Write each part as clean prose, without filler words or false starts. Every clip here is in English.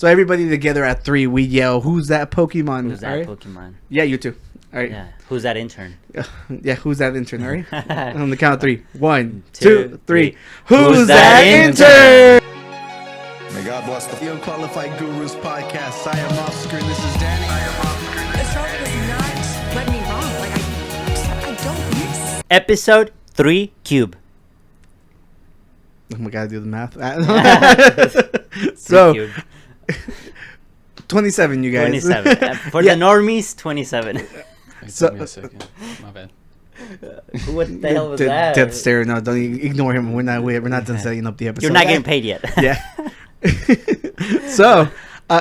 So everybody together at 3, we yell, "Who's that Pokemon?" Who's that Pokemon? Yeah, you too. All right. Yeah. Who's that intern? Yeah, who's that intern? All right. On the count of 3. 1, 2, 2, 3. 3. Who's that intern? May God bless the Unqualified Gurus podcast. I am Oscar. This is Danny. Astrology does not let me wrong. Like I don't miss. Episode 3 Cube. Oh my god, do the math. So, Cube. 27, you guys. 27. For Yeah. the normies, 27. So- Give me a second. My bad. What the hell was that? Death stare. No, don't ignore him. We're not done setting up the episode. You're not getting paid yet. Yeah. So,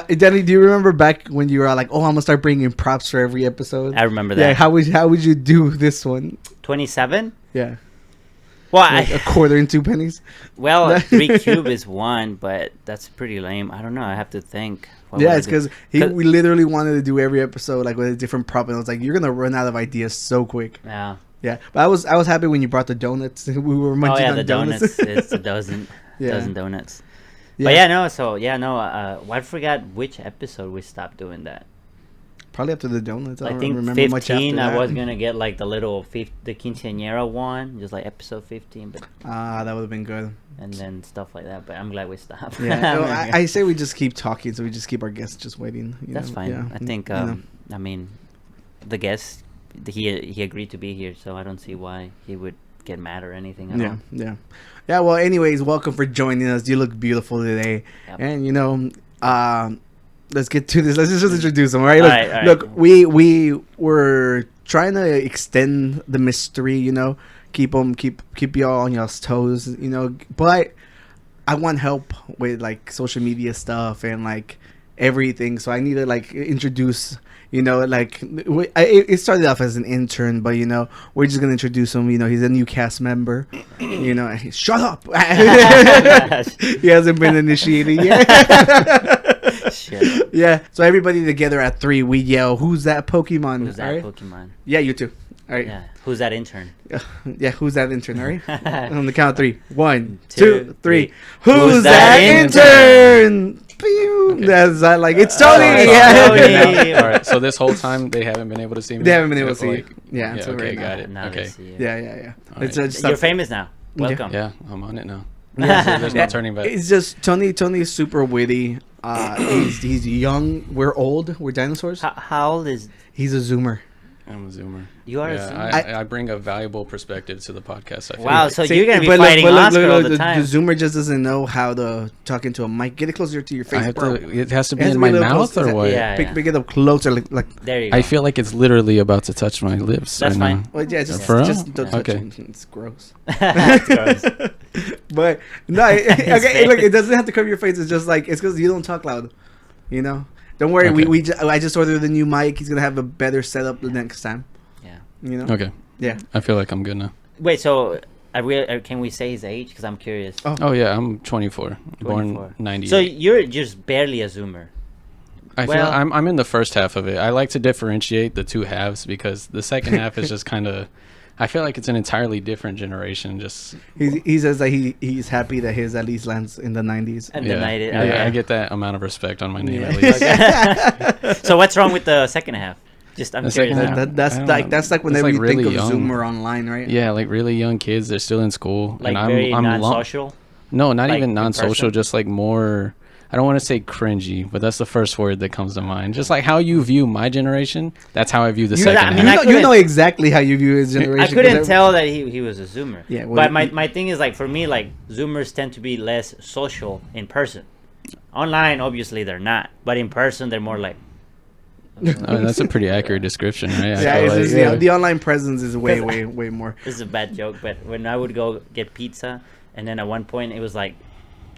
Danny, do you remember back when you were like, "Oh, I'm gonna start bringing props for every episode"? I remember Yeah. that. How would you do this one? 27? Yeah. Well, Like a quarter and 2 pennies. 3 cube is 1, but that's pretty lame. I don't know. I have to think. What Yeah, would it's I do? because we literally wanted to do every episode like with a different prop, and I was like, "You're gonna run out of ideas so quick." Yeah. Yeah, but I was happy when you brought the donuts. We were Oh munching yeah, on the donuts. It's a dozen, Yeah. dozen donuts. Yeah. But yeah, no. So yeah, no. I forgot which episode we stopped doing that. Probably after the donuts. I I don't think remember much after 15. I that. was gonna get like the little the quinceañera one, just like episode 15, but That would have been good. and then stuff like that. But I'm glad we stopped. Yeah, no, I say we just keep talking, so we just keep our guests just waiting. That's know? fine. Yeah. I think. You know. I mean, the guest, he agreed to be here, so I don't see why he would get mad or anything. At Yeah, all. yeah. Well, anyways, welcome for joining us. You look beautiful today, Yep. and let's get to this. Let's just introduce them. All right. All right. Look, we were trying to extend the mystery. Keep y'all on y'all's toes. But I want help with like social media stuff and like everything. So I need to like introduce. It started off as an intern, but we're just gonna introduce him. He's a new cast member. Shut up. He hasn't been initiated yet. Shit. Yeah. So everybody together at 3, we yell, "Who's that Pokemon?" Who's that All right? Pokemon? Yeah, you too. All right. Yeah. Who's that intern? Yeah. Who's that intern? All right. On the count of 3. 1, 2, 2, 3. 3. Who's that intern? Pew! That's like it's Tony. Yeah. Tony. All right. So this whole time they haven't been able to see me. They haven't been able to see you. Like, Yeah. yeah. So Okay. right now. Got it. Now they Okay. see you. Yeah. All It's right. just You're famous now. Welcome. Yeah. I'm on it now. Yeah. So there's no turning back. It's just Tony is super witty. He's young. We're old. We're dinosaurs. How old is He's a zoomer. I'm a zoomer. you? Are a Yeah, Zoomer? I bring a valuable perspective to the podcast. I feel Wow. like. So See, you're gonna be but look, fighting but look, Oscar look, all look, the time. The zoomer just doesn't know how to talk into a mic. Get it closer to your face, I have bro. to. It has to be It has in to be my a little mouth closer. or what? Yeah. Pick it up closer, like. There you go. I feel like it's literally about to touch my lips. That's right fine. now. Well, yeah, just For real? don't touch Okay. him. It's gross. That's gross. But no, okay. Look, it doesn't have to cover your face. It's just like it's because you don't talk loud. Don't worry. Okay. I just ordered the new mic. He's gonna have a better setup the next time. Yeah. Okay. Yeah. I feel like I'm good now. Wait. So, can we say his age? Because I'm curious. Oh yeah, I'm 24. 24. Born 98. So you're just barely a Zoomer. I feel well- I'm in the first half of it. I like to differentiate the two halves because the second half is just kind of. I feel like it's an entirely different generation. Just He says that he's happy that his at least lands in the 90s. And yeah, denied it. yeah, Okay. I get that amount of respect on my name Yeah. at least. So what's wrong with the second half? Just I'm The curious. second now. half? That's I don't like know. that's like It's, whenever like, you think really of young. Zoomer online, right? Yeah, like really young kids. They're still in school, Like and very I'm non-social. No, not like, even in non-social. person? Just like more. I don't want to say cringy, but that's the first word that comes to mind. Just like how you view my generation, that's how I view the You, second I half. mean, I you couldn't- know exactly how you view his generation. I 'cause couldn't tell that he was a Zoomer. Yeah, well, but he- my thing is like for me like Zoomers tend to be less social in person. Online, obviously they're not, but in person they're more like. I mean, that's a pretty accurate description, right? I Yeah, feel it's like, just, yeah. the online presence is way more. This is a bad joke, but when I would go get pizza, and then at one point it was like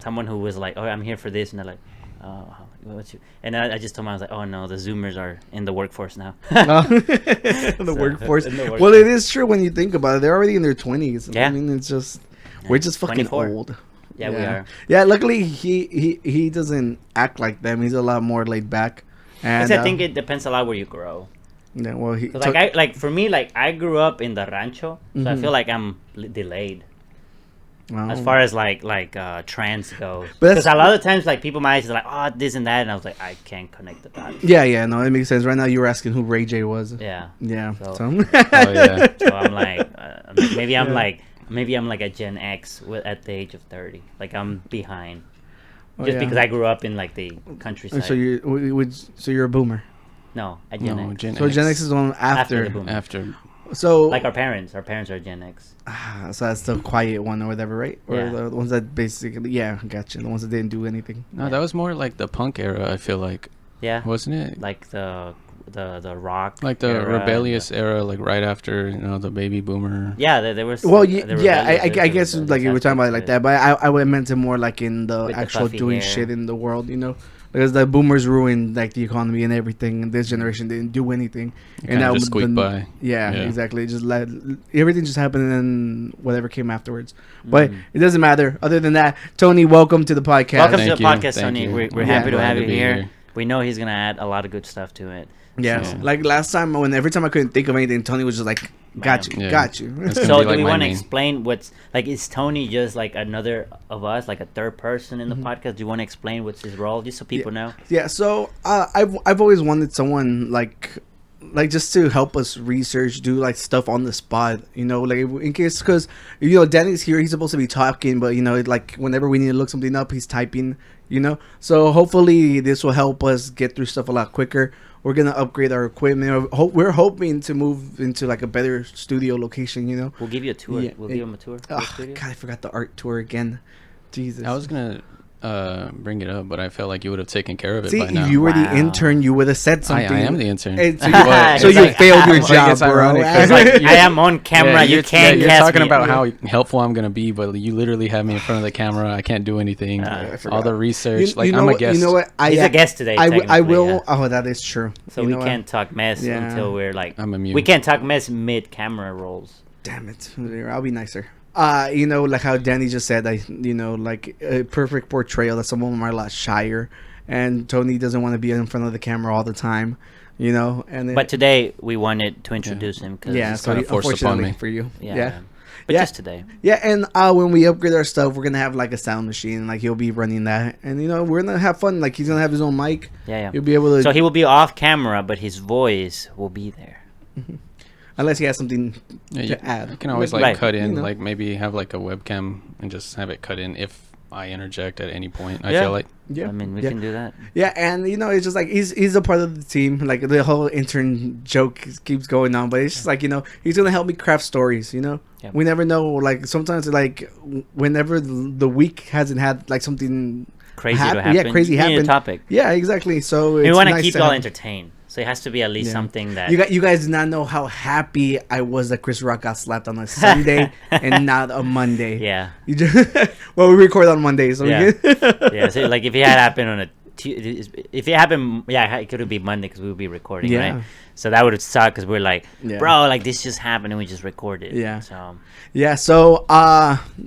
someone who was like, "Oh, I'm here for this," and they're like, "Oh, what's you?" And I just told them I was like, "Oh no, the Zoomers are in the workforce now." The workforce. in the Well, it is true when you think about it. They're already in their 20s. Yeah. I mean, it's just we're just fucking 24. old. Yeah, we are. Yeah, luckily he doesn't act like them. He's a lot more laid back. And Because I think it depends a lot where you grow. yeah, well, he So, like for me, like I grew up in the rancho, so I feel like I'm delayed. Wow. As far as like trance goes, But because that's- a lot of times like people my age is like, oh, this and that, and I was like, I can't connect the dots. Yeah, no, it makes sense. Right now, you were asking who Ray J was. Yeah. Yeah. So- So. Oh yeah. So I'm like, maybe I'm like a Gen X at the age of 30. Like I'm behind, Oh, just yeah. because I grew up in like the countryside. So you're a boomer. No, a Gen No, X. So Gen X is the one After the after. boom. After. So Like our parents. Our parents are Gen X. so that's the quiet one or whatever, right? Or Yeah. the ones that basically, yeah, gotcha. The ones that didn't do anything. No, that was more like the punk era. I feel like, Yeah. wasn't it? Like the rock. Like the era, rebellious era, like right after the baby boomer. Yeah, there was. Well, the yeah, rebellious, I guess the like you were talking about it like that, but I would meant it more like in the With the actual puffy doing hair. shit in the world, because the boomers ruined like the economy and everything, and this generation didn't do anything, Kinda now just squeaked by. Yeah, Yeah. exactly. Just let everything just happen, and then whatever came afterwards. But it doesn't matter. Other than that, Tony, welcome to the podcast. Welcome Thank to the you, podcast, thank Tony. you. We're Yeah. happy to Glad have to you be here. here. We know he's gonna add a lot of good stuff to it. Yeah, So- like last time every time I couldn't think of anything, Tony was just like, "Got you, Yeah. got you." It's gonna So be do like we my want to main- explain what's like? Is Tony just like another of us, like a third person in the Mm-hmm. podcast? Do you want to explain what's his role, just so people know? Yeah, so I've always wanted someone like just to help us research, do like stuff on the spot, like in case, because Danny's here, he's supposed to be talking, but like whenever we need to look something up, he's typing, so hopefully this will help us get through stuff a lot quicker. We're gonna upgrade our equipment. We're hoping to move into like a better studio location, We'll give you a tour. Yeah, We'll give him a tour. of the Oh, studio. God, I forgot the art tour again. Jesus. I was gonna bring it up, but I felt like you would have taken care of it See, by now. if you were the Wow. intern, you would have said something. I am the intern. And so But- so It's you like- failed your Well, I job, guess bro. ironic, 'cause, It's like, I am on camera. you can't You're cast talking me. about how helpful I'm gonna be, but you literally have me in front of the camera. I can't do anything. I forgot. All the research, like know I'm a what- guest. You know what? He's a guest today, I technically, will. yeah. Oh, that is true. So You we know what? can't talk mess Yeah. until we're like. I'm immune. We can't talk mess mid camera rolls. Damn it! I'll be nicer. Like how Danny just said, like a perfect portrayal that someone are a lot shyer, and Tony doesn't want to be in front of the camera all the time, and then, But today we wanted to introduce him because yeah, so kinda forced upon unfortunately me. for you, yeah. yeah. But Yeah. just today. Yeah, and when we upgrade our stuff, we're gonna have like a sound machine, like he'll be running that, and we're gonna have fun. Like he's gonna have his own mic. Yeah. He'll be able to. So he will be off camera, but his voice will be there. Unless he has something Yeah, to add. You can always like Right. cut in, You know. like maybe have like a webcam and just have it cut in if I interject at any point. I Yeah. feel like Yeah, I mean, we yeah. can do that. Yeah, and it's just like he's a part of the team. Like the whole intern joke keeps going on, but it's just like he's gonna help me craft stories. Yeah. We never know. Like sometimes like whenever the week hasn't had like something Crazy hap- to happen. yeah, crazy You need a happen. topic. Yeah, exactly. So We it's want to nice keep to y'all have- entertained, so it has to be at least Yeah. something that. You guys do not know how happy I was that Chris Rock got slapped on a Sunday and not a Monday. Yeah, You just, well, we record on Mondays, so Yeah. we can yeah. So like, if it had happened on if it happened, yeah, it could be Monday because we would be recording, Yeah. right? So that would suck because we're like, Yeah. bro, like this just happened and we just recorded. Yeah. So Yeah, so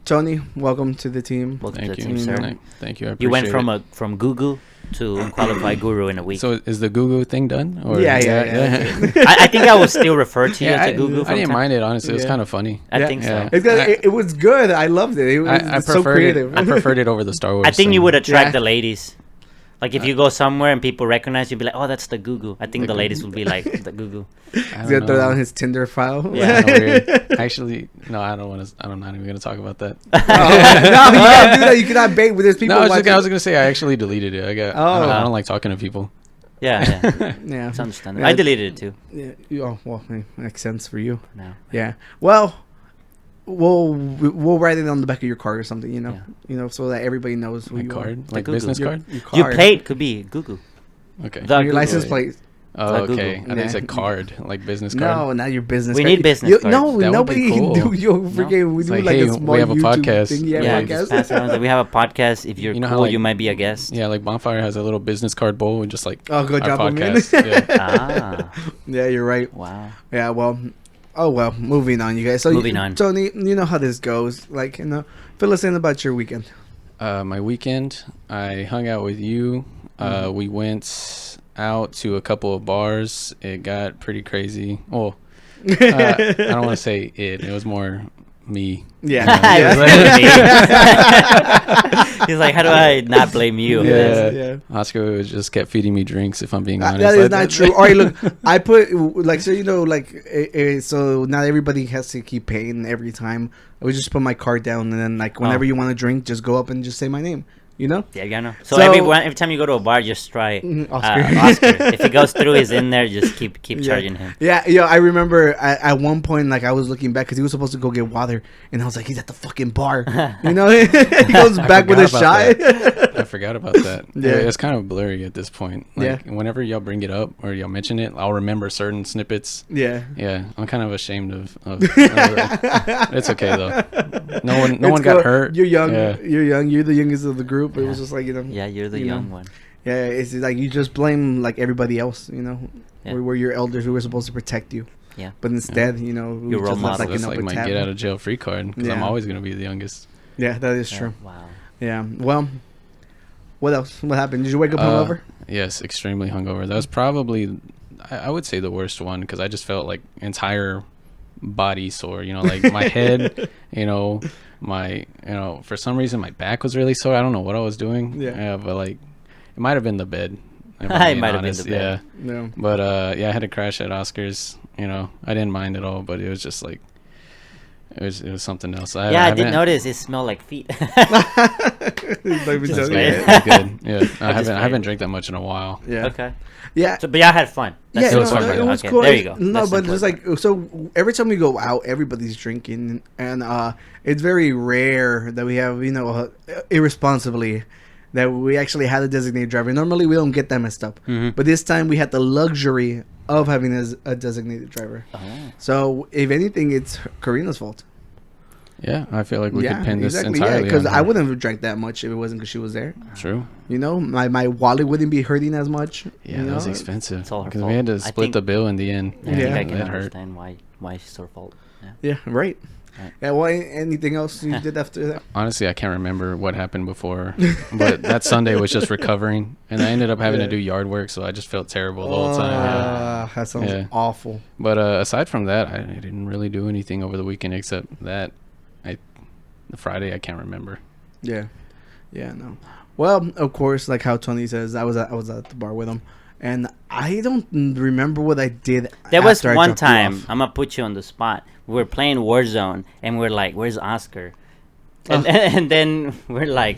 Tony, welcome to the team. welcome to thank the you, team, sir. thank you. I You went appreciate from Gugu to Unqualified Guru in a week. So is the Gugu thing done? Or Yeah. I think I will still refer to you Yeah, as a Gugu. I from didn't time- mind it honestly. It was Yeah. kind of funny. I Yeah. think so. Yeah. It's good. It was good. I loved it. It was I so preferred creative. it. I preferred it over the Star Wars. I think you thing. would attract Yeah. the ladies. Like if you go somewhere and people recognize you, be like, "Oh, that's the Gugu." I think The the Gugu. ladies will be like, "The Gugu." He's I gonna don't throw know. down his Tinder file. Yeah. Kinda weird. Actually, no, I don't want to. I'm not even gonna talk about that. No, you can't do that. You cannot bait with there's people. No, I was watching. gonna say I actually deleted it. I don't like talking to people. Yeah, yeah. Yeah. It's understandable. Yeah. I deleted it too. Yeah. Oh well, makes sense for you. No. Yeah. Well, we'll write it on the back of your card or something. So that everybody knows who My you card, are. like Gugu. business Your, card. your Your card. plate could be Gugu. Okay. The Your Gugu. license plate. Oh, the okay. Google. I think it's Yeah. a card, like business card. No, not your business. We card. need business You, cards. no, That would nobody be can cool. do. You freaking we It's do like, like hey, a we small have a YouTube podcast. thing. Yeah, Yeah, podcast. just pass it on. We have a podcast. If you're You know cool, how, like- you might be a guest. Yeah, like Bonfire has a little business card bowl and just like Oh, go our drop 'em in. podcast. Yeah. Ah, Yeah, you're right. wow. Yeah, well, oh well. Moving on, you guys. So Moving on. Tony. You know how this goes. Like, fill us in about your weekend. My weekend, I hung out with you. We went out to a couple of bars. It got pretty crazy. Well, I don't want to say it. It was more me. Yeah. He's like, how do I not blame you? Yeah. Oscar just kept feeding me drinks. If I'm being honest, That is not true. All right, look, I put like so so not everybody has to keep paying every time. I would just put my card down and then like whenever you want to drink, just go up and just say my name. You know? Yeah, I know. So every time you go to a bar, just try Oscar. Oscar. If it goes through, he's in there. Just keep charging him. Yeah, I remember at one point, like I was looking back because he was supposed to go get water, and I was like, he's at the fucking bar. You know, he goes back with a shot. I forgot about that. Yeah, it's kind of blurry at this point. Like, whenever y'all bring it up or y'all mention it, I'll remember certain snippets. Yeah, I'm kind of ashamed of it's okay though. No one got hurt. You're young. You're the youngest of the group. It was just like, yeah, you're the young one. Yeah, it's like you just blame like everybody else, we're your elders who were supposed to protect you. Yeah, but instead, your role model. That's like my get out of jail free card because I'm always gonna be the youngest. Yeah, that is true. Wow. Yeah. Well, what else? What happened? Did you wake up hungover? Yes, extremely hungover. That was probably, I would say, the worst one because I just felt like entire body sore. Like my head. For some reason my back was really sore. I don't know what I was doing. Yeah, but like it might have been the bed. It might have been the bed. Yeah. But I had to crash at Oscars. I didn't mind at all, but it was just like it was something else. I did notice it smelled like feet. Good. Yeah, I haven't drank that much in a while. Yeah. Okay. Yeah. So, but y'all had fun. It was cool. There you go. No, but just like so, every time we go out, everybody's drinking, and it's very rare that we have irresponsibly that we actually had a designated driver. Normally, we don't get that messed up, but this time we had the luxury of having a designated driver. Oh. So, if anything, it's Karina's fault. Yeah, I feel like we could pin this entirely. Because I wouldn't have drank that much if it wasn't because she was there. True. My wallet wouldn't be hurting as much. Yeah, that was expensive. It's all her because fault. we had to split the bill in the end. I think I can understand why she's her fault. Yeah, right. Yeah, well, anything else you did after that? Honestly, I can't remember what happened before, but that Sunday was just recovering, and I ended up having to do yard work, so I just felt terrible the whole time. That sounds awful. But aside from that, I didn't really do anything over the weekend except that. The Friday, I can't remember. Yeah, no. Well, of course, like how Tony says, I was at the bar with him, and I don't remember what I did. There was one time, I'm gonna put you on the spot. We were playing Warzone, and we're like, "Where's Oscar?" And then we're like,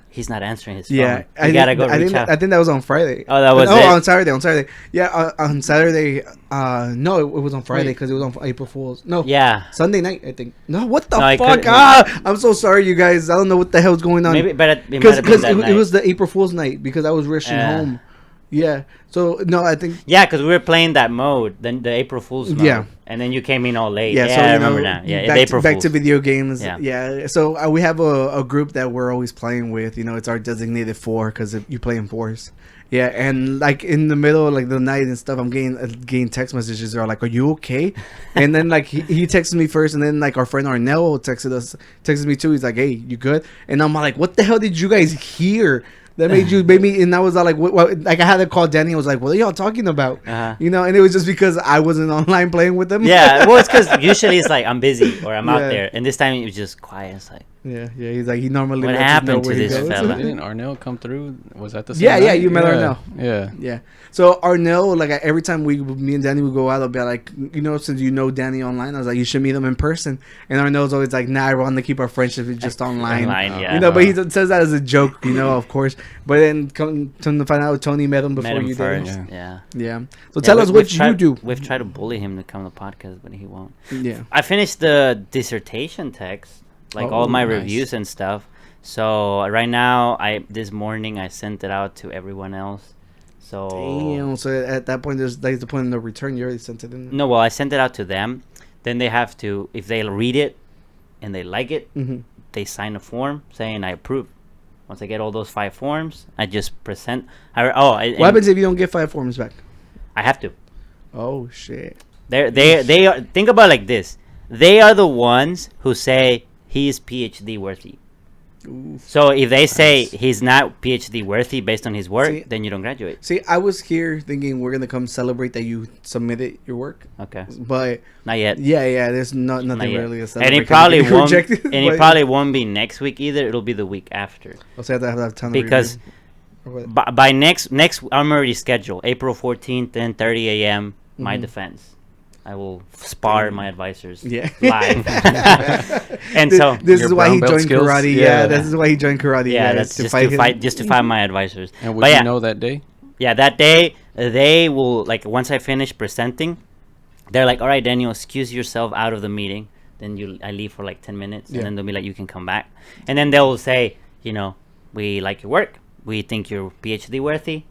he's not answering his phone. Yeah, I gotta go reach out. I think that was on Friday. Oh, that was it? On Saturday. Yeah, on Saturday. No, it was on Friday because it was on April Fool's. No. Yeah. Sunday night, I think. No, what the fuck? I'm so sorry, you guys. I don't know what the hell's going on. Maybe, but because it was the April Fool's night because I was rushing home. Yeah. So no, I think. Yeah, because we were playing that mode, then the April Fool's mode. Yeah. And then you came in all late. Yeah, so, I remember now. Yeah, back to video games. Yeah. So we have a group that we're always playing with. It's our designated 4 because you play in 4s. Yeah, and like in the middle of like the night and stuff, I'm getting text messages. They're like, "Are you okay?" And then like he texted me first, and then like our friend Arnell texted me too. He's like, "Hey, you good?" And I'm like, "What the hell did you guys hear?" That made me, and I was all like, what? Like I had to call Danny. I was like, "What are y'all talking about?" And it was just because I wasn't online playing with them. Yeah, well, it's because usually it's like I'm busy or I'm out there, and this time it was just quiet. It's like, he's like he normally. What happened to this fella? Didn't Arnell come through? Was that the same? Yeah, you met Arnell. Yeah. So Arnell, like every time me and Danny would go out, I'll be like, since you know Danny online, I was like, you should meet him in person. And Arnell's always like, nah, I want to keep our friendship just online. But he says that as a joke, of course. But then come to find out, Tony met him before you did. Yeah. So tell us what you do. We've tried to bully him to come to the podcast, but he won't. Yeah. I finished the dissertation text, all my reviews and stuff. So right now, this morning I sent it out to everyone else. So damn. So at that point, there's the point of no return. You already sent it in. No, well, I sent it out to them. Then they have to, if they read it and they like it, they sign a form saying I approve. Once I get all those 5 forms, I just present. What happens if you don't get 5 forms back? I have to. Oh shit. They are. Think about it like this. They are the ones who say he is PhD worthy. Oof. So if they say he's not PhD worthy based on his work, then you don't graduate. See, I was here thinking we're gonna come celebrate that you submitted your work. Okay, but not yet. Yeah. There's nothing really to celebrate. And it probably won't. And it probably won't be next week either. It'll be the week after. So I have to have time because by next I'm already scheduled April 14th and 30 a.m. My defense. I will spar my advisors live. And so this is why he joined karate. Yeah, this is why he joined karate. Yeah, that's just to fight my advisors. And would you know that day? Yeah, that day they will, like, once I finish presenting, they're like, all right, Daniel, excuse yourself out of the meeting. Then I leave for like 10 minutes, and then they'll be like, you can come back. And then they'll say, we like your work. We think you're PhD worthy.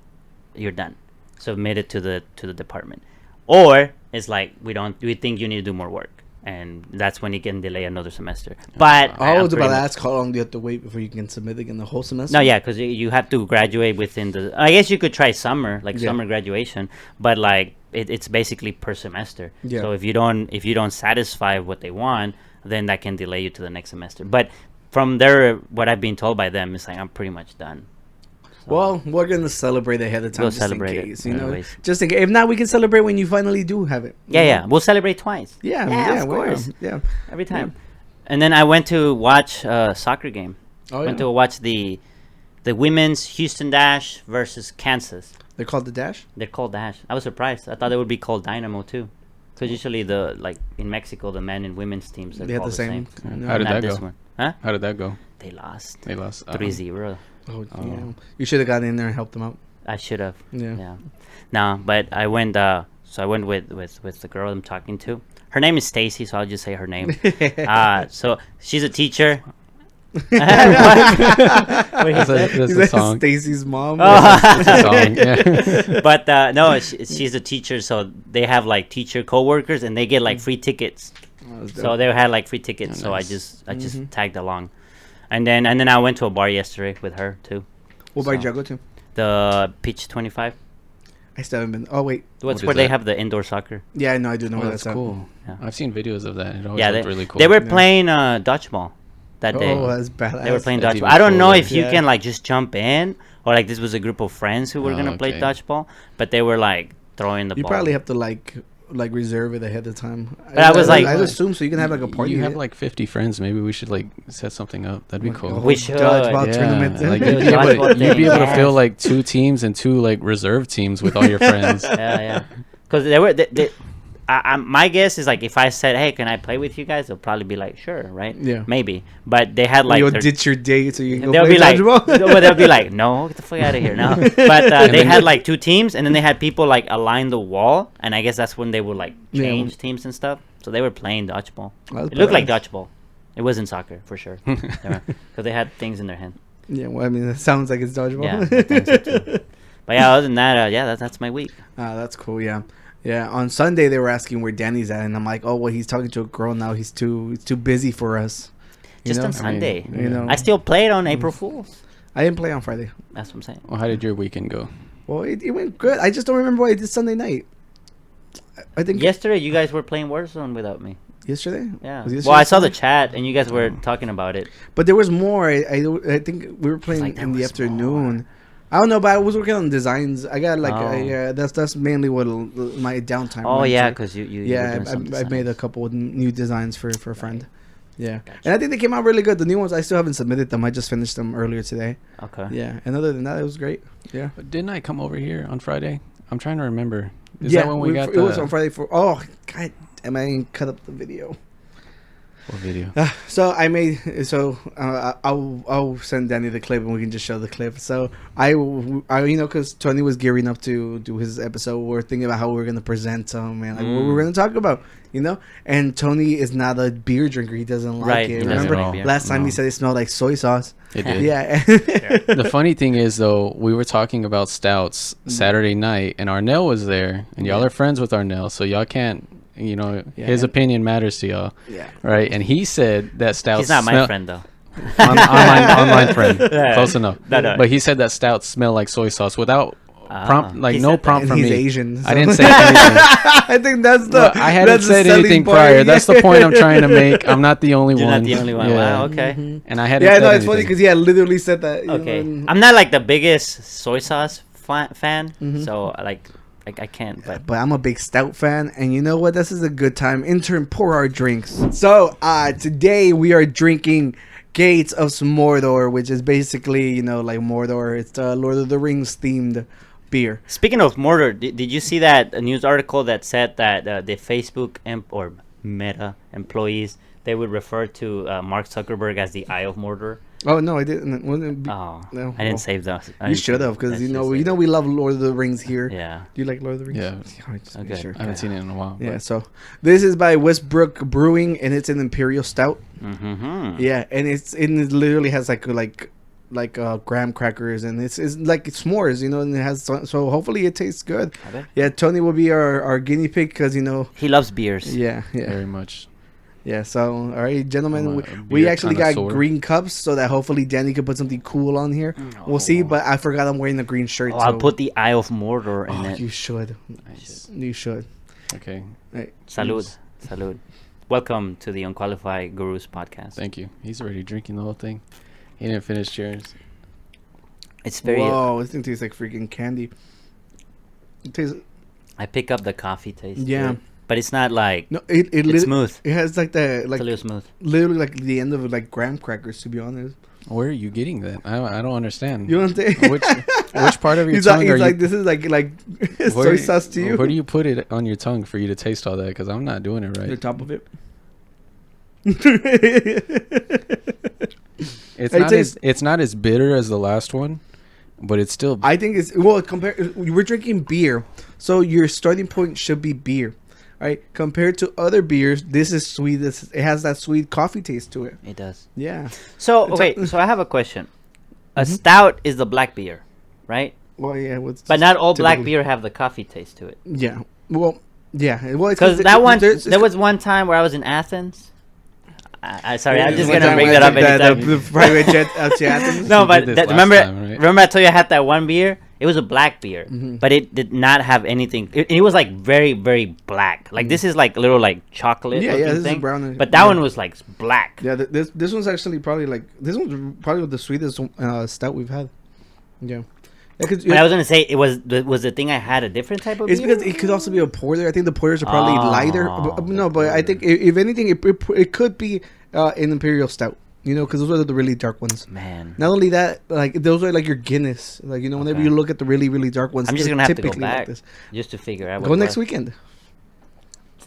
You're done. Submit it to the department. Or it's like we think you need to do more work, and that's when you can delay another semester. But I was about to ask how long do you have to wait before you can submit again the whole semester? No, yeah, because you have to graduate within the. I guess you could try summer, summer graduation, but like it's basically per semester. Yeah. So if you don't satisfy what they want, then that can delay you to the next semester. But from there, what I've been told by them is like I'm pretty much done. So well, we're gonna celebrate ahead of time, we'll just celebrate in case, anyways. Just in case. If not, we can celebrate when you finally do have it. Yeah, we'll celebrate twice. Yeah, of course. Yeah, every time. And then I went to watch a soccer game. Went to watch the women's Houston Dash versus Kansas. They're called the Dash? They're called Dash. I was surprised. I thought they would be called Dynamo too. Because usually in Mexico, the men and women's teams they have the same. How did that go? Huh? How did that go? They lost. 3-0. Oh, yeah. You should have gotten in there and helped them out. I should have. Yeah. No, but I went. So I went with the girl I'm talking to. Her name is Stacy, so I'll just say her name. So she's a teacher. That's a song. Stacy's mom. That's a song. Yeah. But no, she's a teacher, so they have like teacher coworkers, and they get like free tickets. So they had like free tickets. So nice. I just tagged along. And then I went to a bar yesterday with her too. What bar did you go to? The Pitch 25. I still haven't been. Oh wait, what's where they have the indoor soccer? Yeah, no, I do know where that's cool. Yeah. I've seen videos of that. It always looked really cool. They were playing dodgeball that day. Oh, that's badass. They were playing dodgeball. I don't know if you can like just jump in, or like this was a group of friends who were gonna play dodgeball, but they were like throwing the ball. You probably have to like reserve it ahead of time. But I was like, I assume so you can have like a party. You have like 50 friends. Maybe we should like set something up. That'd be cool. We should. Dodgeball tournament. Like you'd be able to fill like 2 teams and 2 like reserve teams with all your friends. Yeah. Because my guess is like if I said, "Hey, can I play with you guys?" They'll probably be like, "Sure, right?" Yeah, maybe. But they had like you'll ditch your date so you can go they'll play be like, dodgeball. they'll be like, "No, get the fuck out of here now." But they had like 2 teams, and then they had people like align the wall, and I guess that's when they would like change teams and stuff. So they were playing dodgeball. It looked like dodgeball. It wasn't soccer for sure, because they had things in their hand. Yeah, well, I mean, it sounds like it's dodgeball. Yeah, I think so too. But yeah, other than that, that's my week. That's cool. Yeah. Yeah, on Sunday they were asking where Danny's at, and I'm like, oh, well, he's talking to a girl now. He's too busy for us. Just on Sunday. I mean, I still played on April Fools. I didn't play on Friday. That's what I'm saying. Well, how did your weekend go? Well, it went good. I just don't remember what I did Sunday night. I think yesterday you guys were playing Warzone without me. Yesterday? Yeah. Well, I saw the chat, and you guys were talking about it. But there was more. I think we were playing in the afternoon. More. I don't know, but I was working on designs. I got like that's mainly what my downtime. Oh yeah, because you I made a couple of new designs for a friend. Yeah, gotcha. And I think they came out really good. The new ones I still haven't submitted them. I just finished them earlier today. Okay. Yeah, and other than that, it was great. Yeah. But didn't I come over here on Friday? I'm trying to remember. Is that when we got? It was on Friday for. Oh God, am I didn't cut up the video? What video? So I made I'll send Danny the clip and we can just show the clip. So I because Tony was gearing up to do his episode. We're thinking about how we were gonna present him and like what we were gonna talk about, And Tony is not a beer drinker. He doesn't like it. Remember last time he said it smelled like soy sauce. It did. Yeah. The funny thing is though, we were talking about stouts Saturday night, and Arnell was there, and y'all are friends with Arnell, so y'all can't. His opinion matters to y'all. Yeah. Right. And he said that stouts. He's not my friend though. Online friend. Yeah. Close enough. No. But he said that stouts smell like soy sauce without prompt, like no prompt from he's me. Asian. So. I didn't say anything. I think that's the. I hadn't that's said the anything part, prior. yeah. That's the point I'm trying to make. I'm not the only You're one. not the only one. Yeah. Wow. Okay. And I hadn't. Yeah, said no, it's funny anything. because I literally said that. Okay. You know, I'm not like the biggest soy sauce fan, Mhm. so like I can't. But I'm a big stout fan, and you know what? This is a good time. Intern, pour our drinks. So, today we are drinking Gates of Mordor, which is basically, you know, like Mordor. It's the Lord of the Rings themed beer. speaking of Mordor, did you see that news article that said that the Facebook or Meta employees, they would refer to Mark Zuckerberg as the Eye of Mordor? Oh no, I didn't. Oh, No, I didn't save those. You should have, because you know we love Lord of the Rings here. Yeah. Do you like Lord of the Rings? Yeah. Just Okay. make sure. I haven't seen it in a while. Yeah. but- So this is by Westbrook Brewing, and it's an imperial stout. Mm-hmm. Yeah, and it literally has like graham crackers, and it's like s'mores, you know, and it has so hopefully it tastes good. Okay. Yeah, Tony will be our guinea pig because you know. He loves beers. Yeah. Very much. Yeah, so all right, gentlemen, I'm a we beer actually got connoisseur. green cups so that hopefully Danny could put something cool on here. We'll see, but I forgot I'm wearing the green shirt. Oh, I'll so- put the Eye of Mordor in Oh, it. you should. Nice. You should. Okay. Right. Salud. Salud. Welcome to the Unqualified Gurus podcast. Thank you. He's already drinking the whole thing. He didn't finish yours. It's very. Whoa, this thing tastes like freaking candy. It tastes. I pick up the coffee taste. Yeah. to it, but it's not like. No, it It's smooth. It has like the It's like a little smooth. literally like the end of like graham crackers. To be honest, Where are you getting that? I don't understand. you know what I'm saying? Which part of your he's tongue like, are he's like you? this is like soy Where- sauce to you. Where do you put it on your tongue for you to taste all that? Because I'm not doing it The right. top of it. It's not as bitter as the last one, but it's still. I think it's we're drinking beer, so your starting point should be beer, right? Compared to other beers, this is sweet. It has that sweet coffee taste to it. It does. Yeah. So It's okay, so I have a question. A stout is the black beer, right? Well, yeah. But not all black typically- beer have the coffee taste to it. Yeah. Well. Yeah. Well, Because that one, there was one time where I was in Athens. Sorry, I'm just gonna bring that up anytime. The private jet out to Athens. No, You but did this last remember, time, right? remember I told you I had that one beer. It was a black beer, Mm-hmm. but it did not have anything. It was like very, very black. Like this is like a little like chocolate. Yeah, looking this is thing, brown. But that Yeah. one was like black. Yeah, this one's actually probably like this one's probably the sweetest stout we've had. Yeah. But I was gonna say it was the thing I had a different type of It's beer. because it could also be a porter. I think the porters are probably Oh, lighter. No, but I think if anything, it could be an imperial stout. You know, because those are the really dark ones. Man, Not only that, like those are like your Guinness. Like you know, whenever Okay. you look at the really really dark ones, I'm just they're gonna have to go typically like back this. just to figure out. What Go it next was. weekend.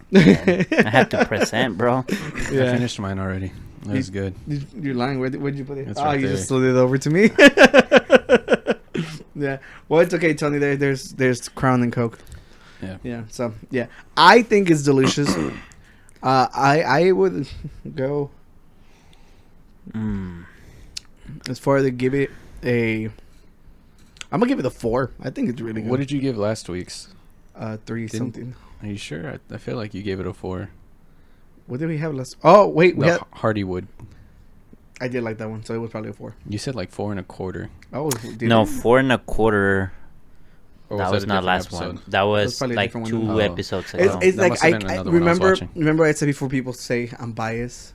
Man, I have to present, bro. I finished mine already. That was good. You're lying. Where'd you put it? It's Oh, right you there. just slid it over to me. Yeah. Well, it's okay, Tony. There's Crown and Coke. Yeah. Yeah. So yeah, I think it's delicious. I would go as far as to give it a. I'm gonna give it a 4. I think it's really good. What did you give last week's? 3 Didn't- something. Are you sure? I feel like you gave it a 4. What did we have last? Oh wait, we The had. Hardywood. I did like that one, so it was probably a 4. You said like 4 1/4. Oh, did No, you? 4 1/4. Or That that was a not different last episode? one. That was probably a like different 2 one. Oh. episodes ago. It's That like must have been another one I was watching. remember I said before people say I'm biased.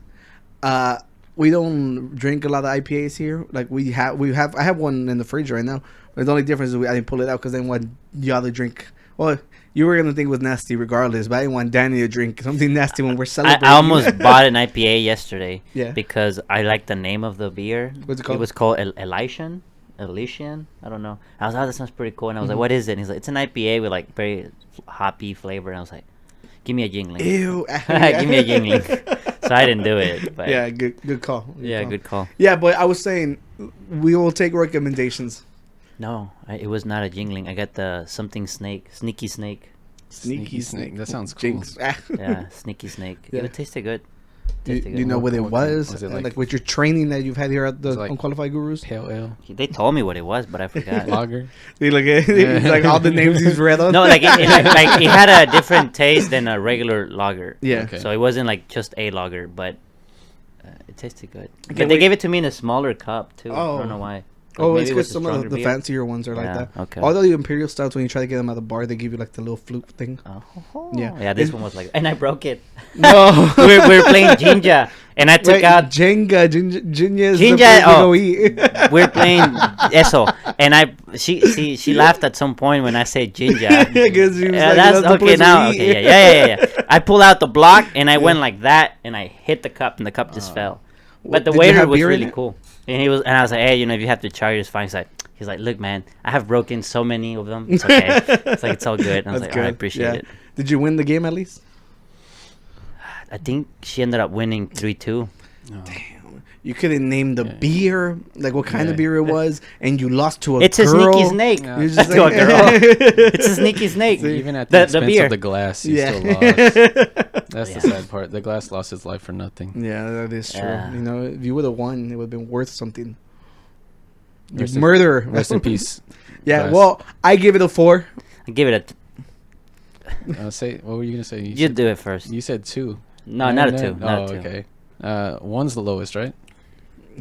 We don't drink a lot of IPAs here. Like I have one in the fridge right now. But the only difference is I didn't pull it out because I didn't want the other drink. Well, you were gonna think it was nasty regardless, but I didn't want Danny to drink something nasty when we're celebrating. I almost bought an IPA yesterday. Yeah. Because I like the name of the beer. What's it called? It was called Elysian. Elysian. I don't know. I was like, oh, that sounds pretty cool. And I was like, what is it? And he's like, it's an IPA with like very hoppy flavor. And I was like, give me a Jingling. Ew. Give me a Jingling. So I didn't do it. But Yeah, good call. good call. Yeah, but I was saying we will take recommendations. No, it was not a Jingling. I got the something snake, sneaky snake. Sneaky snake. That sounds cool. Jinx. Yeah, sneaky snake. Yeah. It tasted good. Do Tasted you good. know what it was? Was it like, like- with your training that you've had here at the Was it like- Unqualified Gurus? Pale ale. They told me what it was, but I forgot. Lager. They look at like all the names he's read on. No, like it had a different taste than a regular lager. Yeah. Okay. So it wasn't like just a lager, but it tasted good. Okay, But they wait. gave it to me in a smaller cup too. I Oh. don't know why. Oh, maybe it's it because was a some of stronger the beer. fancier ones are like Yeah, that. okay. All the imperial stouts, when you try to get them at the bar, they give you like the little flute thing. Oh. Yeah. Yeah, this one was like, and I broke it. No, we were playing Jinja, and I took Wait, out Jenga. Jinja is Jinja, the first oh. we go eat. we're playing eso, and she laughed at some point when I said Jinja. Because she was like, That's the okay place now. we eat. Okay, yeah. I pulled out the block and I went like that, and I hit the cup, and the cup just fell. But the Did you waiter have was beer in really it? cool, and I was like, hey, if you have to charge, it's fine. He's like, look, man, I have broken so many of them. It's okay. It's like it's all good. And I was That's like, I good. appreciate it. Did you win the game at least? I think she ended up winning 3-2. Damn. You couldn't name the beer, like what kind of Yeah. beer it was, and you lost to a It's girl. a sneaky snake. Yeah. You're just To a like, girl. It's a sneaky snake. Even at the expense beer. of the glass, he Yeah. still lost. That's Yeah. the sad part. The glass lost his life for nothing. Yeah, that is true. Yeah. You know, if you would have won, it would have been worth something. You Rest in- murderer. Rest in peace. Yeah, Glass. well, I give it a 4. I give it Say, what were you gonna say? you said, do it first. You said 2. No, not a 2. Not a 2. Okay. 1's the lowest, right?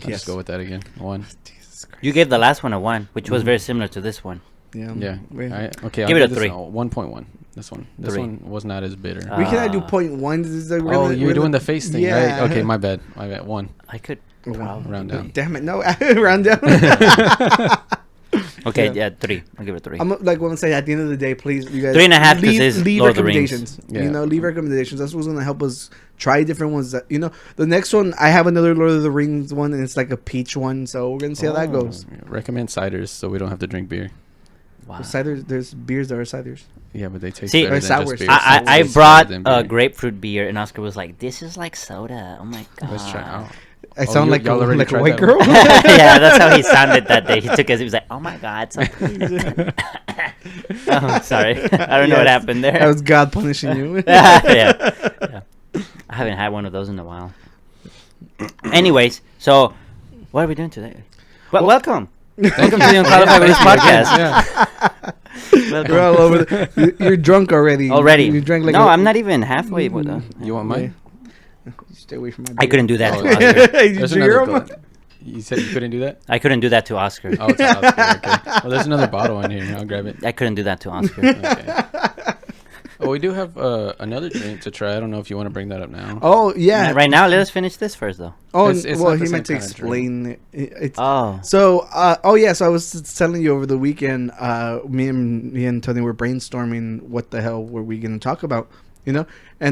I'll Yes. just go with that again. 1. Jesus Christ. You gave the last one a 1, which was very similar to this one. Yeah. Yeah. We, Okay. Give I'll it a 3. 1.1. This one. This 3. one was not as bitter. we can do Ah. 0.1. This is like Oh, you're doing the face thing, Yeah. right? Okay, my bad. 1. I could One. probably. Round down. Damn it, no. Round down. Okay, Yeah. yeah, 3. I'll give it 3. I'm like what I'm saying. At the end of the day, please, you guys 3.5 'cause leave, it's leave Lord of the Rings. recommendations. Yeah. You know, leave recommendations. That's what's gonna help us try different ones. That the next one I have another Lord of the Rings one, and it's like a peach one. So we're gonna see how that goes. Recommend ciders so we don't have to drink beer. Wow. Ciders, there's beers that are ciders. Yeah, but they taste See- better Or than sours. just beer. I They taste brought better than a beer. grapefruit beer, and Oscar was like, "This is like soda." Oh my god! Let's try it out. I sound like y'all already like a tried white that girl. Yeah, that's how he sounded that day. He took us. He was like, "Oh my god!" So oh, sorry, I don't know what Yes. happened there. That was God punishing you. yeah. I haven't had one of those in a while. Anyways, so what are we doing today? Well, welcome. Welcome to the Unqualified Release podcast. Yeah. Welcome. We're all over you're drunk already. Already. You drank like no, I'm not even halfway with them. You want mine? Stay away from my I couldn't do that Oh, to Oscar. Did There's you another hear him? You said you couldn't do that? I couldn't do that to Oscar. Oh, it's Oscar. Okay. Well, there's another bottle in here. I'll grab it. I couldn't do that to Oscar. Okay. Oh, we do have another drink to try. I don't know if you want to bring that up now. Oh yeah. Right now, let us finish this first, though. Oh It's well, not the he same meant to kind of explain it. It's Oh. so. So I was telling you over the weekend. Me and Tony were brainstorming what the hell were we going to talk about, and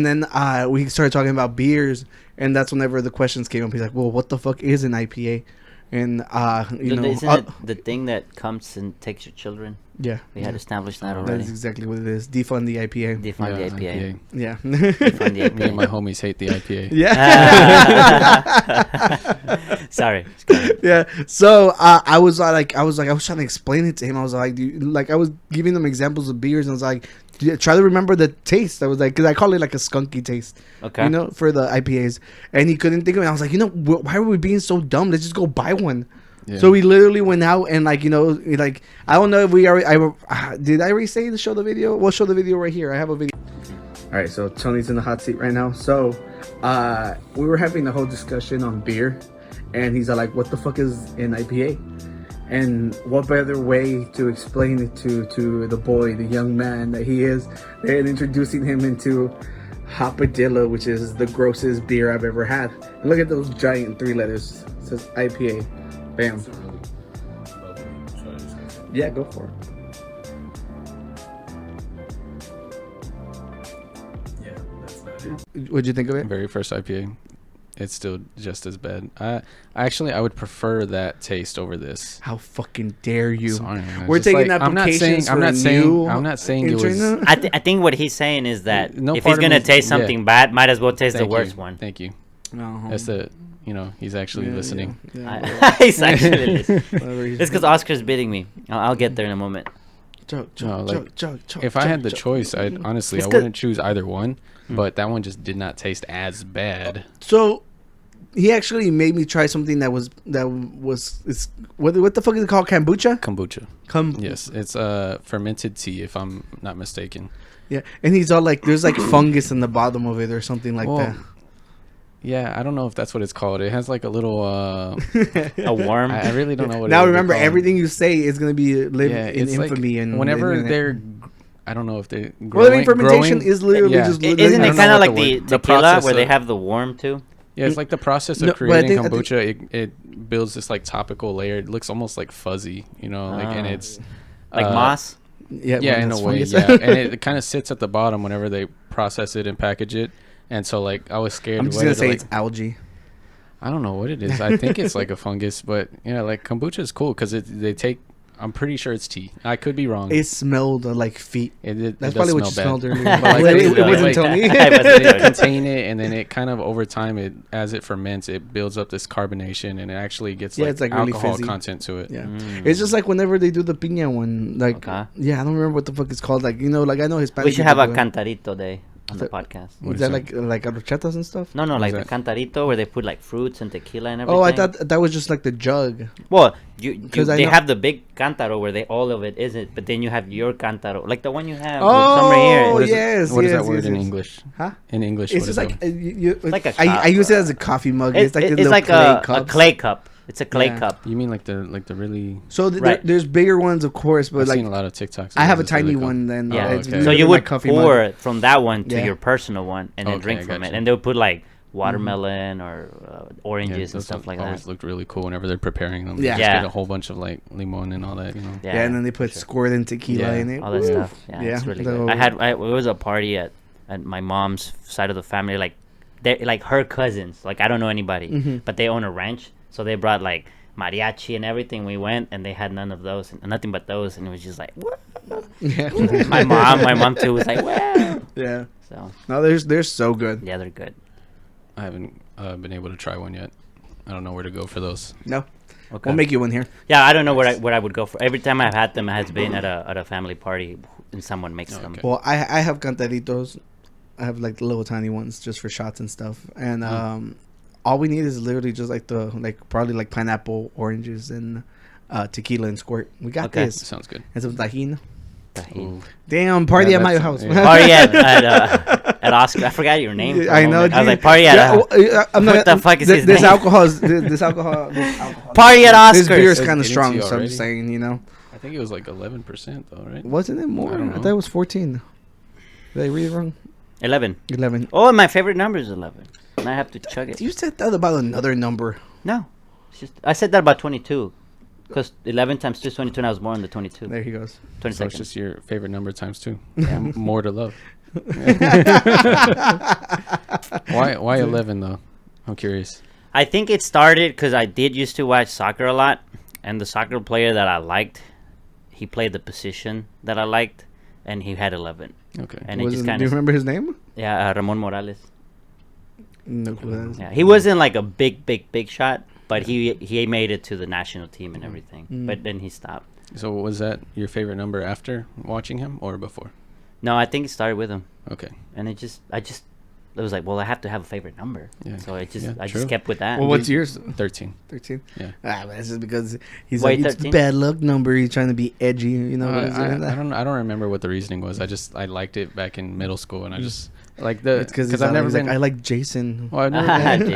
then we started talking about beers, and that's whenever the questions came up. He's like, "Well, what the fuck is an IPA?" And Isn't it the thing that comes and takes your children? yeah, We had established that already. that's exactly what it is. Defund the IPA. Define the IPA. Yeah. Define the Me and my IPA. homies hate the IPA. Yeah. Sorry. Yeah. So I was trying to explain it to him. I was like, I was giving them examples of beers, and I was like, try to remember the taste. I was like, because I call it like a skunky taste, Okay. for the IPAs, and he couldn't think of it. I was like, why are we being so dumb? Let's just go buy one. Yeah. So we literally went out and I don't know if we already. Did I already say to show the video? We'll show the video right here. I have a video. All right, so Tony's in the hot seat right now. So we were having a whole discussion on beer, and he's like, "What the fuck is an IPA?" And what better way to explain it to the boy, the young man that he is, than introducing him into Hopadilla, which is the grossest beer I've ever had. And look at those giant 3 letters. It says IPA. Bam. Yeah, go for it. Yeah, that's not it. What'd you think of it? Very first IPA. It's still just as bad. I would prefer that taste over this. How fucking dare you? Sorry, man. We're It's just taking like, applications I'm for not a saying. new I'm not saying it was. intern? I think what he's saying is that No if part he's of gonna me- taste yeah. something bad, might as well taste the Thank worst you. one. Thank you. Uh-huh. That's the. He's actually listening. Yeah. He's actually listening. Whatever he's It's because Oscar's bidding me. I'll get there in a moment. Chug, No, chug, like, chug, chug, If I chug, had the chug. choice, I honestly It's I good. wouldn't choose either one. But that one just did not taste as bad. So he actually made me try something that was it's what the fuck is it called? Kombucha? Kombucha. Yes, it's fermented tea, if I'm not mistaken. Yeah, and he's all like, there's like fungus in the bottom of it or something like Well, that. Yeah, I don't know if that's what it's called. It has like a little a worm. I really don't know what. Now remember, everything you say is gonna be live in infamy. Like and whenever they're, I don't know if they're. Well, I mean, fermentation is literally just. Isn't it kind of like the tequila where they have the worm too? Yeah, it's like the process of creating kombucha. It builds this like topical layer. It looks almost like fuzzy, you know, like and it's like moss. Yeah, in a way, yeah. And it kind of sits at the bottom whenever they process it and package it. And so, like, I was scared. I'm just gonna say it's algae. I don't know what it is. I think it's like a fungus, but yeah, like kombucha is cool because they take. I'm pretty sure it's tea. I could be wrong. It smelled like feet. That's probably what you smelled earlier. But like, it wasn't Tony. They contain it, and then it kind of over time, as it ferments, it builds up this carbonation, and it actually gets it's like alcohol really content to it. Yeah, it's just like whenever they do the piña one. Like, yeah, I don't remember what the fuck it's called. Like, you know, like I know Hispanic. We should have a cantarito day on the podcast. Is that like horchatas and stuff? No, like the cantarito where they put like fruits and tequila and everything. Oh, I thought that was just like the jug. Well, they have the big cántaro where all of it isn't, but then you have your cántaro, like the one you have. Oh, yes. What is that word in English? Huh? In English, it's just like it's like a cup. I use it as a coffee mug. It's like a clay cup. It's a clay cup. You mean like the really? So there's bigger ones, of course, but I've seen a lot of TikToks. I have a tiny one. Then So you would pour from that one to your personal one, and then drink from it. And they would put like watermelon or oranges and stuff like that. Always looked really cool whenever they're preparing them. Yeah, just get a whole bunch of like limon and all that. You know. Yeah, and then they put squirt and tequila in it. All that stuff. Yeah, it's really good. It was a party at my mom's side of the family. Like they like her cousins. Like I don't know anybody, but they own a ranch, so they brought like mariachi and everything. We went and they had none of those and nothing but those, and it was just like what? Yeah. my mom too was like wow. Yeah. So no, they're so good. Yeah, they're good. I haven't been able to try one yet. I don't know where to go for those. No. Okay. We'll make you one here. Yeah, I don't know where I would go for. Every time I've had them, it has been at a family party and someone makes them. Well, I have cantaritos. I have like the little tiny ones just for shots and stuff, and all we need is literally just like probably like pineapple, oranges, and tequila and squirt. We got this. Sounds good. And some tajin. Damn, party at my house. Party at Oscar. I forgot your name. I know. I was like party at. What the fuck is his name? This alcohol. Party at Oscars. This beer is kind of strong, so I'm just saying, you know. I think it was like 11% though, right? Wasn't it more? I thought it was 14. Did I read it wrong? 11. Oh, my favorite number is 11. And I have to chug it. You said that about another number. No. I said that about 22. Because 11 times 2 is 22, and I was born on the 22. There he goes. 22nd. So it's just your favorite number times 2. Yeah. More to love. Why 11 though? I'm curious. I think it started because I did used to watch soccer a lot, and the soccer player that I liked, he played the position that I liked, and he had 11. Okay. And it just do you remember his name? Yeah, Ramon Morales. No clue. Yeah, he wasn't like a big shot, but he made it to the national team and everything. But then he stopped. So was that your favorite number after watching him or before? No, I think it started with him. Okay. And it was like, well, I have to have a favorite number. Yeah. So I just kept with that. Well, what's yours? 13. 13? Yeah. But it's just because he's like, it's a bad luck number. He's trying to be edgy, you know. I don't remember what the reasoning was. I liked it back in middle school, and I just like because I've never been. I like Jason. Well, I've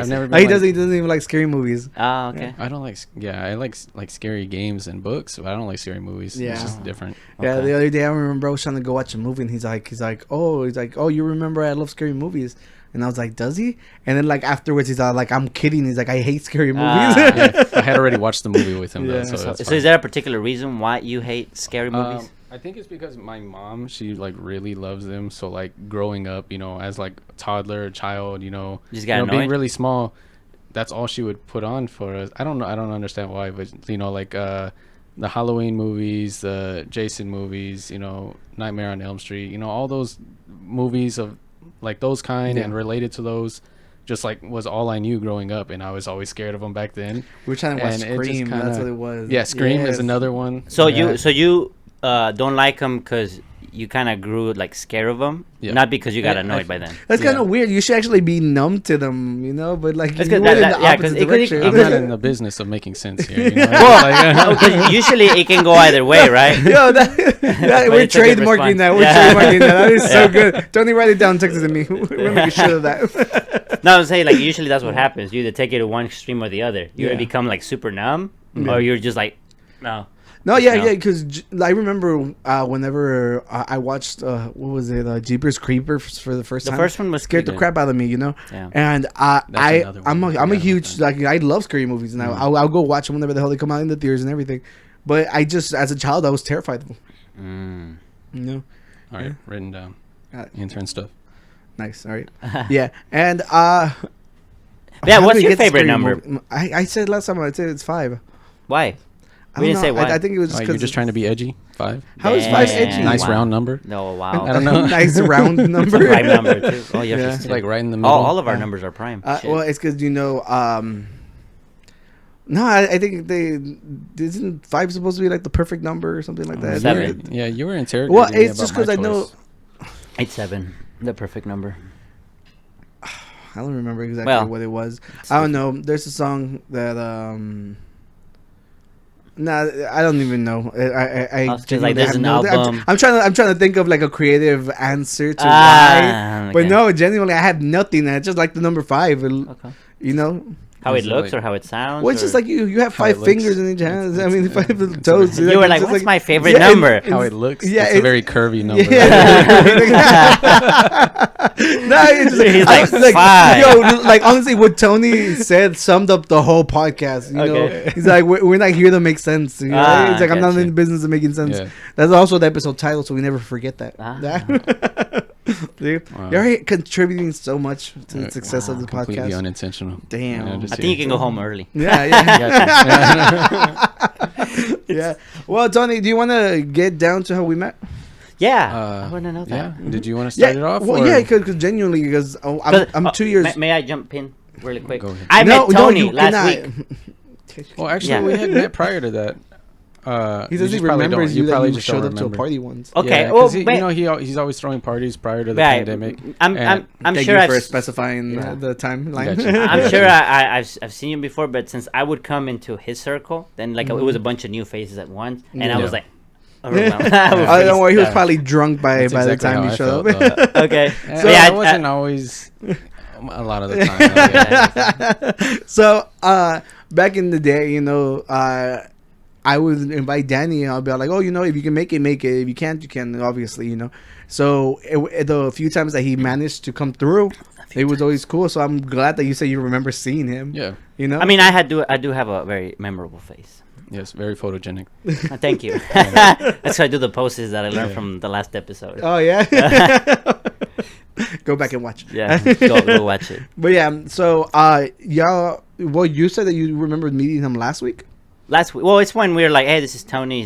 never been. He doesn't even like scary movies. Oh, okay. I don't like. Yeah, I like scary games and books, but I don't like scary movies. Yeah, it's just different. Yeah, the other day I remember I was trying to go watch a movie, and he's like, oh, you remember I love scary movies. And I was like, does he? And then like afterwards, he's like, I'm kidding. He's like, I hate scary movies. Yeah, I had already watched the movie with him. Yeah. Though, so is there a particular reason why you hate scary movies? I think it's because my mom, she like really loves them. So like growing up, as like a toddler, child, just got being really small, that's all she would put on for us. I don't know. I don't understand why, but like the Halloween movies, the Jason movies, Nightmare on Elm Street, all those movies of like those kind and related to those, just like was all I knew growing up, and I was always scared of them back then. We were trying to watch Scream. That's what it was. Yeah, Scream is another one. So you don't like them because you kind of grew like scared of them, not because you got annoyed by them. That's kind of weird. You should actually be numb to them, but like because I'm not in the business of making sense here. Well, usually it can go either way, right? Yo, we're trademarking that. That is so good. Tony, write it down. Text it to me. We're making sure of that. No, I'm saying like usually that's what happens. You either take it to one extreme or the other. You either become like super numb, or you're just like, no. No, yeah, because I remember whenever I watched what was it, Jeepers Creepers for the first time. The first one was scared the crap out of me, Yeah. And I'm a huge like I love scary movies, and I'll go watch them whenever the hell they come out in the theaters and everything. But I just as a child I was terrified of them. All right, written down. Intern stuff. Nice. All right. Yeah, and what's your favorite number? I said last time I said it's 5. Why? We didn't say why. I think it was just you're just trying to be edgy. 5. How is 5 edgy? Nice round number. No, wow. I don't know. Nice round number. Prime number too. Oh, yeah. It's like right in the middle. All of our numbers are prime. Well, it's because no, I think isn't 5 supposed to be like the perfect number or something like that? 7. Yeah, you were interrogating. Well, it's just because I know 8-7, the perfect number. I don't remember exactly what it was. I don't know. There's a song that I don't even know. I like there's an album. I'm trying to think of like a creative answer to why, okay. but no, genuinely I have nothing. I just like the number 5. Okay. You know. How it looks or how it sounds? Well, it's just like you have 5 fingers in each hand. I mean, 5 little toes. You were like, what's my favorite number? How it looks. Yeah, it's a very curvy number. Yeah. No, it's just, he's like 5. Yo, like honestly, what Tony said summed up the whole podcast. You know, he's like, we're not here to make sense. You know? It's like I'm not in the business of making sense. Yeah. That's also the episode title, so we never forget that. Dude, you're contributing so much to the success of the podcast. Completely unintentional. Damn. I think you can go home early. Yeah. Yeah. Well, Tony, do you want to get down to how we met? Yeah, I want to know that. Yeah. Did you want to start it off? Well, yeah, because genuinely, because I'm 2 years. May I jump in really quick? Go ahead. I met Tony last week. Well, actually, we had met prior to that. He doesn't remember you probably just showed up to a party once. Okay, yeah, he's always throwing parties prior to the pandemic. I'm thank sure you for specifying the timeline. Gotcha. I'm sure I've seen you before, but since I would come into his circle, then like it was a bunch of new faces at once, and I was like, don't worry, he was probably drunk by the time you showed up. Okay, so I wasn't always a lot of the time. So back in the day, you know, I would invite Danny, and I'll be like, oh, you know, if you can make it, make it. If you can't, you can, obviously, you know. So the few times that he managed to come through, it was always cool. So I'm glad that you say you remember seeing him. Yeah. You know? I mean, I do have a very memorable face. Yes, very photogenic. Thank you. That's how I do the poses that I learned from the last episode. Oh, yeah? Go back and watch. Yeah, go watch it. But yeah, so y'all, well, you said that you remembered meeting him last week? Last week. Well, it's when we were like, hey, this is Tony.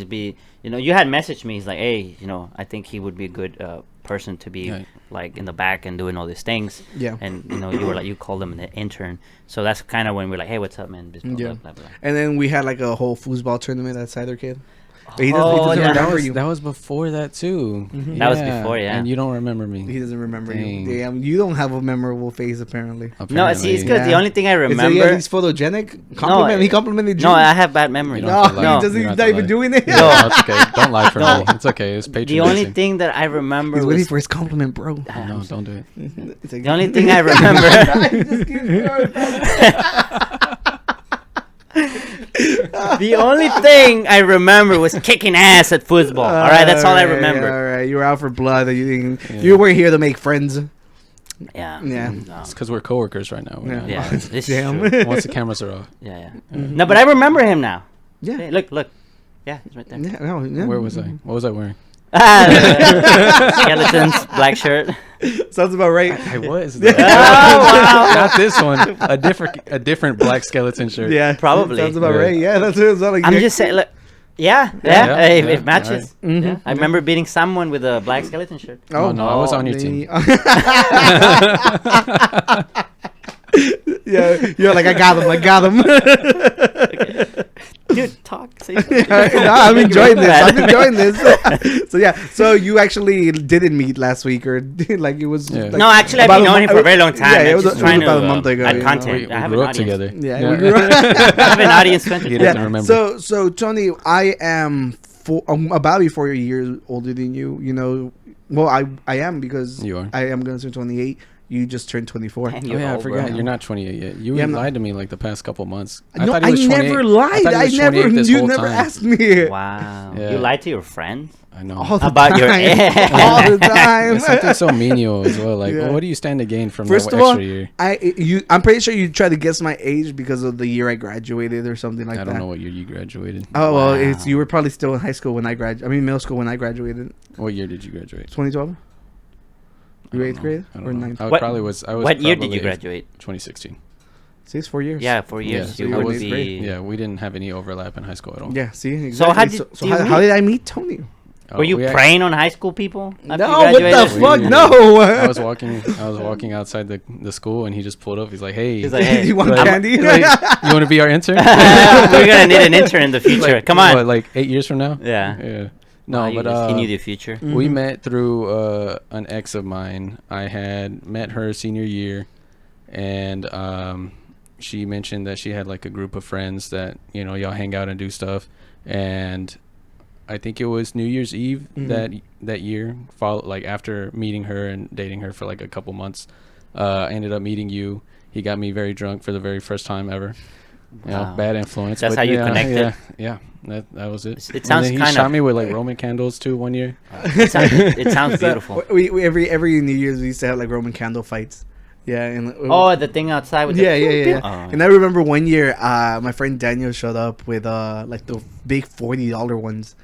You know, you had messaged me. He's like, hey, you know, I think he would be a good person to be like in the back and doing all these things. Yeah. And you know, you called him an intern. So that's kind of when we're like, hey, what's up, man? Blah, blah, blah, blah. And then we had like a whole foosball tournament at Cidercade. But he doesn't remember you. That was before that too. Mm-hmm. That was before, yeah. And you don't remember me. He doesn't remember you. Damn, you don't have a memorable face apparently. No, see, it's good. The only thing I remember. Is he photogenic? He complimented you. No, I have bad memory. No, he doesn't. He's not even doing it. No, it's okay. Don't lie for me. It's okay. It's patronizing. The only thing that I remember. He's waiting for his compliment, bro. No, don't do it. The only thing I remember. The only thing I remember was kicking ass at football. All right, that's all I remember. All right, you were out for blood. You weren't here to make friends. Yeah. No. It's because we're coworkers right now. Yeah. This Damn. is true. Once the cameras are off. Yeah. No, but I remember him now. Yeah. Hey, look. Yeah, he's right there. Yeah. Where was I? What was I wearing? Skeletons, black shirt. Sounds about right. I was. Oh, wow. Not this one. A different black skeleton shirt. Yeah, probably. Sounds about right. Yeah, that's what it sounds like. I'm just saying. Look, it matches. Right. Mm-hmm. Yeah. I remember beating someone with a black skeleton shirt. Oh no, I was on your team. Yeah, you're like, I got him. Okay. Dude, talk. Say something. No, I'm enjoying this. So yeah, so you actually didn't meet last week, or like it was? Like no, actually, I've been knowing him for a very long time. Yeah, it was about a month ago. Add content. We grew up together. Yeah, we grew up. I have an audience. He doesn't remember. So Tony, I am about 4 years older than you. You know, well, I am because you are. I am going to turn 28 You just turned 24. Damn, Oh you're yeah, I old, forgot. bro. You're not 28 yet. You Yeah, I'm lied to me like the past couple months. No, thought I he was 28. never lied. thought he I was never. 28 this You whole never time. asked me. Wow. Yeah. You lied to your friend? I know. All the About your time. age. All the time. It's something so menial as well. Like, Yeah. well, what do you stand to gain from First that of all, extra year? I'm pretty sure you tried to guess my age because of the year I graduated or something like that. I don't know what year you graduated. Oh well, Wow. you were probably still in high school when I graduated. I mean, middle school when I graduated. What year did you graduate? 2012. You were 8th grade I don't or know. 9th? I What- probably was. I was. What year did probably you graduate? 2016. See, it's 4 years. Yeah, 4 years. so you you were would in eighth be. grade. Yeah, we didn't have any overlap in high school at all. Yeah. See, exactly. So how did so you how meet? did I meet Tony? Oh, Were you we act- preying on high school people? After No, you what the graduated? fuck? We- No. I was walking outside the school, and he just pulled up. He's like, "Hey, He's like, hey, you want like- candy? like, you want to be our intern? we're gonna need an intern in the future. Like, Come on. what, like 8 years from now? Yeah. Yeah. No, Wow, but he knew the future. we Mhm. met through an ex of mine. I had met her senior year, and she mentioned that she had like a group of friends that y'all hang out and do stuff. And I think it was New Year's Eve that year. Like after meeting her and dating her for like a couple months, I ended up meeting you. He got me very drunk for the very first time ever. Wow. Bad influence. That's but how you yeah, connected? Yeah. That was it. It sounds he kind shot of- me with like Roman candles too one year. It sounds beautiful. We every New Year's we used to have like Roman candle fights. Yeah. And Oh, the thing outside with yeah, the yeah. Oh, And I remember one year, my friend Daniel showed up with like the big $40 ones,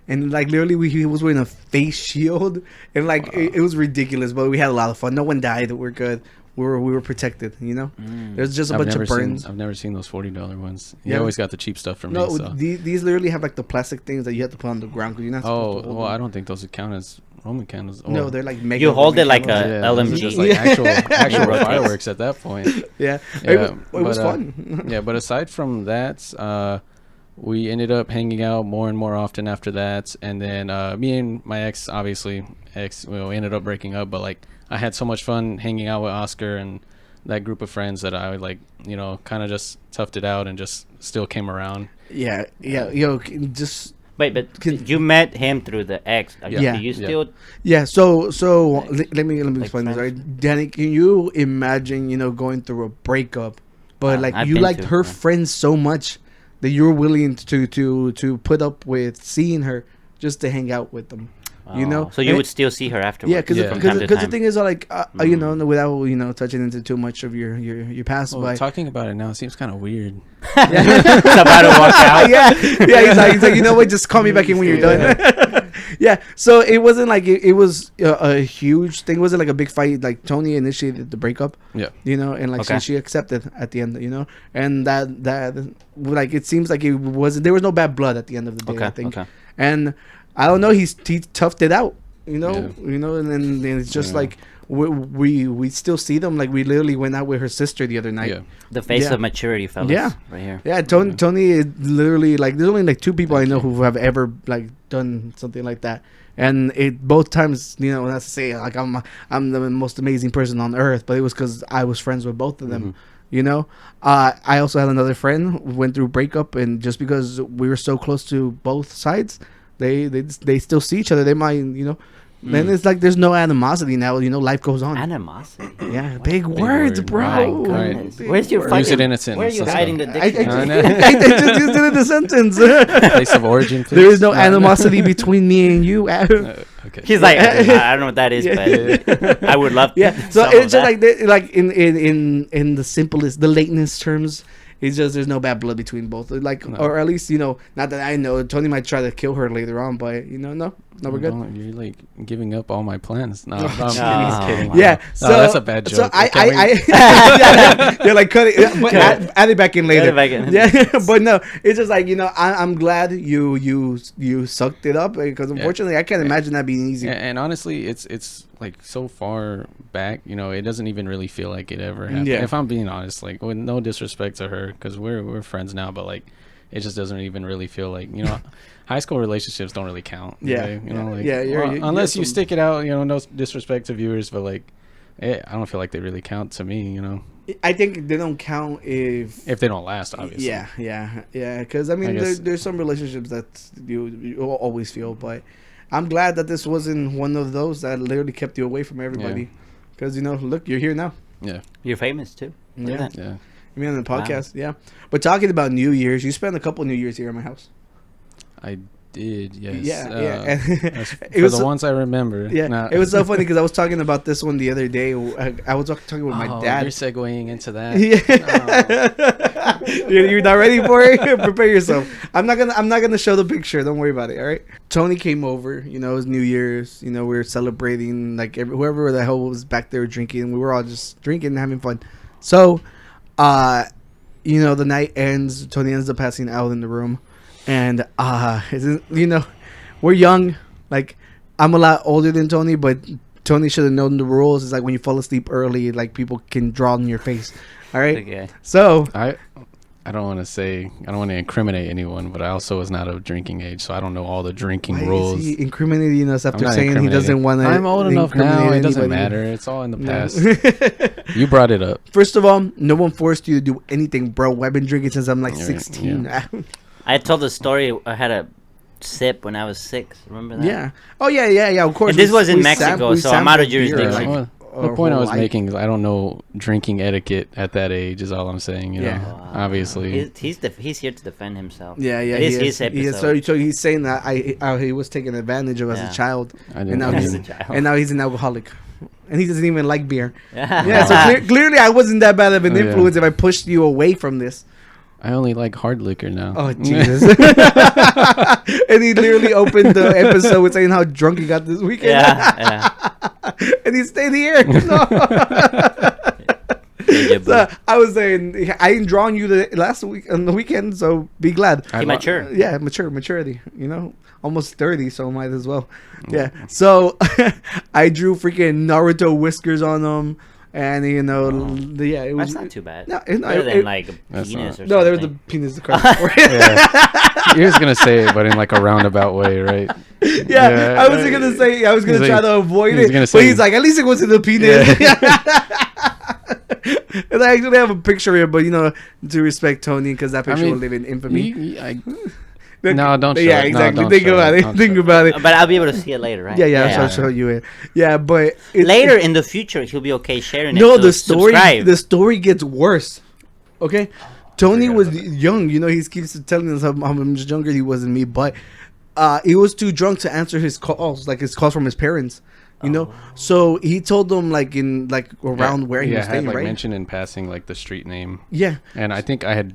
and like literally he was wearing a face shield, and like it was ridiculous, but we had a lot of fun. No one died. We're good. We were protected. There's just a bunch of burns. I've never seen those $40 ones. You Yeah. always got the cheap stuff from No, me. So. these literally have like the plastic things that you have to put on the ground because you're not supposed to hold Well, them. I don't think those would count as Roman candles. No, they're like mega. You hold Roman it like candles. a those are LMG. just like actual Rotates. fireworks at that point. Yeah, Yeah, it was but, fun. Yeah, but aside from that, we ended up hanging out more and more often after that. And then me and my ex, we ended up breaking up. But like, I had so much fun hanging out with Oscar and that group of friends that I would like, kind of just toughed it out and just still came around. Yeah, yo, just Wait, but you met him through the ex. Yeah. Do you Yeah. still? yeah. So let me like explain this. friends? Right, Danny, can you imagine going through a breakup, but like I've you been liked to, her yeah. friends so much that you were willing to put up with seeing her just to hang out with them. So you And- would still see her afterwards. Yeah, because from time to the time. thing is like without touching into too much of your past, Well, but talking about it now, it seems kind of weird. It's about to walk out. yeah, he's like, you know what? Just call me back in when you're done. Yeah. So it wasn't like it was a huge thing. It wasn't like a big fight. Like Tony initiated the breakup. Yeah. And like Okay. she accepted at the end. And that like it seems like it wasn't. There was no bad blood at the end of the day. Okay. I think. Okay. And I don't know. He toughed it out. Yeah. And then it's just Yeah. like we still see them. Like we literally went out with her sister the other night. Yeah. The face Yeah. of maturity, fellas. Yeah. Right here. Yeah, Tony is literally like there's only like 2 people I know who have ever like done something like that, and it both times not to say like I'm the most amazing person on earth, but it was because I was friends with both of them. I also had another friend who went through breakup, and just because we were so close to both sides, they still see each other. They might Then it's like there's no animosity now. Life goes on. Animosity. Yeah, big words, word. bro. My Right. goodness. Big Where's your words. fucking? Use it in a sentence. Where are you Let's hiding go. the I dictionary? just used it in the sentence. Place of origin, please. There is no animosity between me and you. Okay. He's like, I don't know what that is, but I would love. Yeah. So some it's of just that. like in the simplest, the latest terms. It's just there's no bad blood between both. Like, No. or at least not that I know. Tony might try to kill her later on, but no, we're good. Don't- You're like giving up all my plans. No, Oh, I'm jeez. kidding. Yeah, No, that's a bad So joke. I Can you're like cut it, but add it back in later. Add it back in. Yeah, but no, it's just like I'm glad you sucked it up because unfortunately I can't imagine that being easy. And honestly, it's like so far back, it doesn't even really feel like it ever happened. Yeah. If I'm being honest, like with no disrespect to her, because we're friends now, but like it just doesn't even really feel like high school relationships don't really count. do Yeah. they? Like Yeah, you're unless you some- stick it out. No disrespect to viewers, but like I don't feel like they really count to me. I think they don't count if If they don't last, obviously. yeah. Because I mean, I guess- there's some relationships that you always feel, but I'm glad that this wasn't one of those that literally kept you away from everybody. Because, look, you're here now. Yeah. You're famous too. Look at that. Yeah. Me on the podcast, yeah. But talking about New Year's, you spent a couple New Year's here at my house. I did, yes. Yeah. It was the ones I remember. Yeah, it was so funny because I was talking about this one the other day. I was talking with my dad. You're segueing into that. Yeah. You're not ready for it. Prepare yourself. I'm not gonna show the picture. Don't worry about it. All right. Tony came over. It was New Year's. We were celebrating. Like whoever the hell was back there drinking. We were all just drinking and having fun. So, the night ends. Tony ends up passing out in the room. And we're young. Like, I'm a lot older than Tony, but Tony should have known the rules. It's like when you fall asleep early, like people can draw on your face. All right. Okay. So I don't want to incriminate anyone, but I also was not of drinking age, so I don't know all the drinking rules. Is he incriminating us after saying he doesn't want to? I'm old enough now. It doesn't matter. It's all in the past. You brought it up. First of all, no one forced you to do anything, bro. I've been drinking since I'm like 16. Yeah. I told the story. I had a sip when I was 6. Remember that? Yeah. Oh yeah. Of course. And this was in Mexico, so I'm out of jurisdiction. The point I was making is I don't know drinking etiquette at that age. Is all I'm saying. You know, obviously. He's here to defend himself. Yeah. It is his episode. So he's saying that he was taken advantage of as a child, and now he's an alcoholic. And he doesn't even like beer. Yeah, so clearly I wasn't that bad of an influence if I pushed you away from this. I only like hard liquor now. Oh, Jesus. And he literally opened the episode with saying how drunk he got this weekend. Yeah. And he stayed here. No. So I was saying, I ain't drawing you last week on the weekend, so be glad. He mature. Yeah, maturity. Almost 30, so might as well. Yeah. So I drew freaking Naruto whiskers on him. And it was. That's not too bad. No, better than like a penis or something. No, there was a penis across for it. He was gonna say it, but in like a roundabout way, right? Yeah, I was gonna say. I was gonna try to avoid it, but he's like, at least it wasn't the penis. And I actually have a picture here, but to respect Tony, because that picture will live in infamy. No, don't show it. Yeah, exactly. No, Think about it. But I'll be able to see it later, right? Yeah. I'll show you it. Yeah, but later in the future, he'll be okay sharing it. No, so the story gets worse. Okay, Tony was young. He keeps telling us how much younger he was than me, but he was too drunk to answer his calls, like his calls from his parents. So he told them around where he was staying, right? Mentioned in passing like the street name. Yeah, and I think I had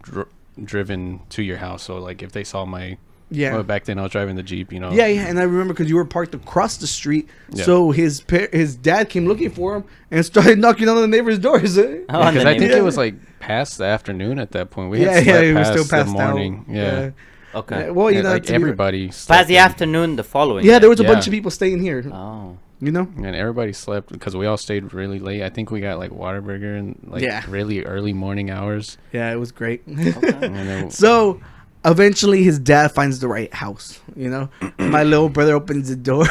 driven to your house, so like if they saw my back then I was driving the Jeep, and I remember because you were parked across the street, so his dad came looking for him and started knocking on the neighbor's doors. Because I think it was like past the afternoon at that point. We had he was past still past the morning. Yeah. Okay. Well, like everybody past the afternoon the following. Yeah, there was a bunch of people staying here. Oh. And everybody slept because we all stayed really late. I think we got like Whataburger and really early morning hours. Yeah, it was great. Okay. So eventually his dad finds the right house. My little brother opens the door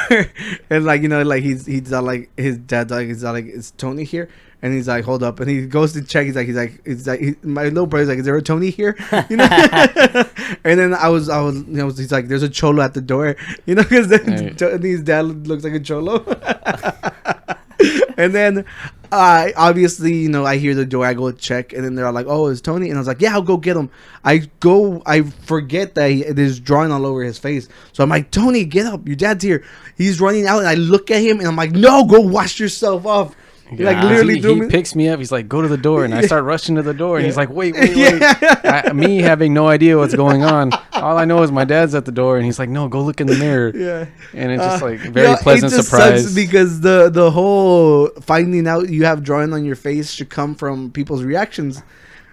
and he's all like, his dad's like, is Tony here? And he's like, hold up, and he goes to check. He's like, my little brother's like, is there a Tony here? And then I was, he's like, there's a cholo at the door, because his dad looks like a cholo. And then, obviously, I hear the door. I go check, and then they're all like, oh, it's Tony. And I was like, yeah, I'll go get him. I forget that there's drawing all over his face. So I'm like, Tony, get up, your dad's here. He's running out, and I look at him, and I'm like, no, go wash yourself off. Literally he picks me up. He's like, go to the door, and I start rushing to the door, and he's like, wait. Me having no idea what's going on. All I know is my dad's at the door, and he's like, no, go look in the mirror. Yeah, and it's just like very pleasant surprise. Sucks because the whole finding out you have drawing on your face should come from people's reactions,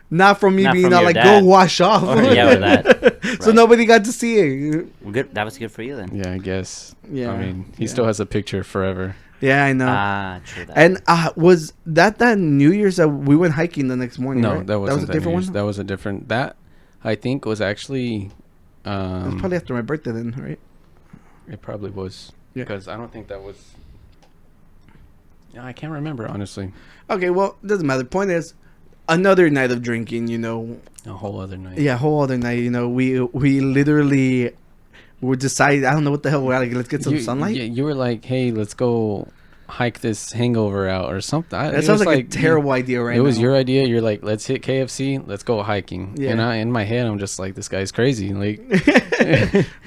not from me being like, go wash off. That. So nobody got to see it. Good. That was good for you then. Yeah, I guess. Yeah, I mean, he still has a picture forever. Yeah, I know. True that. And was that New Year's that we went hiking the next morning? No, right? that was a different one. That was a different. That I think was actually. It was probably after my birthday then, right? It probably was. Yeah. Because I don't think that was. I can't remember honestly. Okay, well, it doesn't matter. Point is, another night of drinking. A whole other night. Yeah, a whole other night. We literally. We decided, I don't know what the hell we're like, let's get some sunlight. You were like, hey, let's go hike this hangover out or something. That sounds like a terrible idea right now. It was your idea. You're like, let's hit KFC. Let's go hiking. Yeah. And in my head, I'm just like, this guy's crazy. Like,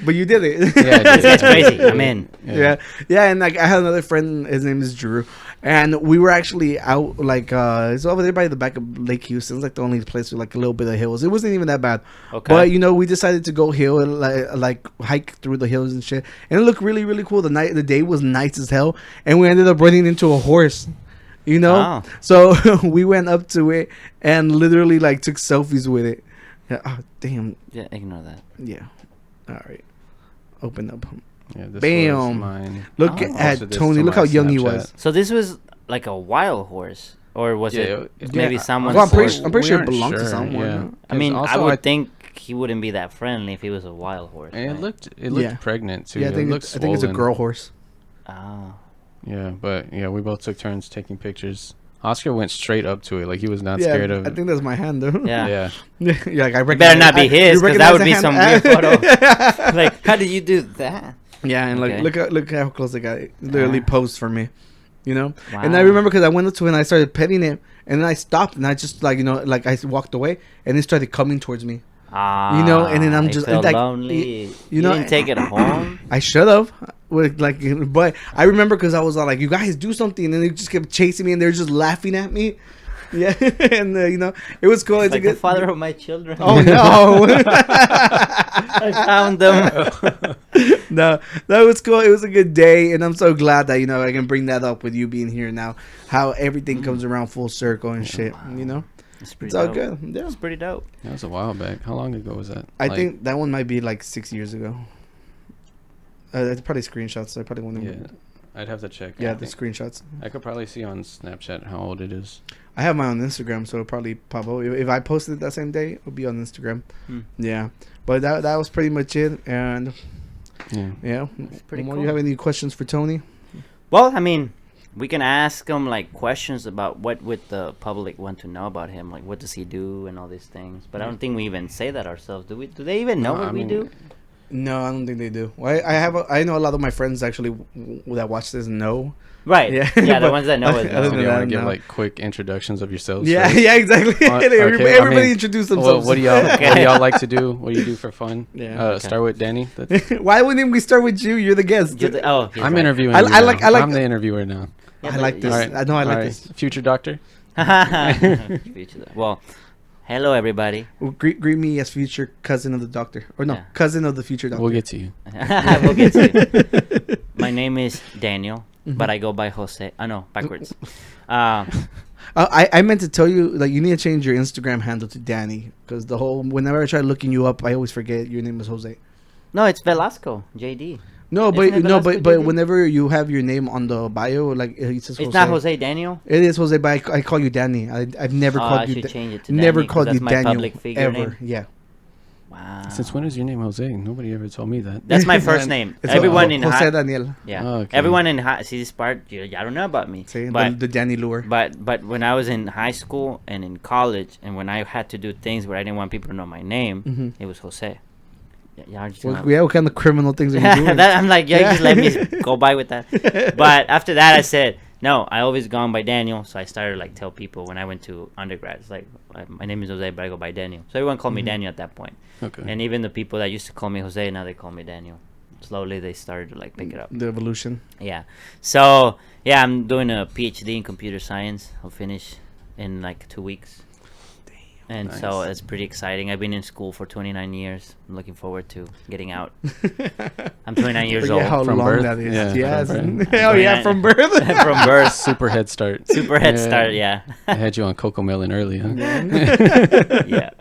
but you did it. Yeah, that's crazy. I'm in. Yeah. And like I had another friend. His name is Drew, and we were actually out like it's over there by the back of Lake Houston. It's like the only place with like a little bit of hills. It wasn't even that bad. Okay. But we decided to go hill and like hike through the hills and shit, and it looked really really cool. The day was nice as hell, and we ended up running into a horse. Oh. So we went up to it and literally like took selfies with it. Yeah. Oh damn. Yeah. Ignore that. Yeah. All right. Open up. Yeah, this Bam. Mine. Look at Tony. Look how young he was. So this was like a wild horse, or was it maybe someone's I'm pretty sure it belonged to someone. Yeah. I mean, I would think he wouldn't be that friendly if he was a wild horse. And right? it looked pregnant too. Yeah, I think it's a girl horse. Oh. Yeah, but we both took turns taking pictures. Oscar went straight up to it, like he was not scared of it. I think that's my hand, though. Yeah. Yeah, like, it better not be his, because that would be some weird photo. Like, how did you do that? Yeah, and look how close the guy literally posed for me, Wow. And I remember because I went up to it and I started petting it, and then I stopped and I just like I walked away, and it started coming towards me. And then I'm just like, lonely. You didn't take it home. I should have. But I remember because I was all like, "You guys do something," and then they just kept chasing me, and they're just laughing at me. Yeah, and it was cool. It's like the father of my children. Oh no! I found them. No, that was cool. It was a good day, and I'm so glad that I can bring that up with you being here now. How everything comes around full circle and shit. It's all good. Yeah, it's pretty dope. That was a while back. How long ago was that? I think that one might be like 6 years ago. That's probably screenshots. I probably want to. Yeah, I'd have to check. Yeah, the screenshots. I could probably see on Snapchat how old it is. I have mine on Instagram, so it'll probably pop up. If I posted it that same day, it'll be on Instagram. Yeah, but that was pretty much it. And yeah, pretty cool. Do you have any questions for Tony? Well, I mean, we can ask him like questions about what would the public want to know about him, like what does he do and all these things. But I don't think we even say that ourselves. Do we? Do they even know what we do? No, I don't think they do. I know a lot of my friends actually that watch this know. Right. Yeah. Yeah. The ones that know it. So do you want to give like quick introductions of yourselves? Yeah. Yeah. Exactly. Everybody introduce themselves. What do y'all like to do? What do you do for fun? Yeah. Start with Danny. Why wouldn't we start with you? You're the guest. I'm interviewing. I'm the interviewer now. Yeah, I like this. Right. I know. I like this. Future doctor. Well. Hello, everybody. Well, greet me as future cousin of the doctor. Or no, cousin of the future doctor. We'll get to you. We'll get to you. My name is Daniel, but I go by Jose. No, backwards. I meant to tell you, like, you need to change your Instagram handle to Danny. Because whenever I try looking you up, I always forget your name is Jose. No, it's Velasco, JD. No, but whenever you have your name on the bio, like it says Jose. It's not Jose Daniel. It is Jose, but I call you Danny. I've never called you. I should change it to never Danny, called you my Daniel public figure ever. Name. Yeah. Wow. Since when is your name Jose? Nobody ever told me that. That's my first name. Everyone in Jose Daniel. Yeah. Oh, okay. Everyone in see this part. I don't know about me. See, but the Danny lure. But when I was in high school and in college, and when I had to do things where I didn't want people to know my name, it was Jose. What kind of criminal things are you doing? I'm like, just let me go by with that. But after that, I said, no, I always gone by Daniel. So I started like tell people when I went to undergrad, it's like, my name is Jose, but I go by Daniel. So everyone called me Daniel at that point. Okay. And even the people that used to call me Jose, now they call me Daniel. Slowly they started to like pick it up. The evolution. Yeah. So yeah, I'm doing a PhD in computer science. I'll finish in like 2 weeks. And nice. So it's pretty exciting. I've been in school for 29 years. I'm looking forward to getting out. I'm 29 years old. How from long birth? That is. Yeah, yes. Hell yeah, from birth. From birth. Super head start. Super head start, yeah. I had you on Cocomelon early, huh? Yeah.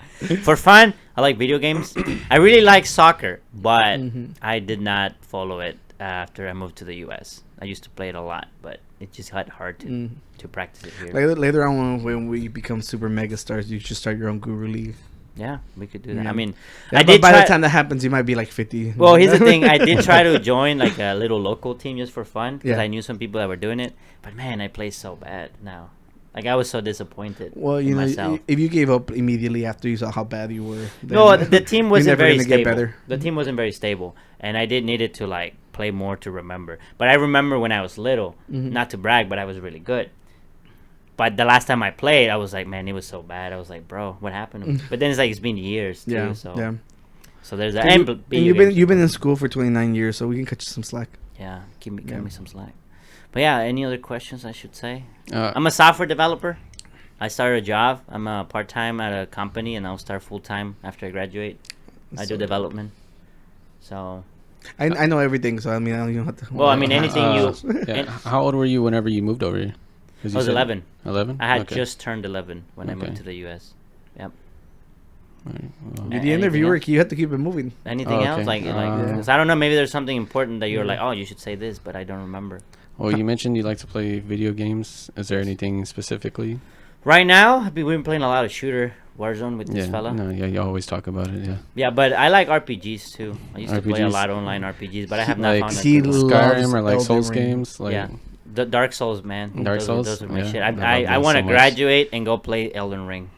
For fun, I like video games. I really like soccer, but I did not follow it after I moved to the U.S. I used to play it a lot, but it just got hard to practice it here. Later on, when we become super mega stars, you should start your own Guru League. Yeah, we could do that. I mean, by the time that happens, you might be like 50. Well, here's the thing. I did try to join like a little local team just for fun because I knew some people that were doing it. But man, I play so bad now. Like I was so disappointed. Well, you know, myself. If you gave up immediately after you saw how bad you were, no, the team wasn't very stable. The team wasn't very stable, and I did needed to like play more to remember. But I remember when I was little, not to brag, but I was really good. But the last time I played, I was like, man, it was so bad. I was like, bro, what happened to me? But then it's been years too. So there's that. And you've been in school for 29 years, so we can cut you some slack. Yeah, give me some slack. But yeah, any other questions I should say? I'm a software developer. I started a job. I'm a part-time at a company, and I'll start full-time after I graduate. I do development. So I know everything, so I mean, I don't even have to. Well, I mean, anything you. How old were you whenever you moved over here? I was 11. 11? I had just turned 11 when I moved to the U.S. Yep. You're the interviewer. You have to keep it moving. Anything else? Like, cause I don't know. Maybe there's something important that you're like, oh, you should say this, but I don't remember. Well, you mentioned you like to play video games. Is there anything specifically? Right now, we've been playing a lot of shooter Warzone with this fella. No, you always talk about it. Yeah, but I like RPGs too. I used to play a lot of online RPGs, but I have not found Skyrim or like Souls games. Like the Dark Souls, man. Those are my shit. I want to so graduate and go play Elden Ring.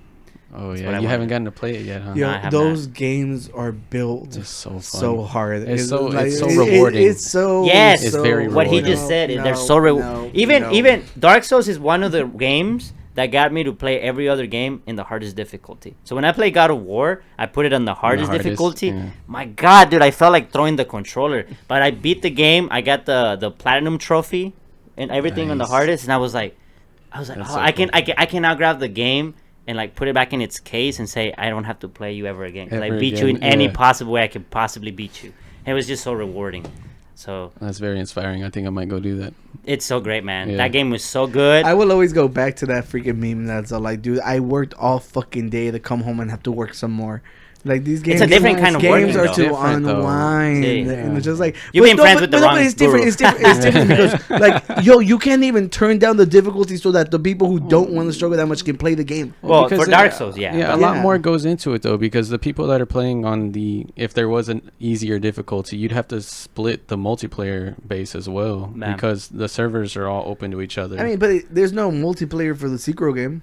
Oh yeah, you haven't gotten to play it yet, huh? Yeah, those games are built so hard. It's so rewarding. It's so it's very rewarding. What he just said. They're so rewarding. Even Dark Souls is one of the games that got me to play every other game in the hardest difficulty. So when I play God of War, I put it on the hardest difficulty. Yeah. My God, dude, I felt like throwing the controller. But I beat the game. I got the platinum trophy and everything on the hardest, and I was like, I can now grab the game and like put it back in its case and say I don't have to play you ever again. Because I beat you in any possible way I could possibly beat you. And it was just so rewarding. So that's very inspiring. I think I might go do that. It's so great, man. That game was so good. I will always go back to that freaking meme that's all like, dude, I worked all fucking day to come home and have to work some more. Like these games, it's a different kind of games working, are to unwind, and it's just like you've been friends with the wrong it's different. It's different because like you can't even turn down the difficulty so that the people who don't want to struggle that much can play the game. Well, for Dark Souls, a lot more goes into it though, because the people that are playing on if there was an easier difficulty, you'd have to split the multiplayer base as well, because the servers are all open to each other. I mean, but there's no multiplayer for the Sekiro game.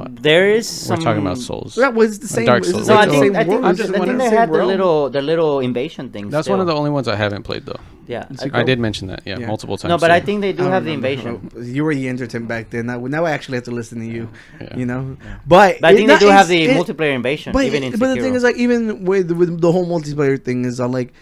There is we're talking about Souls. That was the same. Dark Souls. No, I think they had the little invasion things. That's one of the only ones I haven't played though. Yeah, I did mention that. Yeah, multiple times. No, but I think they do have the invasion. You were the entertainment back then. Now I actually have to listen to you. You know, but I think they do have the multiplayer invasion. But the thing is, like, even with the whole multiplayer thing is like,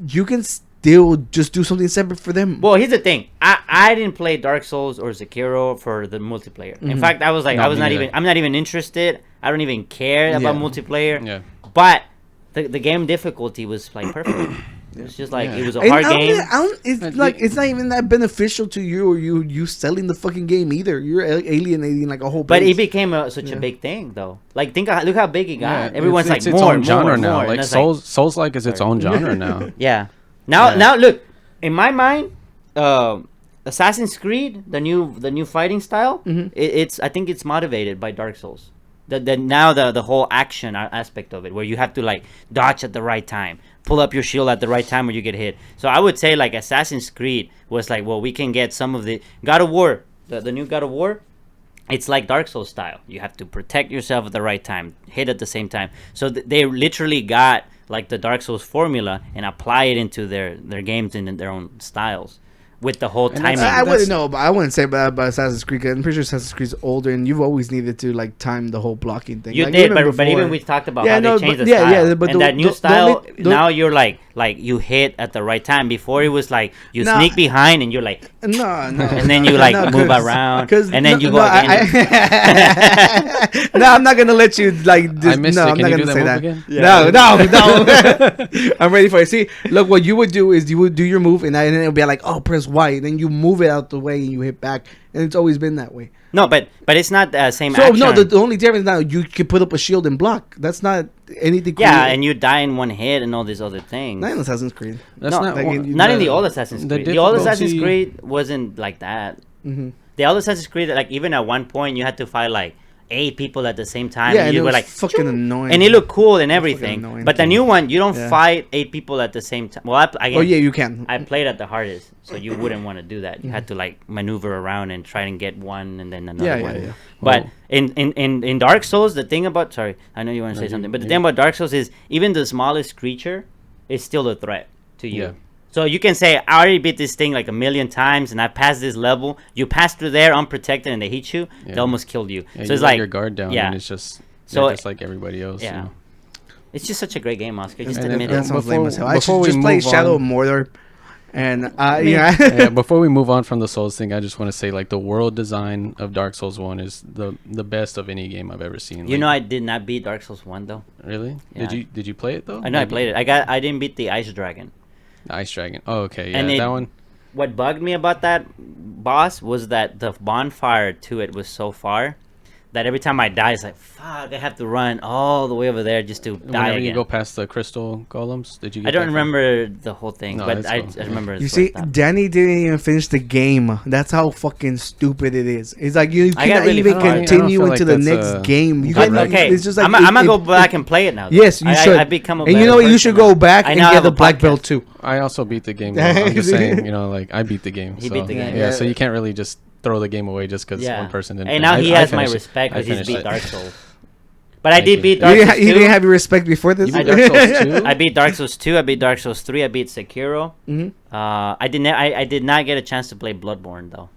you can still just do something separate for them. Well, here's the thing. I didn't play Dark Souls or Sekiro for the multiplayer. In fact, I was like, I'm not even interested. I don't even care about multiplayer. Yeah. But the game difficulty was like perfect. It was just like it was a hard game. It's not even that beneficial to you or you selling the fucking game either. You're alienating like a whole. But it became such a big thing though. Like look how big it got. Everyone's it's like its more own genre more, now. more. Like Souls like is its own genre now. Yeah. Now look, in my mind, Assassin's Creed, the new fighting style, I think it's motivated by Dark Souls. The whole action aspect of it, where you have to like dodge at the right time, pull up your shield at the right time when you get hit. So I would say like Assassin's Creed was like, well, we can get some of the God of War, the new God of War. It's like Dark Souls style. You have to protect yourself at the right time, hit at the same time. So they literally got like the Dark Souls formula and apply it into their games and in their own styles with the whole timing. I wouldn't know, but I wouldn't say about Assassin's Creed. I'm pretty sure Assassin's Creed's older, and you've always needed to like time the whole blocking thing. You like, did, but even we talked about how they changed the style. But that new style, now you're like you hit at the right time. Before it was like you sneak behind and you're like no, and then you like move around, and then you go again. No, I'm not gonna let you like. I'm not gonna say that. No. I'm ready for it. See, look, what you would do is you would do your move, and then it'll be like, oh, press Y, then you move it out the way and you hit back, and it's always been that way. No, but it's not the same action. So no, the only difference now, you can put up a shield and block. That's not anything. Yeah, and you die in one hit and all these other things. Not in Assassin's Creed. That's not in the old Assassin's Creed. The old Assassin's Creed wasn't like that. Mm-hmm. The old Assassin's Creed, like even at one point, you had to fight like 8 people at the same time. Yeah, and you were like fucking annoying. And it looked cool and everything. But the new one, you don't fight 8 people at the same time. Well, you can. I played at the hardest, so you wouldn't want to do that. You had to like maneuver around and try and get one and then another one. Yeah. But in Dark Souls, the thing about I know you want to say something, but the thing about Dark Souls is even the smallest creature is still a threat to you. Yeah. So you can say, I already beat this thing like a million times, and I passed this level. You pass through there unprotected, and they hit you. They almost killed you. Yeah, so it's let like your guard down, and it's just just like everybody else. Yeah. You know? It's just such a great game, Oscar. Just And admit that it. sounds lame as hell. I before should just we play move Shadow on- of Mordor. And yeah, before we move on from the Souls thing, I just want to say like the world design of Dark Souls 1 is the best of any game I've ever seen. You know, I did not beat Dark Souls 1 though. Really? Yeah. Did you play it though? I know I played it. I didn't beat the Ice Dragon. The Ice Dragon. Oh, okay. Yeah, And that one. What bugged me about that boss was that the bonfire to it was so far that every time I die, it's like, fuck, I have to run all the way over there just to die Whenever again. you go past the crystal golems, did you get I don't that far? remember the whole thing, No, but that's I cool. remember. you see, Danny didn't even finish the game. That's how fucking stupid it is. It's like you I got cannot really even far. I don't continue feel into like the that's next game. You But, cannot. okay, It's just like I'm gonna go back and play it now. though. Yes, you should. I become a and you better know what? You person should now. go back I and now get have the a black podcast. belt too. I also beat the game. Though. I'm just saying, like I beat the game. He so, beat the game. Yeah, so you can't really just throw the game away just because one person didn't. And finish now it. he I has my finished it. respect I because he's finished beat it. Dark Souls. But I Thank did you. beat Dark Souls 2. You didn't have your respect before this. You beat Dark Souls 2? I beat Dark Souls 2. I beat Dark Souls 3. I beat Sekiro. I did not get a chance to play Bloodborne though.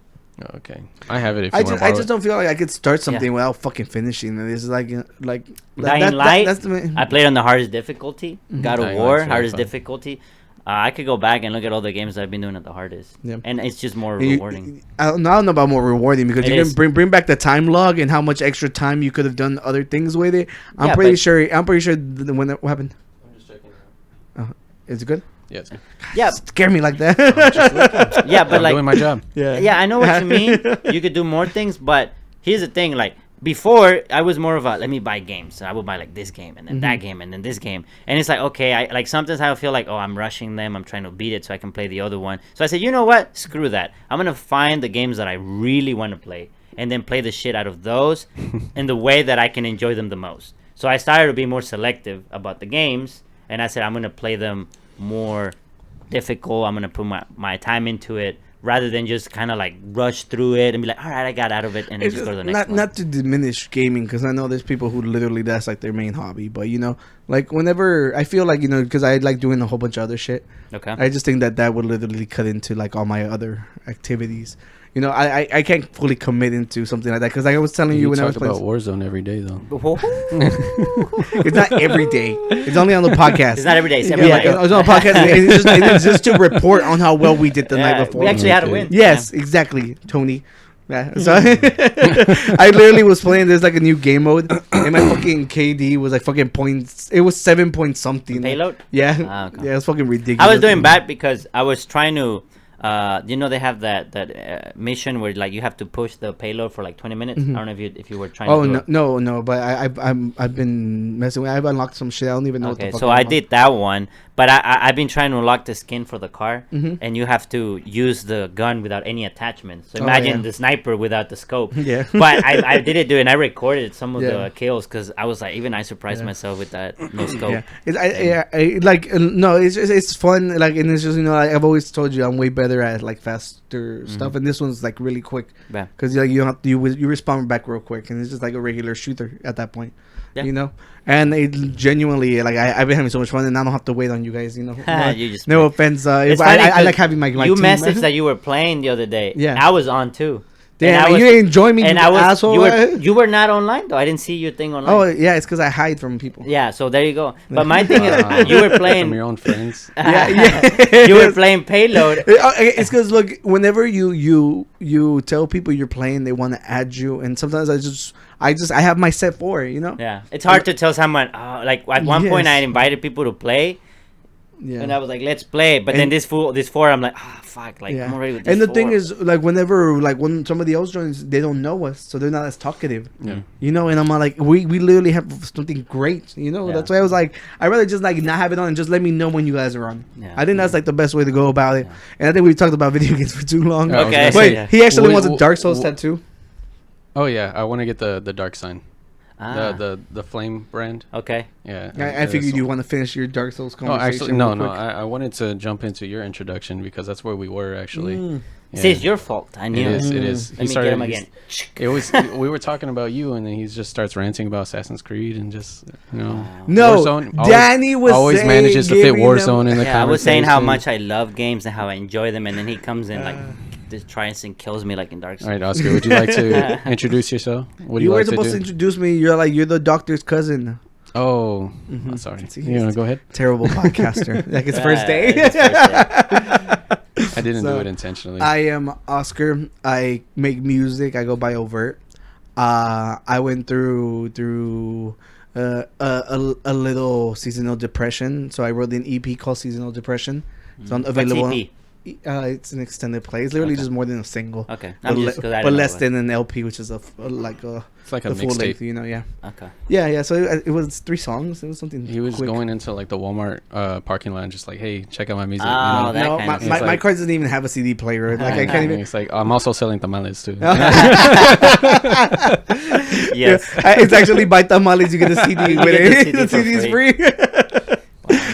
Oh, okay, I have it. If you I want just, to I borrow just it. don't feel like I could start something Yeah. without fucking finishing it. It's like Dying Light. that's the I played on the hardest difficulty. God of Dying War, Light's really hardest fun. difficulty. I could go back and look at all the games I've been doing at the hardest, Yeah. and it's just more You- rewarding. I don't know about more rewarding because It you is. can bring back the time log and how much extra time you could have done other things with it. I'm Yeah, pretty but- sure. When that what happened? I'm just checking it out. Is it good? Yes, Yeah, Scare me like that. yeah, but I'm like, doing my job. yeah, I know what you mean. You could do more things, but here's the thing: like before, I was more of a let me buy games. So I would buy like this game and then that game and then this game, and it's like okay, I like sometimes I feel like I'm rushing them. I'm trying to beat it so I can play the other one. So I said, you know what? Screw that. I'm gonna find the games that I really want to play and then play the shit out of those in the way that I can enjoy them the most. So I started to be more selective about the games, and I said I'm gonna play them more difficult. I'm gonna put my time into it rather than just kind of like rush through it and be like, all right, I got out of it, and then It's just go to the just next one. not to diminish gaming because I know there's people who literally that's like their main hobby. But you know, like whenever I feel like because I like doing a whole bunch of other shit. Okay. I just think that would literally cut into like all my other activities. You know, I can't fully commit into something like that because like I was telling you when I was talk playing. about Warzone every day though. It's not every day. It's only on the podcast. It's not every day. It's every Yeah, night. it's on the podcast. It's just to report on how well we did the night Yeah, before. we actually had a Okay. win. Yes, exactly, Tony. Yeah, so I literally was playing. There's like a new game mode, and my fucking KD was like fucking points. It was 7 point something. Payload? Yeah, Ah, okay. yeah, it was fucking ridiculous. I was doing bad because I was trying to. They have that mission where like you have to push the payload for like 20 minutes. I don't know if you were trying. Oh to do no, it. no! But I've been messing with. I've unlocked some shit. I don't even know. Okay, what the fuck so I'm I on. did that one, but I've been trying to unlock the skin for the car, and you have to use the gun without any attachments. So Oh, imagine yeah. the sniper without the scope. Yeah. But I did it, and I recorded some of Yeah. the kills because I was like, even I surprised myself with that no scope. Yeah, no, it's just, it's fun. Like, and it's just like, I've always told you, I'm way better at like faster stuff, and this one's like really quick. Yeah. Because like you don't have to, you respond back real quick, and it's just like a regular shooter at that point. Yeah. You know, and it genuinely like I've been having so much fun, and I don't have to wait on you guys. You know, You just no offense. It's I funny 'cause like having my you team. messaged that you were playing the other day. Yeah. I was on too. Damn, and you didn't join me, and you I was asshole. you were not online though. I didn't see your thing online. Oh yeah, it's because I hide from people. Yeah, so there you go. But my thing Wow. is, you were From playing. your own friends. Yeah. You were playing payload. It's because look, whenever you tell people you're playing, they want to add you, and sometimes I have my set for it, you know. Yeah, it's hard to tell someone. Like at one point, I Yes. invited people to play, Yeah. and I was like, "Let's play." But then And- this four, I'm like, fuck!" Like Yeah. I'm already with this And the thing four. is, like, when somebody else joins, they don't know us, so they're not as talkative. Yeah. You know, and I'm like, we literally have something great. You know, Yeah. that's why I was like, I'd rather just like not have it on and just let me know when you guys are on. Yeah. I think that's like the best way to go about it. And I think we've talked about video games for too long. Yeah, I was Okay. gonna say, Wait, Yeah. he actually Wait, wants a Dark Souls wh- tattoo. Oh yeah, I want to get the dark sign, Ah, the flame brand. okay. Yeah. I figured you want to finish your Dark Souls Oh, conversation. actually, no. real quick. I wanted to jump into your introduction because that's where we were actually. Yeah. See, it's your fault. I knew it is. Let me get him again. It was. We were talking about you, and then he just starts ranting about Assassin's Creed and just No, Warzone. Danny was always saying, manages to fit Warzone in the conversation. I was saying how much I love games and how I enjoy them, and then he comes in like just tries and kills me like in Dark Souls. All right, Oscar, would you like to introduce yourself? What do you were like supposed to introduce me. You're the doctor's cousin. Oh, I'm sorry. You want to go ahead? Terrible podcaster. Like it's first day. I didn't do it intentionally. I am Oscar. I make music. I go by Overt. I went through a little seasonal depression, so I wrote an EP called Seasonal Depression. It's available. What's EP? It's an extended play. It's literally just more than a single. Okay, but less than an LP, which is it's like a full length. Yeah. Okay. Yeah. So it was 3 songs. It was something. He was quick. going into like the Walmart parking lot, just like, hey, check out my music. Oh, No, my car doesn't even have a CD player. Like I can't even. It's like I'm also selling tamales too. Yes. It's actually by tamales. You get a CD with it. The CD's free.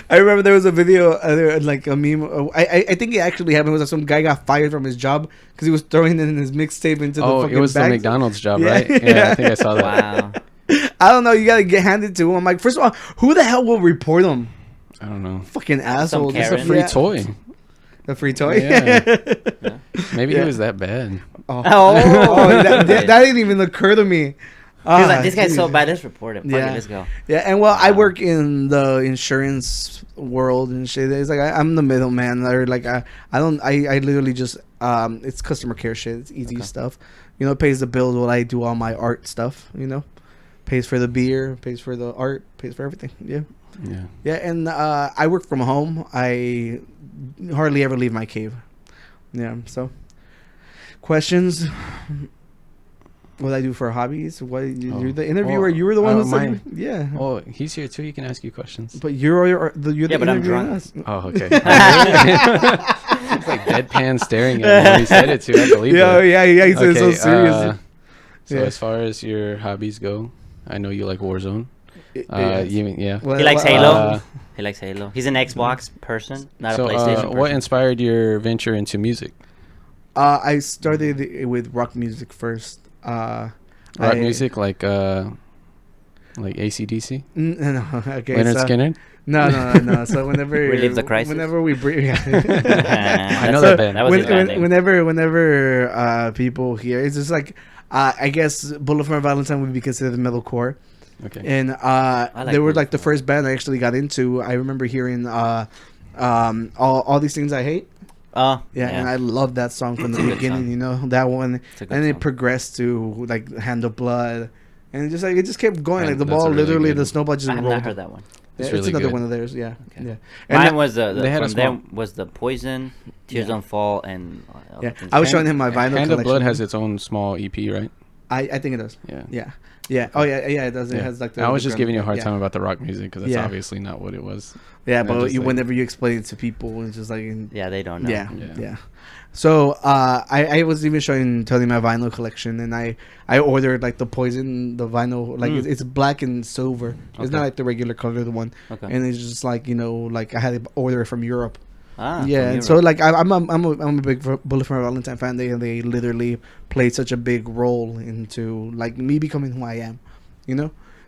I remember there was a video, like a meme. I think it actually happened. Was some guy got fired from his job because he was throwing in his mixtape into the fucking it was bags. the McDonald's job, right? Yeah, I think I saw that. Wow. I don't know. You gotta get handed to him. I'm like, first of all, who the hell will report him? I don't know. Fucking asshole. It's a free toy. A free toy. Yeah. Maybe it was that bad. That didn't even occur to me. He was like, this guy's so bad, let's report him. Fuck it, let's go. Yeah, and I work in the insurance world and shit. It's like I'm the middleman. Or like I literally just it's customer care shit. It's easy stuff. It pays the bills while I do all my art stuff. Pays for the beer, pays for the art, pays for everything. Yeah. And I work from home. I hardly ever leave my cave. Yeah. So questions. What I do for hobbies? You're the interviewer. You were the one who said, "Yeah." Oh, he's here too. He can ask you questions. But you're the but I'm drunk. Oh, okay. He's like deadpan staring at me when he said it too. I believe it. Yeah. He said it so serious. So as far as your hobbies go, I know you like Warzone. He likes Halo. He likes Halo. He's an Xbox person, not a PlayStation person. What inspired your venture into music? I started with rock music first. Rock music like AC/DC? No, okay. Leonard Skinner? No. So whenever Relive the Crisis. Whenever we bring, I know that band. That was his band name. Whenever people hear, it's just like I guess Bullet for My Valentine would be considered metalcore. Okay. And they were like the first band I actually got into. I remember hearing all these things I hate. Yeah, and I love that song from the beginning. That one, and it progressed to like Hand of Blood, and it just kept going. Like the ball, really literally, the snowball just rolled. I have not heard that one. It's really another one of theirs. Yeah, okay. Yeah. And mine was the Poison, Tears Don't Fall, and I was showing him my vinyl. Hand of Blood has its own small EP, right? I think it does. Yeah. Oh yeah, it does. It has like. I was just giving you a hard time about the rock music because that's obviously not what it was. Yeah, but whenever you explain it to people, it's just like they don't know. Yeah. So I was even telling my vinyl collection, and I ordered like the Poison, the vinyl, like it's black and silver. It's not like the regular colored one, and it's just like like I had to order it from Europe. And so like I'm a big Bullet for My Valentine fan. They literally played such a big role into like me becoming who I am,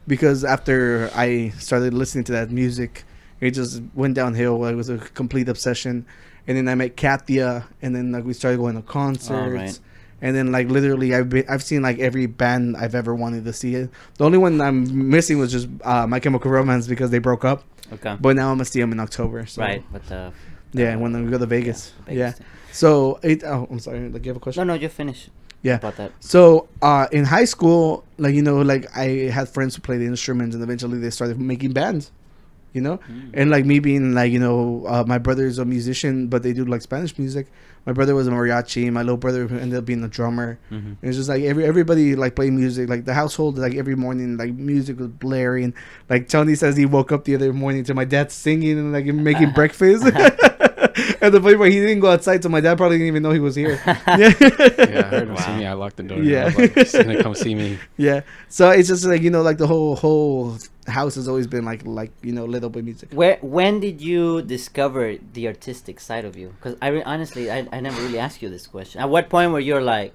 because after I started listening to that music, it just went downhill. It was a complete obsession, and then I met Katia, and then like we started going to concerts, and then like literally I've seen like every band I've ever wanted to see. The only one I'm missing was just My Chemical Romance because they broke up. Okay. But now I'm gonna see them in October. So. Right, but when we go to Vegas. Yeah. So I'm sorry. Like you have a question? No, you finish. Yeah. About that. So in high school, like like I had friends who played the instruments, and eventually they started making bands. And like me being like my brother is a musician, but they do like Spanish music. My brother was a mariachi. My little brother ended up being a drummer. And it's just like everybody like playing music. Like the household, like every morning, like music was blaring. Like Tony says he woke up the other morning to my dad singing and like making breakfast. And the funny part, he didn't go outside, so my dad probably didn't even know he was here. Yeah, I heard him see me. I locked the door. Yeah, I was like, he's gonna come see me. Yeah, so it's just like, you know, like the whole house has always been like you know, lit up with music. When did you discover the artistic side of you? Because honestly, I never really asked you this question. At what point were you like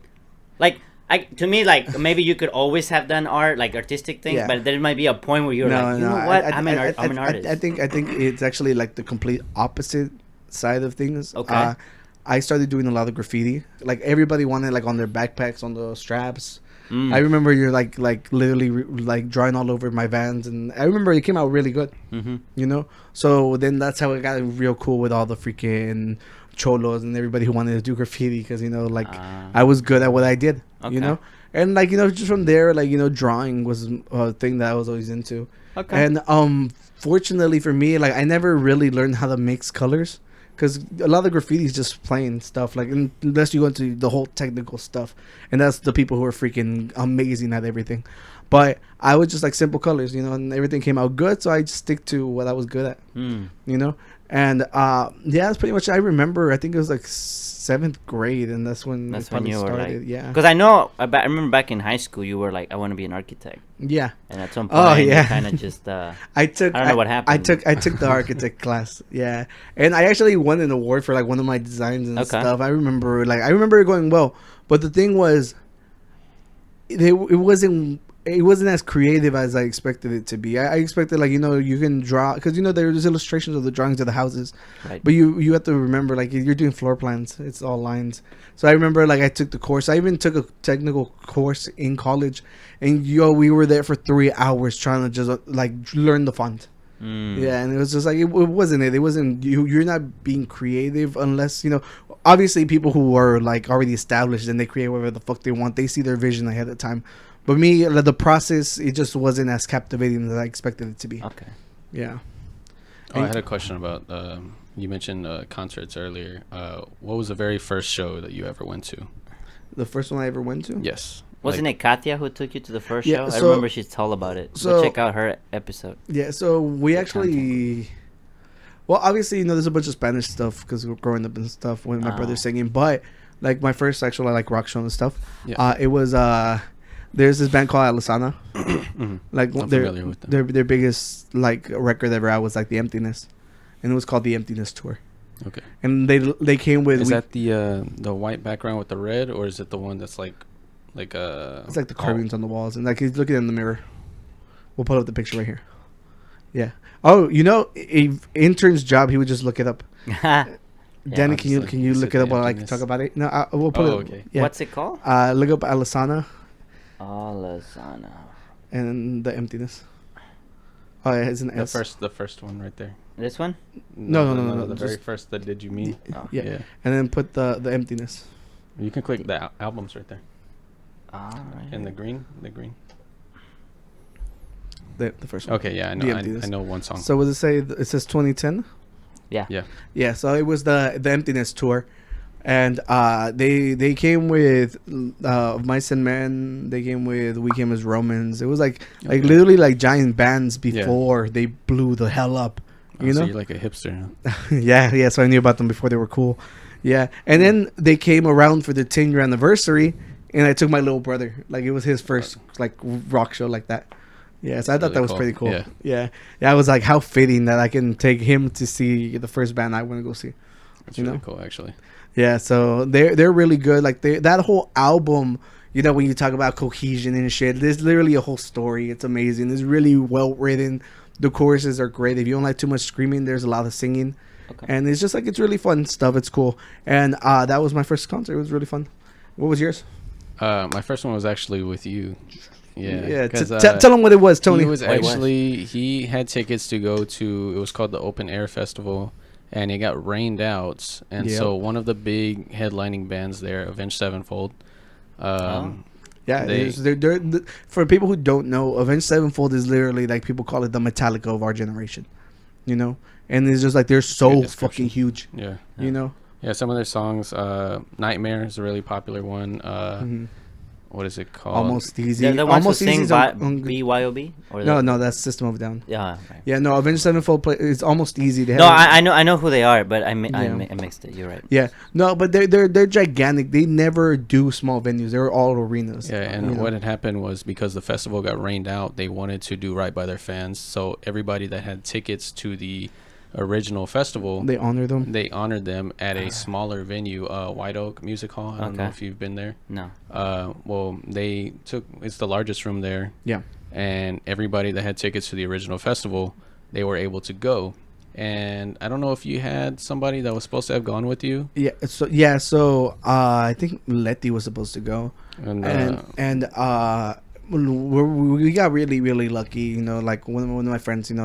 to me, like, maybe you could always have done art, like artistic things, but there might be a point where you're like, you know what, I'm an artist. I think it's actually like the complete opposite side of things. Okay. I started doing a lot of graffiti. Like everybody wanted like on their backpacks, on the straps. I remember you're like literally like drawing all over my Vans, and I remember it came out really good. You know, so then that's how it got real cool with all the freaking cholos and everybody who wanted to do graffiti, because, you know, like I was good at what I did. You know, and like, you know, just from there, like, you know, drawing was a thing that I was always into. And fortunately for me, like I never really learned how to mix colors, because a lot of graffiti is just plain stuff, like unless you go into the whole technical stuff, and that's the people who are freaking amazing at everything. But I was just like simple colors, you know, and everything came out good, so I just stick to what I was good at. You know, and yeah, that's pretty much. I remember, I think it was like 7th grade, and that's when you started, were like, yeah. Because I remember back in high school, you were like, I want to be an architect. Yeah. And at some point, you kind of just. I don't know what happened. I took the architect class. Yeah, and I actually won an award for like one of my designs and stuff. I remember it going well, but the thing was, it wasn't as creative as I expected it to be. I expected, like, you know, you can draw, because, you know, there's illustrations of the drawings of the houses, right? But you have to remember, like, you're doing floor plans. It's all lines. So I remember, like, I took the course. I even took a technical course in college, and we were there for 3 hours trying to just like learn the font. Yeah, and it was just like it wasn't. You're not being creative unless, you know. Obviously, people who are like already established and they create whatever the fuck they want, they see their vision ahead of time. But me, the process, it just wasn't as captivating as I expected it to be. Okay. Yeah. I had a question about, you mentioned concerts earlier. What was the very first show that you ever went to? The first one I ever went to? Yes. Wasn't it Katya who took you to the first show? I remember she's told about it. So go check out her episode. Yeah, so we actually... Well, obviously, you know, there's a bunch of Spanish stuff because we're growing up and stuff when my brother's singing. But, like, my first actual, like, rock show and stuff, it was... There's this band called Alisana. Like, I'm familiar with them. Their biggest like record ever out was like The Emptiness, and it was called The Emptiness Tour. Okay. And they came with. Is that the white background with the red, or is it the one that's like It's like the carvings on the walls, and like he's looking in the mirror. We'll put up the picture right here. Yeah. Oh, you know, intern's job, he would just look it up. Danny, can you look it up while I can talk about it? No, we'll put it. Okay. Yeah. What's it called? Look up Alisana. Alisana. And The Emptiness. Oh, yeah, it's an S. The first one right there. This one? No. The very first that Did You Meet? Yeah. And then put the Emptiness. You can click the albums right there. Right. And the green. The first one. Okay, yeah, I know. I know one song. So what does it say? It says 2010. Yeah. So it was the Emptiness tour, and they came with Mice and Men. They came with We Came as Romans. It was like literally like giant bands before they blew the hell up. You know, so you're like a hipster. Huh? yeah. So I knew about them before they were cool. Yeah, and then they came around for the 10-year anniversary, and I took my little brother. Like it was his first like rock show like that. Yeah, so I thought that was pretty cool. Yeah. I was like, how fitting that I can take him to see the first band I want to go see. That's really cool, actually. Yeah, so they're really good. Like that whole album, you know, when you talk about cohesion and shit, there's literally a whole story. It's amazing. It's really well written. The choruses are great. If you don't like too much screaming, there's a lot of singing. Okay. And it's just like, it's really fun stuff. It's cool. And that was my first concert. It was really fun. What was yours? My first one was actually with you. Yeah. Tell him what it was, Tony. He had tickets to go to, it was called the Open Air Festival, and it got rained out. And so one of the big headlining bands there, Avenged Sevenfold. They're for people who don't know, Avenged Sevenfold is literally like, people call it the Metallica of our generation, you know? And it's just like, they're so fucking huge. Yeah. You know? Yeah, some of their songs, Nightmare is a really popular one. what is it called? Almost Easy. The ones Almost who sing Easy. BYOB? Or No, that's System of a Down. Yeah. Right. Yeah, no, Avenged Sevenfold it's Almost Easy. No, I know who they are, but I mixed it. You're right. Yeah, no, but they're gigantic. They never do small venues. They're all arenas. Yeah, and what had happened was because the festival got rained out, they wanted to do right by their fans. So everybody that had tickets to the original festival, they honored them at a smaller venue, White Oak Music Hall. I don't know if you've been there. No. Well, it's the largest room there. Yeah. And everybody that had tickets to the original festival, they were able to go. And I don't know if you had somebody that was supposed to have gone with you. So I think Letty was supposed to go, and we got really, really lucky. You know, like one of my friends, it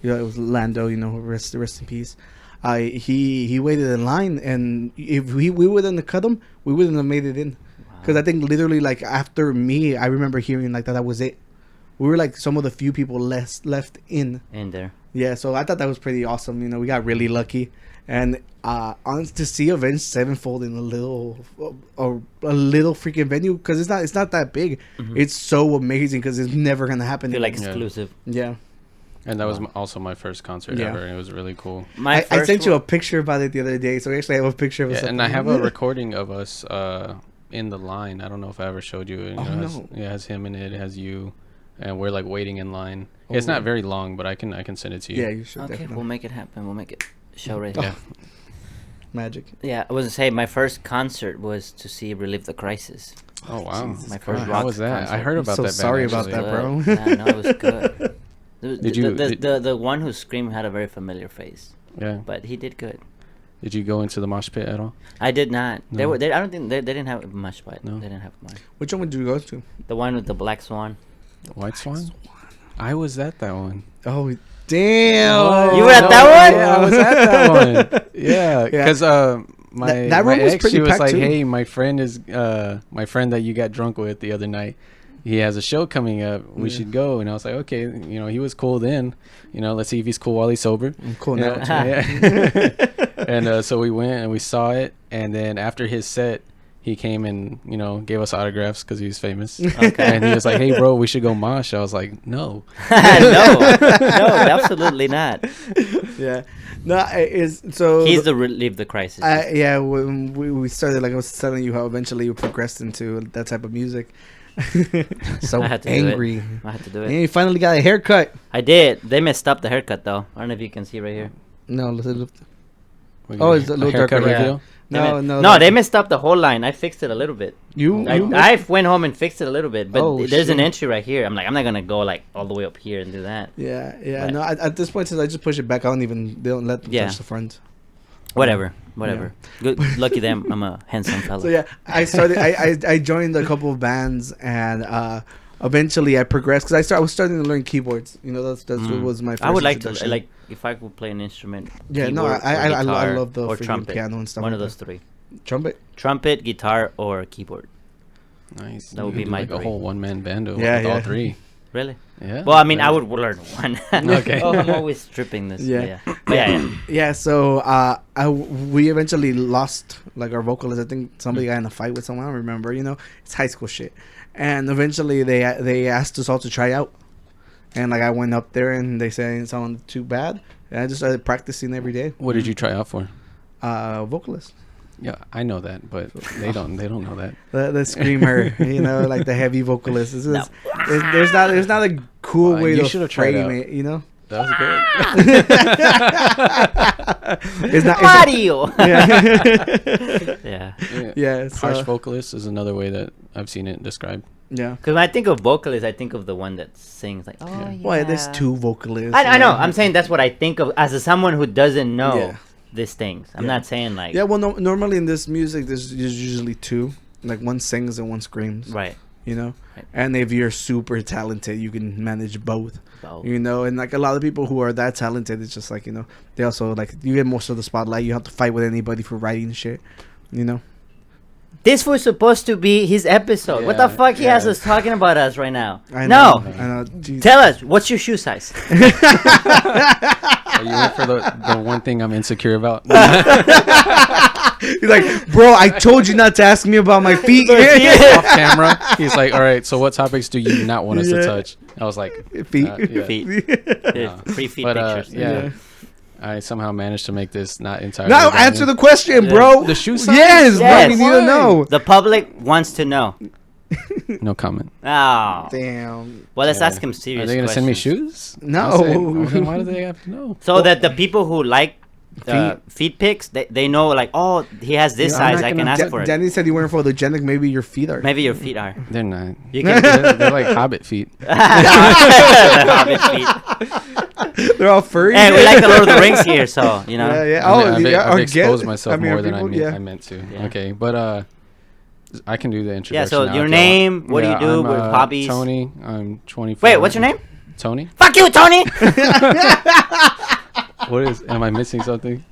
was Lando, rest in peace. He waited in line, and if we wouldn't have cut him, we wouldn't have made it in. Because I think literally, like, after me, I remember hearing like that was it. We were like some of the few people left in there. Yeah, so I thought that was pretty awesome. We got really lucky, and to see Avenged Sevenfold in a little freaking venue, because it's not that big. Mm-hmm. It's so amazing because it's never gonna happen. I feel like exclusive. Yeah. And that was also my first concert ever, and it was really cool. I sent you a picture about it the other day, so actually I have a picture of us. And I have a recording of us in the line. I don't know if I ever showed you. It has him in it. It has you, and we're like waiting in line. It's not very long, but I can send it to you. Yeah, you should. Okay, definitely. We'll make it happen. We'll make it show right here. Magic. Yeah, I was gonna say my first concert was to see Relive the Crisis. Oh wow! Jesus my first rock. How was that? Concert. I heard about that. Sorry about that, bro. Yeah, no, it was good. The one who screamed had a very familiar face. Yeah, but he did good. Did you go into the mosh pit at all? I did not. No. I don't think they didn't have much pit. No, they didn't have much. Which one did you go to? The one with the black swan. The White Swan. I was at that one. Oh damn! You were at that one? Yeah, I was at that one. Yeah, because my ex, she was like, too. "Hey, my friend that you got drunk with the other night. He has a show coming up. We should go." And I was like, "Okay." He was cool then. Let's see if he's cool while he's sober. I'm cool now. And so we went and we saw it. And then after his set, he came and gave us autographs because he was famous. Okay. And he was like, "Hey, bro, we should go mosh." I was like, "No, no, absolutely not." Yeah, no, he's the Relive the Crisis. Yeah, when we started, like I was telling you, how eventually we progressed into that type of music. So I had to angry. I had to do it. And you finally got a haircut. I did. They messed up the haircut though. I don't know if you can see right here. No, it's a little darker. Reveal? No. They messed up the whole line. I fixed it a little bit. I went home and fixed it a little bit, but there's an entry right here. I'm like, I'm not gonna go like all the way up here and do that. Yeah. But no, at this point, since I just push it back, they don't let them touch the front. Whatever. Yeah. Good, lucky them. I'm a handsome fella. So yeah, I started. I joined a couple of bands, and eventually I progressed because I was starting to learn keyboards. That's what was my first. I would like to if I could play an instrument. Yeah, keyboard, I love the or trumpet, piano and stuff. One of those three. Trumpet, guitar, or keyboard. Nice. That would be my a whole one-man band with all three. Really? Yeah. Well, I mean, I would learn one. Okay. I'm always stripping this. Yeah. Yeah. So we eventually lost like our vocalist. I think somebody got in a fight with someone. I don't remember. It's high school shit. And eventually they asked us all to try out. And like I went up there and they said it sounded too bad. And I just started practicing every day. What did you try out for? Vocalist. Yeah, I know that, but they don't know that. The screamer, like the heavy vocalist. There's not a cool way to frame it, That was good. It's not Mario. Yeah. Harsh vocalist is another way that I've seen it described. Yeah. Because when I think of vocalist, I think of the one that sings like, Well, there's two vocalists. I know. I'm saying that's what I think of as someone who doesn't know these things. I'm not saying like. Yeah. Well, normally in this music, there's usually two. Like one sings and one screams. Right. Right. And if you're super talented, you can manage both. And like a lot of people who are that talented, it's just like they also like you get most of the spotlight. You have to fight with anybody for writing shit. This was supposed to be his episode. What the fuck he has us talking about us right now? I know. Tell us, what's your shoe size? You went for the one thing I'm insecure about. He's like, bro, I told you not to ask me about my feet. Off camera, he's like, all right, so what topics do you not want us to touch? I was like, feet. Feet. Free feet pictures. Yeah. I somehow managed to make this not entirely. No, answer the question, bro. The shoe size? Yes, bro. We need to know. The public wants to know. No comment. Oh. Damn. Well, let's ask him serious Are they going to send me questions. shoes? No. Then why do they have to know? So that the people who like feet pics, they know, like, oh, he has this size, I can ask for it. Danny said you weren't photogenic. Maybe your feet are. Maybe your feet are. They're not. You can They're like hobbit feet. Hobbit feet. They're all furry. Hey, we like the Lord of the Rings here, so, you know. Yeah. I've exposed myself more than I meant to. Yeah. Okay, but I can do the introduction. Yeah, so now your if you name, want. what do you do with hobbies? Tony, I'm 24. Wait, what's your name? Tony. Fuck you, Tony! What is? Am I missing something?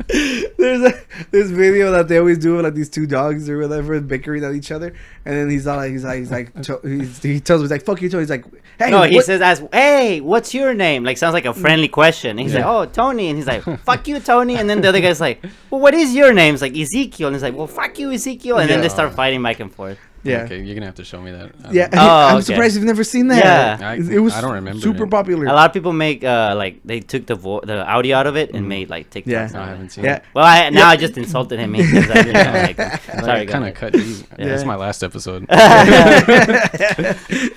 There's this video that they always do with like these two dogs or whatever bickering at each other, and then he tells me, he's like, fuck you, Tony. He's like, hey, no, he says, hey, what's your name? Like, sounds like a friendly question. And he's like, oh, Tony. And he's like, fuck you, Tony. And then the other guy's like, well, what is your name? It's like, Ezekiel. And he's like, well, fuck you, Ezekiel. And then they start fighting back and forth. Yeah. Okay, you're gonna have to show me that. I'm surprised you've never seen that. Yeah. It was I don't remember super popular. A lot of people make like they took the audio out of it and made like TikToks. Yeah. No, I haven't seen Yeah. it. Well, I just insulted him. Because sorry, kind of cut these. That's my last episode.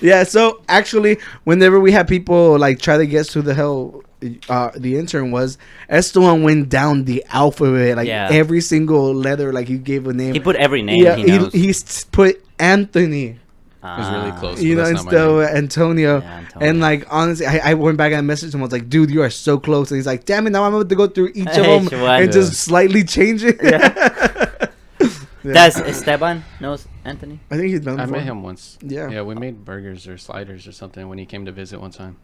Yeah. So actually, whenever we had people like try to guess who the hell the intern was, Esteban went down the alphabet, like every single letter, like he gave a name. He put every name. Yeah, he put Anthony. It was really close. You know, instead of Antonio. Yeah, Antonio. And like honestly, I went back and messaged him. I was like, dude, you are so close. And he's like, damn it, now I'm about to go through each of them and just slightly change it. Does Esteban knows Anthony? I think he's done. I met him once. Yeah. Yeah, we made burgers or sliders or something when he came to visit one time.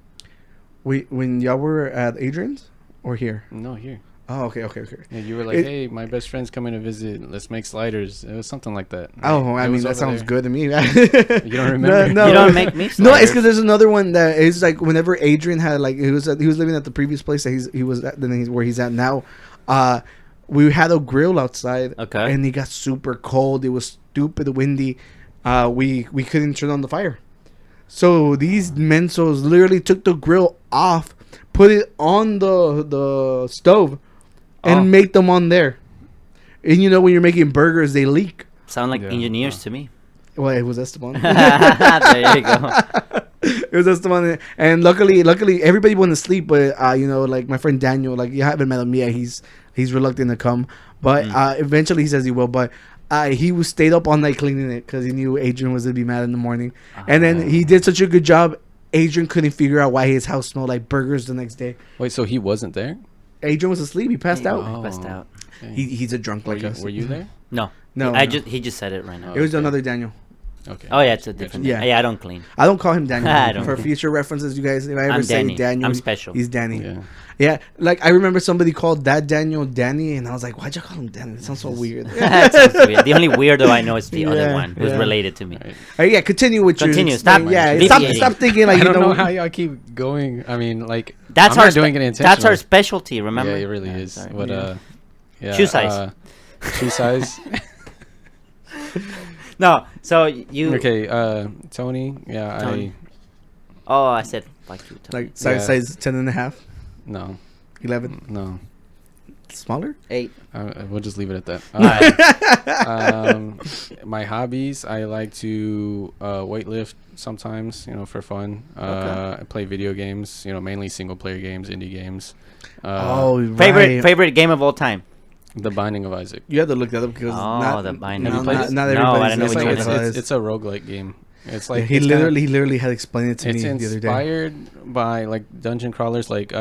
When y'all were at Adrian's or here? No, here. Oh, okay. Yeah, you were like, hey, my best friend's coming to visit. Let's make sliders. It was something like that. Oh, I mean, that sounds good to me. You don't remember? No. You don't make me sliders. No, it's because there's another one that is like whenever Adrian had like he was living at the previous place that he was at, where he's at now. We had a grill outside. Okay. And it got super cold. It was stupid windy. We couldn't turn on the fire. So these mensos literally took the grill off, put it on the stove, and make them on there. And you know when you're making burgers, they leak. Sound like engineers to me. Well, it was Esteban. There you go. It was Esteban, and luckily everybody went to sleep. But you know, like my friend Daniel, like you haven't met him yet. He's reluctant to come, but eventually he says he will. But he was stayed up all night cleaning it because he knew Adrian was gonna be mad in the morning. And then he did such a good job. Adrian couldn't figure out why his house smelled like burgers the next day. Wait, so he wasn't there? Adrian was asleep. He passed out. He passed out. Okay. He's a drunk like us. Were you there? No. No. He just said it right now. It was another Daniel. Okay. Oh yeah, it's a different. Yeah. Yeah, I don't clean. I don't call him Daniel. don't For clean. future references, you guys, if I ever I'm say Danny. Daniel, I'm special. He's Danny. Yeah. Yeah, like I remember somebody called that Daniel Danny, and I was like, why'd you call him Danny? It sounds so weird. That sounds weird. The only weirdo I know is the other one who's related to me. Right. Yeah, continue with Continue. your... Stop. Yeah, Deviating. stop thinking like I you don't know know how y'all keep going. I mean, like That's I'm our not doing it intentionally. That's our specialty. Remember? Yeah, it really is. sorry. But yeah. Shoe size. Shoe size. No. So you. Okay. Tony. Yeah. Tony. Oh, I said fuck you. Tony. like size 10 and a half, No. 11, No. smaller. 8. We'll just leave it at that. Alright. My hobbies, I like to weightlift sometimes, for fun. I play video games, mainly single player games, indie games. Favorite game of all time. The Binding of Isaac. You have to look that up because The Binding. Have you played it? not No, everybody I don't know knows which what one it it is. It's a roguelike game. It's like he literally had explained it to me it's the other day. inspired by like dungeon crawlers like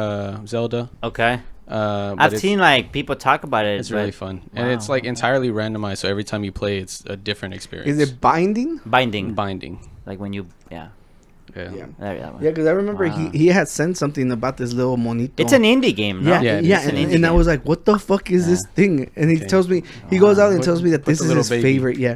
Zelda. Okay. But I've seen like people talk about it. It's really fun, and it's like entirely randomized. So every time you play, it's a different experience. Is it binding? Binding. Like when you Yeah. Yeah. That one. Yeah, because I remember he had sent something about this little monito. It's an indie game, no? Yeah, and I was like, "What the fuck is this thing?" And he tells me, he goes out and tells me that this is his favorite. Yeah,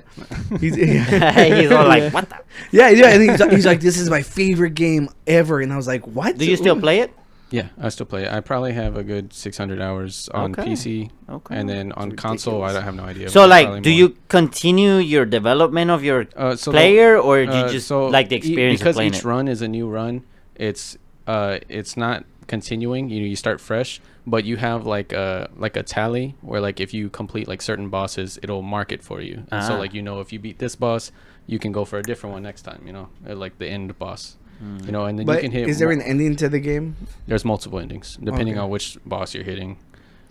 He's all like, "What the?" Yeah, and he's like, "This is my favorite game ever," and I was like, "What?" Do you still play it? Yeah, I still play it. I probably have a good 600 hours on PC. Okay. And then on console, I don't have no idea. So, like, do you continue your development of your player, or do you just like the experience of playing it? Because each run is a new run, it's not continuing. You start fresh, but you have like a tally where, like, if you complete like certain bosses, it'll mark it for you. And so, like, if you beat this boss, you can go for a different one next time. Like the end boss. And then you can hit. Is there an ending to the game? There's multiple endings depending on which boss you're hitting.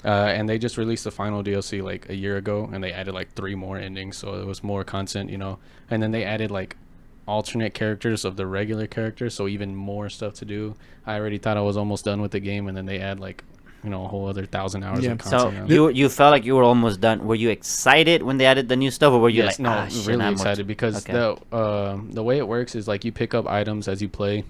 And they just released the final DLC like a year ago, and they added like 3 more endings, so it was more content, And then they added like alternate characters of the regular characters, so even more stuff to do. I already thought I was almost done with the game, and then they add like a whole other 1,000 hours of content. So you felt like you were almost done. Were you excited when they added the new stuff, or were you really excited because the way it works is like you pick up items as you play,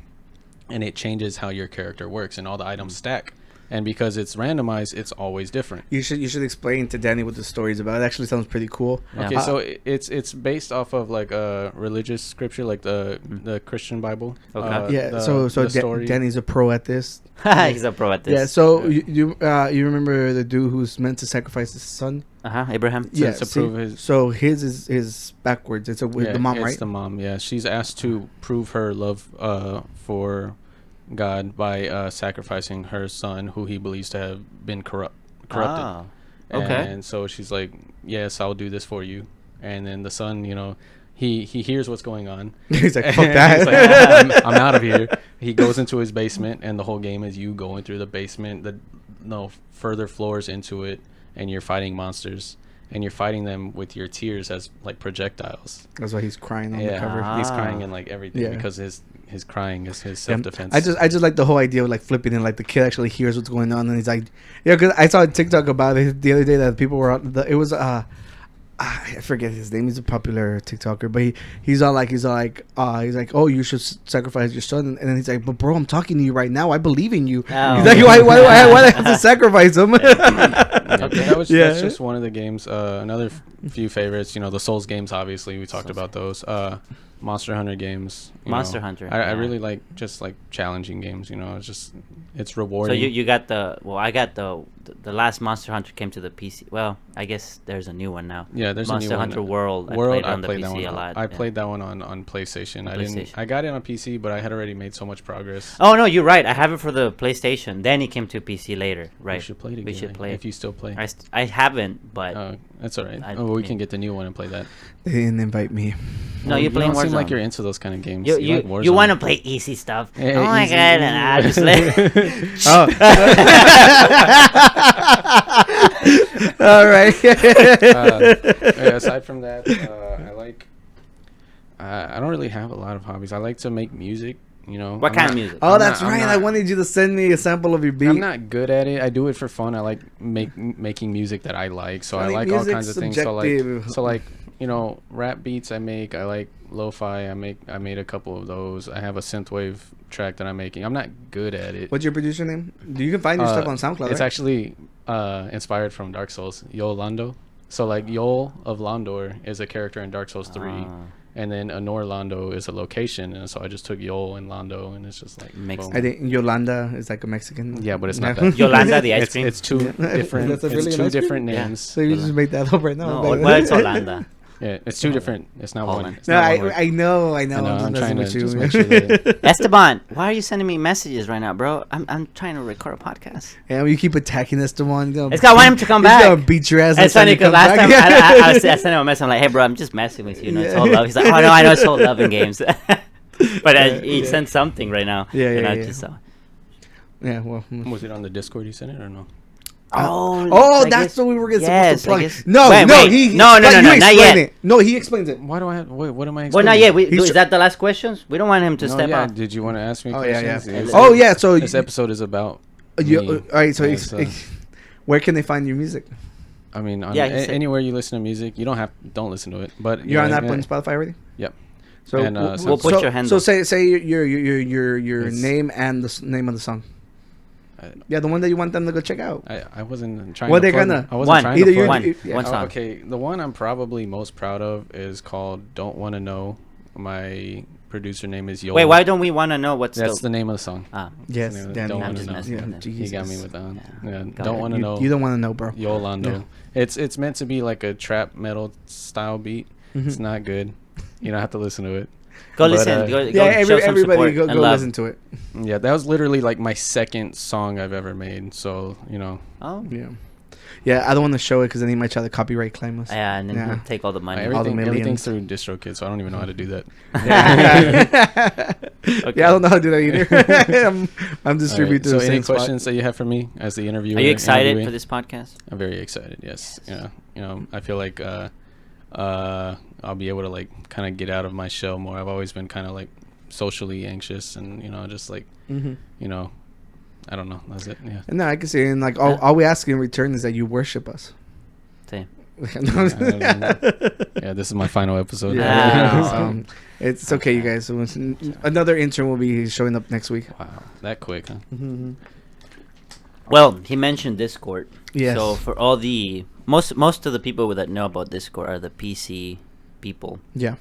and it changes how your character works, and all the items stack. And because it's randomized, it's always different. You should explain to Danny what the story is about. It actually sounds pretty cool. Yeah. Okay, so it's based off of like a religious scripture, like the Christian Bible. Okay. Danny's a pro at this. He's a pro at this. Yeah. So you remember the dude who's meant to sacrifice his son? Abraham. So his is backwards. It's the mom, right? It's the mom. Yeah, she's asked to prove her love for God by sacrificing her son, who he believes to have been corrupted. Okay. And so she's like, yes, I'll do this for you. And then the son, he hears what's going on. He's like, fuck that. He's like, I'm out of here. He goes into his basement, and the whole game is you going through the basement, further floors into it, and you're fighting monsters. And you're fighting them with your tears as like projectiles. That's why he's crying on the cover. He's crying in like everything because his crying is his self-defense. I just like the whole idea of like flipping and like the kid actually hears what's going on, and he's like, because I saw a TikTok about it the other day that people were on it was I forget his name. He's a popular TikToker, but he's like, oh, you should sacrifice your son, and then he's like, but bro, I'm talking to you right now. I believe in you. Oh. He's like, why do I have to sacrifice him? That's just one of the games. Another few favorites, the Souls games. Obviously, we talked about those. Monster Hunter games. Monster Hunter. I really like just like challenging games. It's rewarding. So you got I got the last Monster Hunter came to the PC. Well, I guess there's a new one now. Yeah, there's Monster a new Hunter one. World. I played on the PC a lot. I played that one on PlayStation. I got it on PC, but I had already made so much progress. Oh no, you're right. I have it for the PlayStation. Then it came to PC later. Right. We should play it again. We should play if you still play. I haven't, but that's all right. We can get the new one and play that. They didn't invite me. No, you're playing Warzone. You seem like you're into those kind of games. You want to play easy stuff. Yeah, oh my god! And I just All right. Aside from that, I don't really have a lot of hobbies. I like to make music. What kind of music? Oh, that's right. I wanted you to send me a sample of your beat. I'm not good at it. I do it for fun. I like making music that I like. So I like all kinds of things. So like rap beats I make. I like lo-fi. I made a couple of those. I have a synthwave track that I'm making. I'm not good at it. What's your producer name? You can find your stuff on SoundCloud. It's actually inspired from Dark Souls. Yolando. So like Yol of Londor is a character in Dark Souls 3. And then Anor Lando is a location, and so I just took Yol and Lando, and it's just like I think Yolanda is like a Mexican. Yeah, but it's not that. Yolanda, the ice cream. It's two different. It's two different names. So you just made that up right now. No, well, it's Yolanda. Yeah, it's two different. It's not one. No, I know. I'm trying to just make sure that Esteban, why are you sending me messages right now, bro? I'm trying to record a podcast. Yeah, you keep attacking Esteban. It's got want him to come back. He's gonna beat your ass. It's funny because last time I sent him a message. I'm like, hey, bro, I'm just messing with you. It's all love. He's like, oh no, I know it's all love in games. But he sent something right now. Yeah. Yeah. Well, was it on the Discord? You sent it or no? That's what we were supposed to plug. No, not yet. No, he explains it. Why do I have? What am I explaining? Well, not yet. Is that the last questions? We don't want him to step out. Did you want to ask me questions? Yeah. So this episode is about. All right. So, where can they find your music? I mean, anywhere you listen to music, you don't listen to it. But you're on that on Spotify already. Yep. So we'll put your handle. So say your name and the name of the song. The one that you want them to go check out. I wasn't trying. What they're gonna? I wasn't trying to plug. One song. Okay, the one I'm probably most proud of is called "Don't Want to Know." My producer name is Yo. Wait, why don't we want to know what's That's the name of the song. Yes, Danny. Don't want to know. He got me with that one. Don't want to know. You don't want to know, bro. Yolando. Yeah. It's meant to be like a trap metal style beat. It's not good. You don't have to listen to it. Go listen. Go everybody go listen to it. Yeah, that was literally like my second song I've ever made. So, you know. Oh. Yeah. Yeah, I don't want to show it because then he might try to copyright claim us. Yeah, and then he'll take all the money. Everything's through DistroKid, so I don't even know how to do that. Okay. Yeah, I don't know how to do that either. I'm distributing. Right, so any questions that you have for me as the interviewer? Are you excited for this podcast? I'm very excited, yes. You know, I feel like I'll be able to like kind of get out of my shell more. I've always been kind of like socially anxious and, you know, just like, you know, I don't know. That's it. Yeah. No, I can see it. And like all we ask in return is that you worship us. Same. Yeah, this is my final episode. It's okay, you guys. So another intern will be showing up next week. Wow, that quick, huh? Well, he mentioned Discord. Yes. So for all the most of the people that know about Discord are the PC people. Yeah.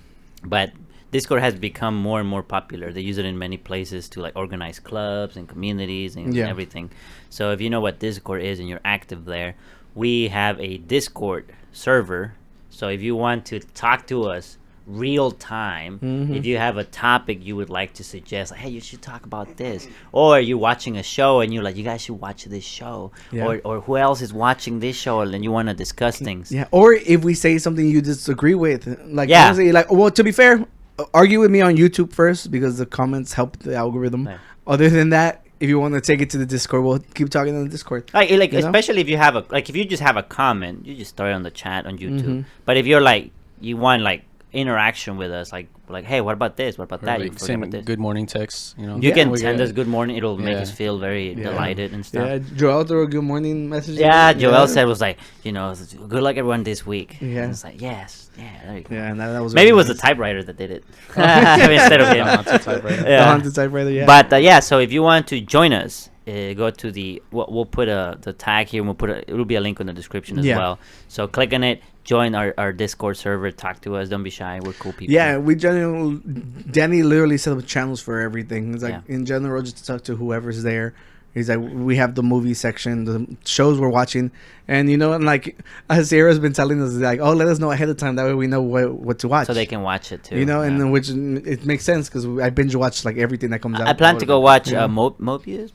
But Discord has become more and more popular. They use it in many places to like organize clubs and communities and everything. So if you know what Discord is and you're active there, we have a Discord server. So if you want to talk to us real time, if you have a topic you would like to suggest, like, hey, you should talk about this, or you're watching a show and you're like, you guys should watch this show, or who else is watching this show, and you want to discuss things. Yeah. Or if we say something you disagree with, like, honestly, like, well, to be fair, argue with me on YouTube first because the comments help the algorithm. Right. Other than that, if you want to take it to the Discord, we'll keep talking on the Discord. Like especially if you have if you just have a comment, you just throw it on the chat on YouTube. But if you're like, you want like interaction with us, like hey, what about this, what about that, like send good morning texts, you know, you can send us good morning. It'll make us feel very delighted and stuff. Joel threw a good morning message. Joel said was like, you know, good luck everyone this week. And it's like, yes, there you go. And that was maybe it was the typewriter that did it instead of him. The haunted typewriter. But so if you want to join us, go to we'll put the tag here, and it'll be a link in the description as well. So click on it, join our Discord server, talk to us. Don't be shy. We're cool people. Yeah, Danny literally set up channels for everything. It's like in general, just to talk to whoever's there. He's like, we have the movie section, the shows we're watching, and you know, and like as Sarah's been telling us, like, oh, let us know ahead of time, that way we know what to watch, so they can watch it too. You know, and then which it makes sense because I binge watch like everything that comes out. I plan to go watch Morbius.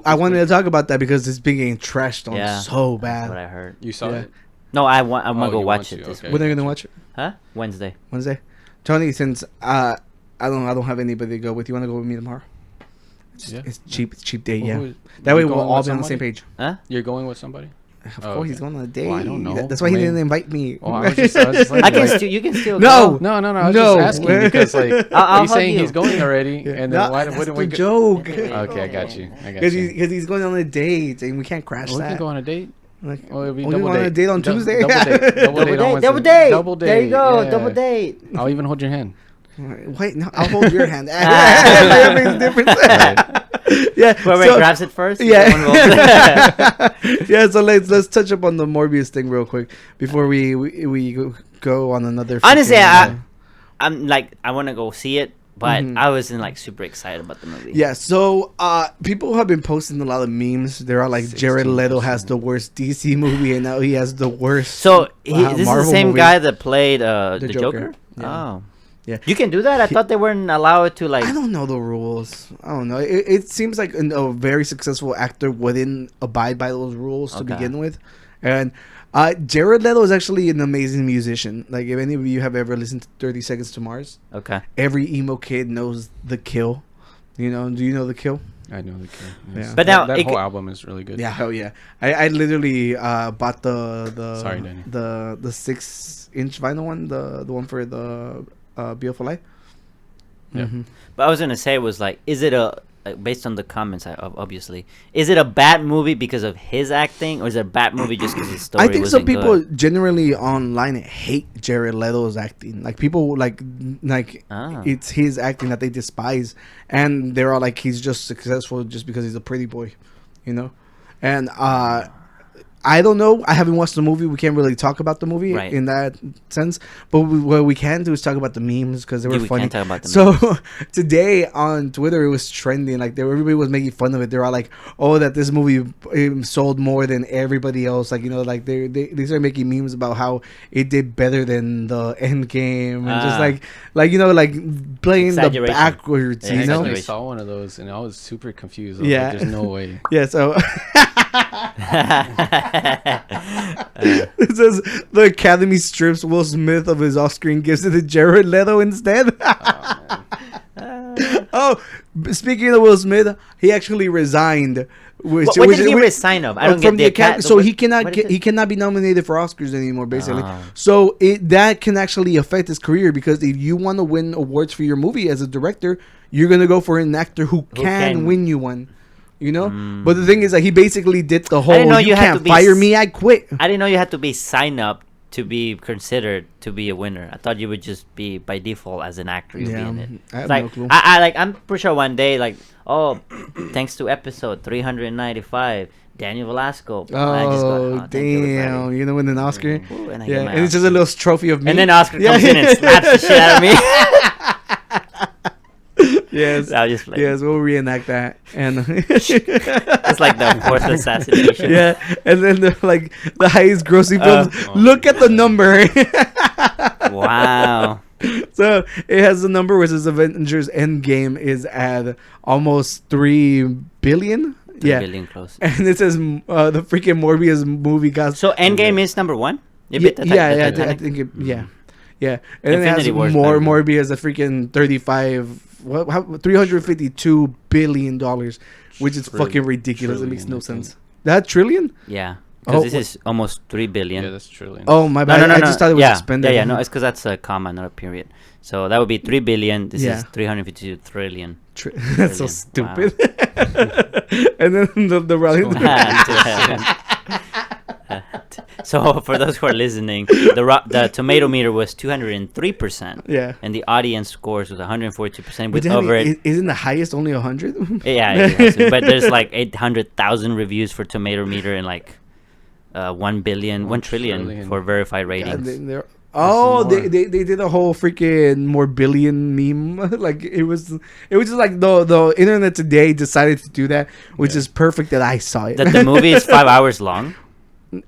I wanted to talk about that because it's been getting trashed on so bad. That's what I heard. You saw it? No, I'm gonna go watch it this week. When are you gonna watch it? Huh? Wednesday. Tony, since I don't have anybody to go with, you want to go with me tomorrow? It's cheap. It's cheap date. That way we'll all be on the same page. Huh? You're going with somebody? Of course, he's going on a date. Well, I don't know. That's why he didn't invite me. Oh, I was just like, you can still go. No. I was just asking because like he's saying he's going already, and then why wouldn't we? Joke. Okay, I got you. Because he's going on a date, and we can't crash that. We can go on a date. Like, it'll be double date. On a date on Tuesday. Double date. There you go. Double date. I'll even hold your hand. Wait, no, I'll hold your hand. That makes a difference. Yeah, whoever grabs it first. So let's touch up on the Morbius thing real quick before we go on another. Honestly, I'm like, I want to go see it, but I wasn't like super excited about the movie. Yeah, so people have been posting a lot of memes. They're all like, Jared Leto has the worst DC movie, and now he has the worst. So this is the same guy that played the Joker? Yeah. Oh. Yeah, you can do that. I thought they weren't allowed to like. I don't know the rules. I don't know. It seems like a very successful actor wouldn't abide by those rules to begin with, and Jared Leto is actually an amazing musician. Like if any of you have ever listened to 30 Seconds to Mars, every emo kid knows The Kill. You know? Do you know The Kill? I know The Kill. Yes. Yeah. But now that whole album is really good. Yeah, hell yeah. I literally bought the Sorry, Danny. the 6-inch vinyl one, the one for the Beautiful Life. Yeah. But I was gonna say was like, is it based on the comments, obviously, is it a bad movie because of his acting, or is it a bad movie just because his story? I think some people generally online hate Jared Leto's acting. Like people like it's his acting that they despise, and they're all like, he's just successful just because he's a pretty boy, you know. And I don't know. I haven't watched the movie. We can't really talk about the movie in that sense. But what we can do is talk about the memes because they were funny. We can talk about the memes. Today on Twitter, it was trending. Like everybody was making fun of it. They were all like, "Oh, that this movie sold more than everybody else." Like like they started making memes about how it did better than the End Game and just like playing the backwards. Yeah, I saw one of those and I was super confused. Yeah, like, there's no way. Yeah, so. It says the Academy strips Will Smith of his Oscar and gives it to Jared Leto instead. Speaking of Will Smith, he actually resigned. What did he resign of? I don't from get the Academy. So he cannot be nominated for Oscars anymore, basically. So that can actually affect his career because if you want to win awards for your movie as a director, you're gonna go for an actor who can win you one. But the thing is that he basically did the whole you can't fire me, I quit. I didn't know you had to be signed up to be considered to be a winner. I thought you would just be by default as an actor you'll be in it. I have no clue. I'm pretty sure one day thanks to episode 395 Daniel Velasco. Damn. You win an Oscar? Ooh, and it's just a little trophy of me. And then Oscar comes in and slaps the shit out of me. Yes. Yes, we'll reenact that. And it's like the fourth assassination. Yeah. And then the highest grossing films. Look at the number. Wow. So it has the number which is Avengers Endgame is at almost 3 billion. 3 billion close. And it says the freaking Morbius movie got. So Endgame is number one? I think yeah. And then it has Morbius a freaking 352 billion dollars, which is fucking ridiculous. It makes no sense. That trillion? Yeah. Because this is almost 3 billion. Yeah, that's trillion. Oh, my bad. I just thought it was expended. Yeah, no, it's because that's a comma, not a period. So that would be 3 billion. This is 352 trillion. That's so stupid. Wow. And then the rally. So for those who are listening, the tomato meter was 203%. Yeah. And the audience scores was 142% with over. Isn't the highest only 100? Yeah, but there's 800,000 reviews for tomato meter and 1 trillion for verified ratings. They did a whole freaking Morbillion meme. It was just like the internet today decided to do that, which is perfect that I saw it. That the movie is 5 hours long.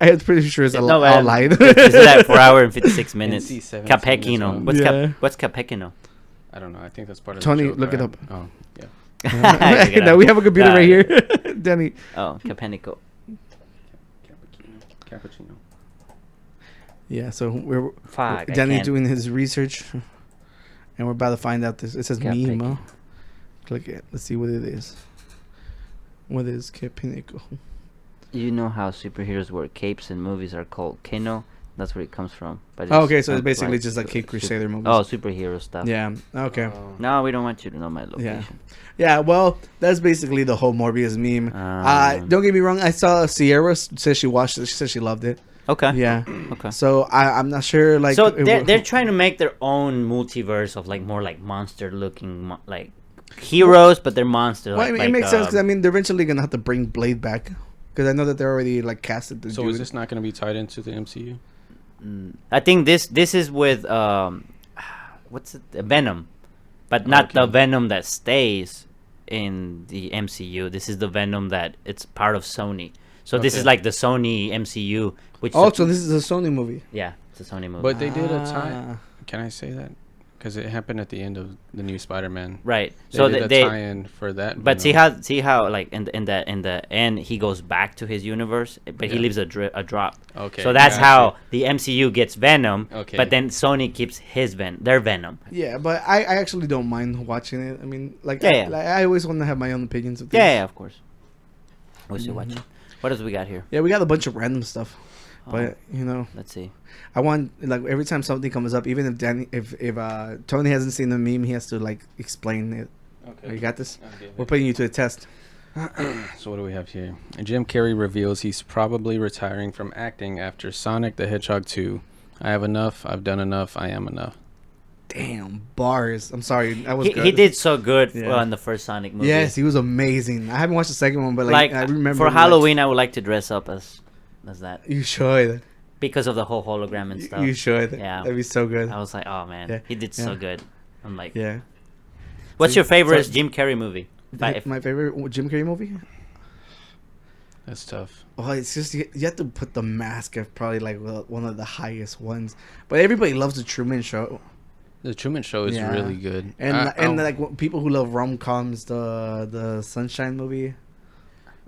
I'm pretty sure it's a lie. Is it at 4 hours and 56 minutes? Capecchino. What's Capecchino? I don't know. I think that's part of Tony, the joke, look it up. Oh, yeah. Now we have a computer right here. Danny. Oh, Capenico. Cappuccino. Yeah, so we're Danny doing his research, and we're about to find out this. It says meme. Huh? Click it. Let's see what it is. What is Capenico? You know how superheroes wear capes in movies are called kino? That's where it comes from. But okay, so it's basically just like Cape Crusader movies. Oh, superhero stuff. Yeah, okay. No, we don't want you to know my location. Yeah, well, that's basically the whole Morbius meme. Don't get me wrong, I saw Sierra say she watched it. She said she loved it. Okay. Yeah. Okay. So I'm not sure. So they're trying to make their own multiverse of more monster looking heroes, but they're monsters. Well, it makes sense because they're eventually gonna have to bring Blade back. Because I know that they're already casted the dude. Is this not going to be tied into the MCU? I think this is with what's it? Venom, but not the Venom that stays in the MCU. This is the Venom that it's part of Sony. So this is like the Sony MCU. So this is a Sony movie. Yeah, it's a Sony movie. But they did a tie. Can I say that? Because it happened at the end of the new Spider-Man. Right. So they tie-in for that. But see how in the end he goes back to his universe, but he leaves a drop. Okay. So that's how the MCU gets Venom. Okay. But then Sony keeps their Venom. Yeah, but I actually don't mind watching it. I mean, I always want to have my own opinions of things. Yeah, of course. We'll see what else we got here. Yeah, we got a bunch of random stuff. But let's see. I want every time something comes up, even if Tony hasn't seen the meme, he has to explain it. Okay. You got this? Okay, we're putting you to a test. So what do we have here? Jim Carrey reveals he's probably retiring from acting after Sonic the Hedgehog 2. I have enough. I've done enough. I am enough. Damn, bars. I'm sorry. That was good. He did so good on the first Sonic movie. Yes, he was amazing. I haven't watched the second one, but I remember. For Halloween, I would like to dress up as does that. You should. Because of the whole hologram and stuff. You should. Yeah. That'd be so good. I was like, oh man, he did so good. I'm like, yeah. What's your favorite Jim Carrey movie? My favorite Jim Carrey movie? That's tough. Oh, it's just you have to put The Mask at probably like one of the highest ones. But everybody loves The Truman Show. The Truman Show is really good. And like people who love rom-coms, the Sunshine movie,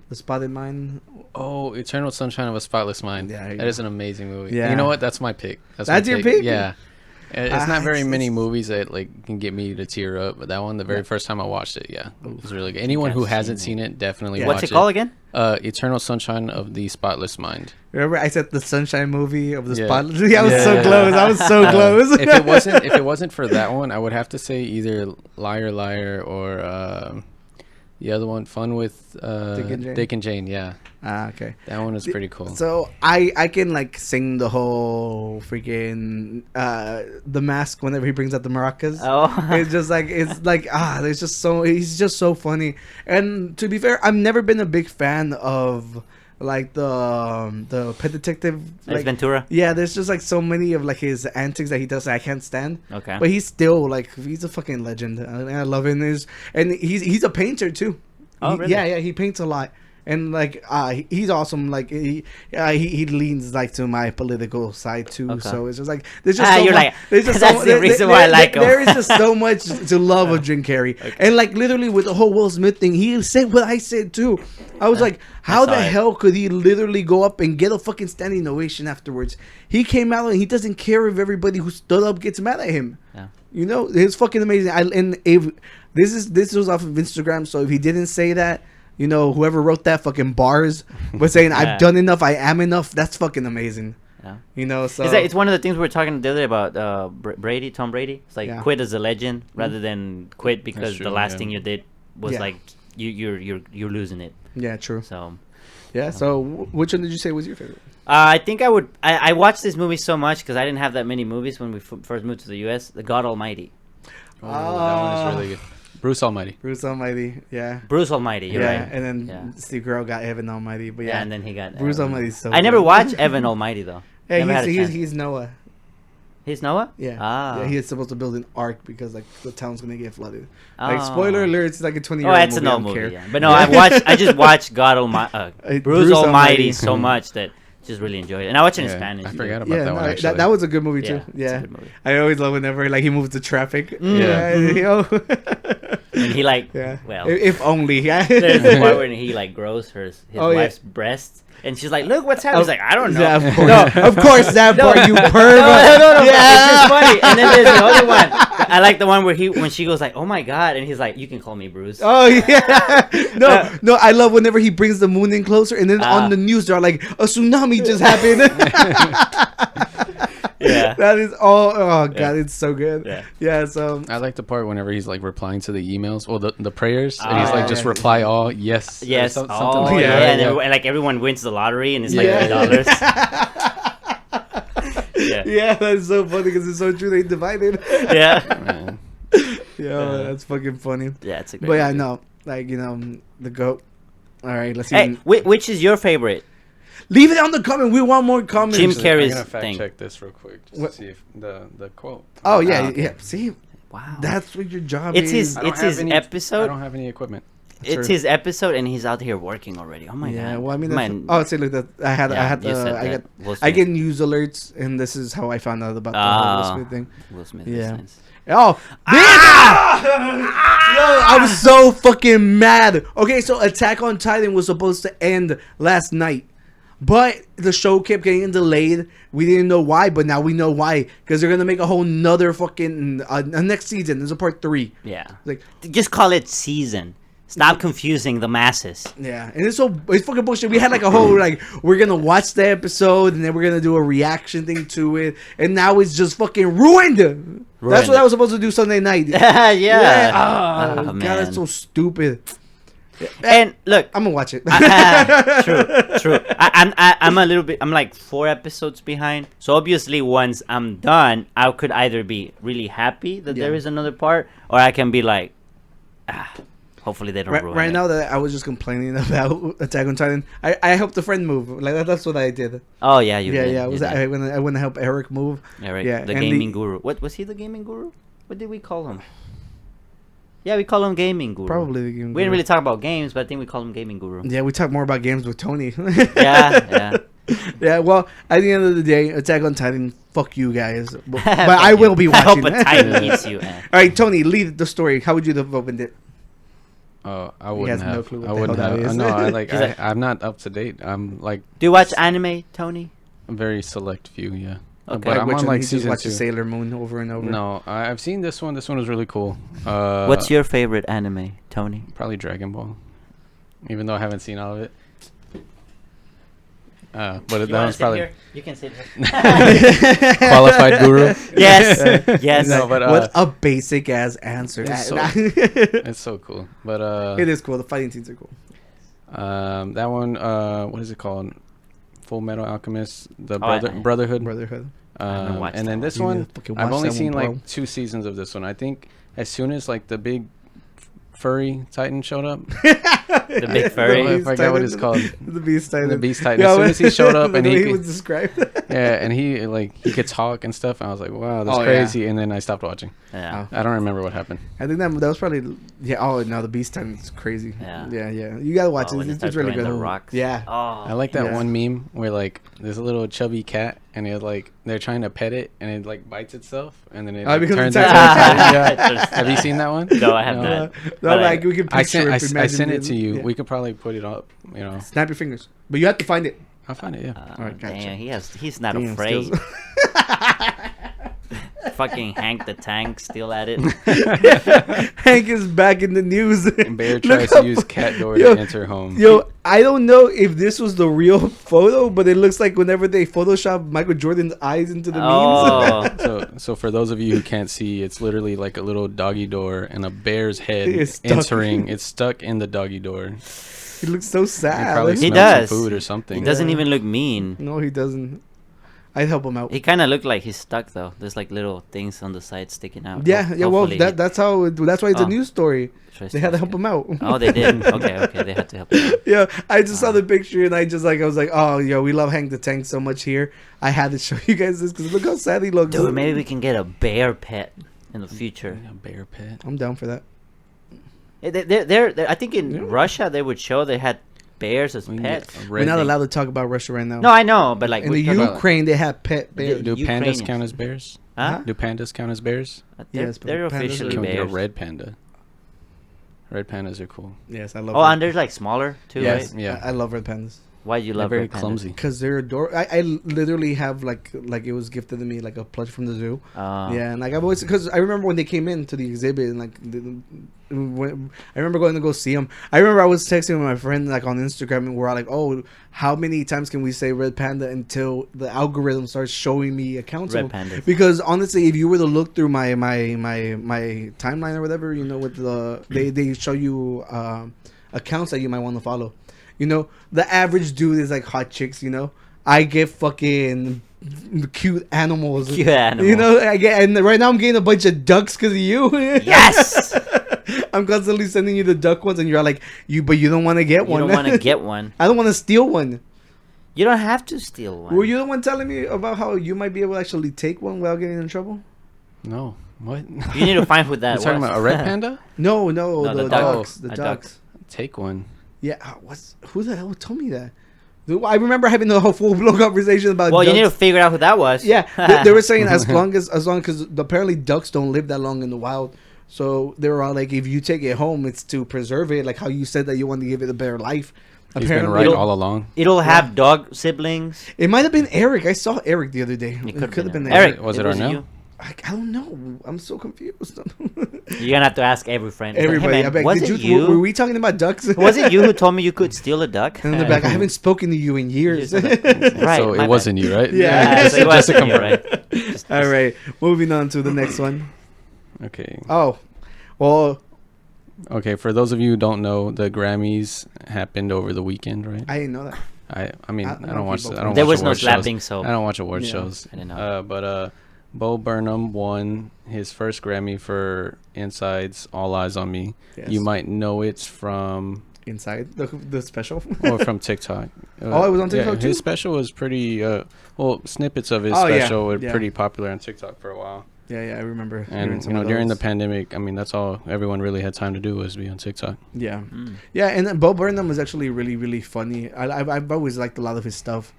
The Spotted Mind. Oh, Eternal Sunshine of a Spotless Mind. Yeah, that is an amazing movie. Yeah. You know what? That's my pick. That's your pick? Yeah. It's not very many movies that like can get me to tear up, but that one, the very first time I watched it, it was really good. Anyone who hasn't seen it, definitely watch it. What's it called again? Eternal Sunshine of the Spotless Mind. Remember I said the Sunshine movie of the Spotless? I was so close. I was so close. If it wasn't for that one, I would have to say either Liar Liar or the other one, Fun with Dick and Jane. Yeah. Okay. That one was pretty cool. So I can like sing the whole freaking The Mask whenever he brings out the maracas. Oh. It's like there's just he's just so funny. And to be fair, I've never been a big fan of like the Pet Detective, like Ventura. Yeah, there's just like so many of like his antics that he does that I can't stand. Okay. But he's still like he's a fucking legend. I love him. And he's a painter too. Oh, really? Yeah, he paints a lot. And like he's awesome. Like he leans like to my political side too. Okay. So it's just like there's just that's the reason why I like him. There is just so much to love of Jim Carrey. Okay. And like literally with the whole Will Smith thing, he said what I said too. I was like, how the hell could he literally go up and get a fucking standing ovation afterwards? He came out and he doesn't care if everybody who stood up gets mad at him. Yeah. You know, it's fucking amazing. And if this was off of Instagram, so if he didn't say that, you know, whoever wrote that fucking bars was saying, I've done enough, I am enough. That's fucking amazing. Yeah. You know, so. It's one of the things we were talking the other day about Tom Brady. It's like quit as a legend rather than quit because the last thing you did was like you're losing it. Yeah, true. So. Yeah, so which one did you say was your favorite? I think I watched this movie so much because I didn't have that many movies when we first moved to the U.S. The God Almighty. Oh, that one is really good. Bruce Almighty, yeah. Bruce Almighty, you're right. And then Steve Carell got Evan Almighty, but and then he got Bruce Almighty. So I never watched Evan Almighty though. Yeah, he's Noah. He's Noah? Yeah. Yeah, he is supposed to build an ark because like the town's gonna get flooded. Like spoiler alert, it's like a 20-year-old movie. Oh, it's an old movie. Yeah. But no, I just watched God Almighty, Bruce Almighty so much that just really enjoyed it, and I watched it in Spanish. I forgot about that one. Actually, that was a good movie too. Yeah, it's a good movie. I always love whenever like he moves the traffic. And he like, well, if only. There's the part when he like grows his wife's breasts. And she's like, "Look, what's happening?" He's like, "I don't know." Yeah, of course. No, of course that part, you pervert. No. Yeah. It's just funny. And then there's the other one. I like the one when she goes like, "Oh my god," and he's like, "You can call me Bruce." Oh yeah. No. I love whenever he brings the moon in closer, and then on the news they're like, "A tsunami just happened." Yeah. That is all. Oh god, it's so good. Yeah. So I like the part whenever he's like replying to the emails or the prayers, and he's like, just reply all yes. Something like that. And like everyone wins the lottery, and it's like $3. Yeah, that's so funny because it's so true. They divided. Yeah. That's fucking funny. Yeah, it's a great. But yeah, no, like the GOAT. All right, let's see. Hey, which is your favorite? Leave it on the comment. We want more comments. Jim Carrey's I'm gonna fact check this real quick just to see if the quote. Oh yeah. See, wow, that's what your job is. It's his episode. I don't have any equipment. It's his episode, and he's out here working already. Oh my god! Yeah, well, I mean, see, look, that I get news alerts, and this is how I found out about the whole Will Smith thing. Will Smith. Yeah. Oh, yo, I was so fucking mad. Okay, so Attack on Titan was supposed to end last night, but the show kept getting delayed. We didn't know why, but now we know why, because they're gonna make a whole nother fucking next season. There's a part 3. Yeah, like just call it season. Stop confusing the masses. Yeah, and it's fucking bullshit. We had like a whole like we're gonna watch the episode and then we're gonna do a reaction thing to it, and now it's just fucking ruined. That's what I was supposed to do Sunday night. Yeah. Oh god, that's so stupid. And look, I'm gonna watch it. True. I'm a little bit. I'm like 4 episodes behind. So obviously, once I'm done, I could either be really happy that there is another part, or I can be like, Hopefully they don't ruin Right it. now that I was just complaining about Attack on Titan, I helped a friend move. Like that's what I did. Oh yeah, you did. Yeah. You did. I went to help Eric move. Yeah, right. Yeah, The and gaming guru. What was he? The gaming guru? What did we call him? Yeah, we call him gaming guru. Probably the gaming We didn't guru. really talk about games, but I think we call him gaming guru. Yeah, we talk more about games with Tony. Yeah. Yeah, well, at the end of the day, Attack on Titan, fuck you guys. But Fuck I will you. be I hope watching. a Titan eats you. All right, Tony, lead the story. How would you have opened it? I He wouldn't has no have. clue what I the wouldn't hell have. that is. No, I like. He's like- I'm not up to date. I'm like Do you watch anime, Tony? a very select few. Yeah. Okay. But I'm which on one? like He just season watches 2. Sailor Moon over and over. No, I've seen this one. This one was really cool. What's your favorite anime, Tony? Probably Dragon Ball, even though I haven't seen all of it. But that was probably You can sit here. Qualified Guru. Yes. Yes. No, but What a basic ass answer. It's it's so cool. But It is cool. The fighting scenes are cool. that one, what is it called? Full Metal Alchemist, the I- Brotherhood. Brotherhood. haven't watched And then that this You one, need to fucking I've watch only that seen one, like bro. 2 seasons of this one. I think as soon as like the big furry Titan showed up, The big furry. I forgot what it's called. The Beast Titan. The Beast Titan. As soon as he showed up the and way he was could, described. and he could talk and stuff, and I was like, wow, that's Oh, yeah. crazy. And then I stopped watching. Yeah. I don't remember what happened. I think that was probably Oh no, the Beast Titan is crazy. Yeah. Yeah. You gotta watch Oh, it. when they It's start really throwing good. the rocks. Yeah. Oh. I like that Yeah. one meme where like there's a little chubby cat and it like they're trying to pet it and it like bites itself and then it like, becomes turns a into a Titan. Titan. Yeah. Have you seen that one? No, I have No. not. No, But like we can I picture sent it, I imagine sent it to you. Yeah. We could probably put it up. You know, Snap your fingers, but you have to find it. I'll find it. Yeah. Alright, gotcha. Damn, he's not Damn, afraid. skills. Fucking Hank the Tank still at it. Hank is back in the news. And Bear Look tries how to use fu- cat door Yo, to enter home. Yo, I don't know if this was the real photo, but it looks like whenever they Photoshop Michael Jordan's eyes into the memes. Oh. So for those of you who can't see, it's literally like a little doggy door and a bear's head It's stuck. entering. It's stuck in the doggy door. He looks so He sad. probably He smelled does. some food or something. He doesn't Yeah. even look mean. No, he doesn't. I'd help him out. He kind of looked like he's stuck though. There's like little things on the side sticking out. Yeah. Well, Hopefully that's how. That's why it's Oh. a news story. Tries They had to help escape. him out. Oh, they did. Okay, they had to help him out. Yeah, I just saw the picture and I was like, oh, yo, we love Hank the Tank so much here. I had to show you guys this because look how sad he looks. Dude, maybe we can get a bear pet in the future. A bear pet. I'm down for that. I think in Yeah. Russia they would show they had bears as We can get pets. a We're red not thing. allowed to talk about Russia right now. No, I know, but like in the we're talking about- Ukraine, they have pet bears. Do pandas Ukrainians. count as bears? Huh? Do pandas count as bears? Yes, They're but pandas officially Can we get a bears. red panda? Red pandas are cool. Yes, I love. Oh, and they're like smaller too, Yes, right? yeah. I love red pandas Why do you They're love very red pandas? clumsy. because they're adorable. I literally have like it was gifted to me like a plush from the zoo. Yeah, and like I've always because I remember when they came into the exhibit and like when, I remember going to go see them. I remember I was texting with my friend like on Instagram and we're all like, oh, how many times can we say red panda until the algorithm starts showing me accounts Red of them? pandas. Because honestly, if you were to look through my timeline or whatever, you know, with the they show you accounts that you might want to follow. You know, the average dude is like hot chicks. You know, I get fucking cute animals. Cute animals. You know, I get, and right now I'm getting a bunch of ducks because of you. Yes. I'm constantly sending you the duck ones, and you're like, but you don't want to get You one. don't want to get one. I don't want to steal one. You don't have to steal one. Were you the one telling me about how you might be able to actually take one without getting in trouble? No. What? You need to find who that You're was. talking about a red panda? No, No, the the ducks. duck. The A ducks. duck. Take one. Yeah, who the hell told me that? I remember having a whole full-blown conversation about. Well, ducks. you need to figure out who that was. Yeah, they were saying as long because apparently ducks don't live that long in the wild. So they were all like, if you take it home, it's to preserve it, like how you said that you wanted to give it a better life. He's been right all along. It'll have dog siblings. It might have been Eric. I saw Eric the other day. It It could have been Eric. Was it wasn't Arnell? you. I don't know. I'm so confused. You're gonna have to ask every friend. Everybody, Hey, man, I bet. was Did it you? you? Were we talking about ducks? Was it you who told me you could steal a duck? And in the back, I haven't spoken to you in years. Right. So my it wasn't you, right? Yeah. bad. So it Just to wasn't you, confirm. right? All right, moving on to the next one. Okay. Oh, well, Okay, for those of you who don't know, the Grammys happened over the weekend, right? I didn't know that. I mean, I I know don't watch. people I don't There watch was no award shows. slapping, so I don't watch award Yeah. shows. I didn't know. But Bo Burnham won his first Grammy for Inside's All Eyes on Me. Yes. You might know it's from Inside the special or from TikTok. It was on TikTok too? His special was pretty snippets of his special were pretty popular on TikTok for a while. Yeah, I remember. And during the pandemic, I mean, that's all everyone really had time to do was be on TikTok. Yeah, yeah, and then Bo Burnham was actually really, really funny. I've always liked a lot of his stuff.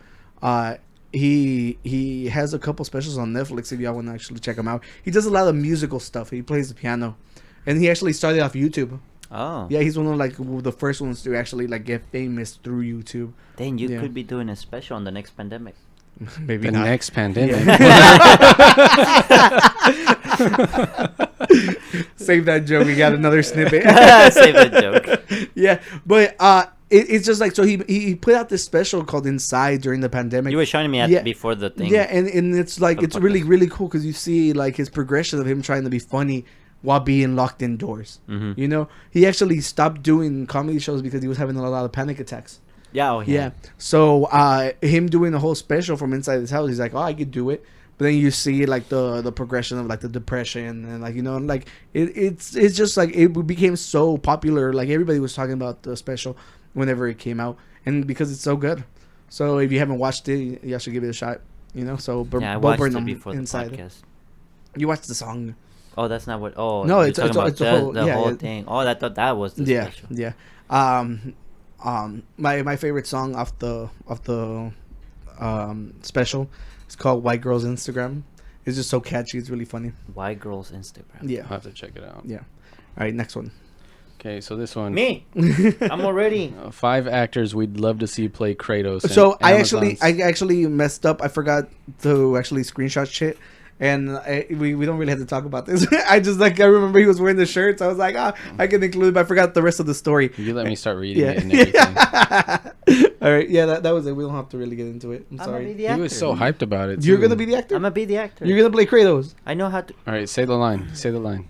He has a couple specials on Netflix if y'all want to actually check him out. He does a lot of musical stuff. He plays the piano, and he actually started off YouTube. Oh, yeah, he's one of the first ones to actually get famous through YouTube. Then you could be doing a special on the next pandemic. Maybe the not. next pandemic. Save that joke. We got another snippet. Save that joke. Yeah, but it's just so he put out this special called Inside during the pandemic. You were showing me before the thing. Yeah, and it's it's really, really cool because you see his progression of him trying to be funny while being locked indoors. Mm-hmm. He actually stopped doing comedy shows because he was having a lot of panic attacks. Yeah, yeah. So him doing the whole special from inside his house, he's like, oh, I could do it. But then you see the progression of the depression and it's just it became so popular. Everybody was talking about the special whenever it came out, and because it's so good. So if you haven't watched it, you should give it a shot. So I watched it before the podcast. You watched the song. Oh, that's not what. Oh, no, it's the whole thing. Oh, I thought that was the special. Yeah. My favorite song off the special is called White Girl's Instagram. It's just so catchy. It's really funny. White Girl's Instagram. Yeah, I'll have to check it out. Yeah. All right, next one. Okay, so this one. Me. I'm already. 5 actors we'd love to see play Kratos. So I actually messed up. I forgot to actually screenshot shit. And we don't really have to talk about this. I remember he was wearing the shirts. I was like, I can include it, but I forgot the rest of the story. You let me start reading it and everything. All right, yeah, that was it. We don't have to really get into it. I'm sorry. He was so hyped about it. You're gonna be the actor? I'm gonna be the actor. You're gonna play Kratos? I know how to. All right, say the line. Say the line.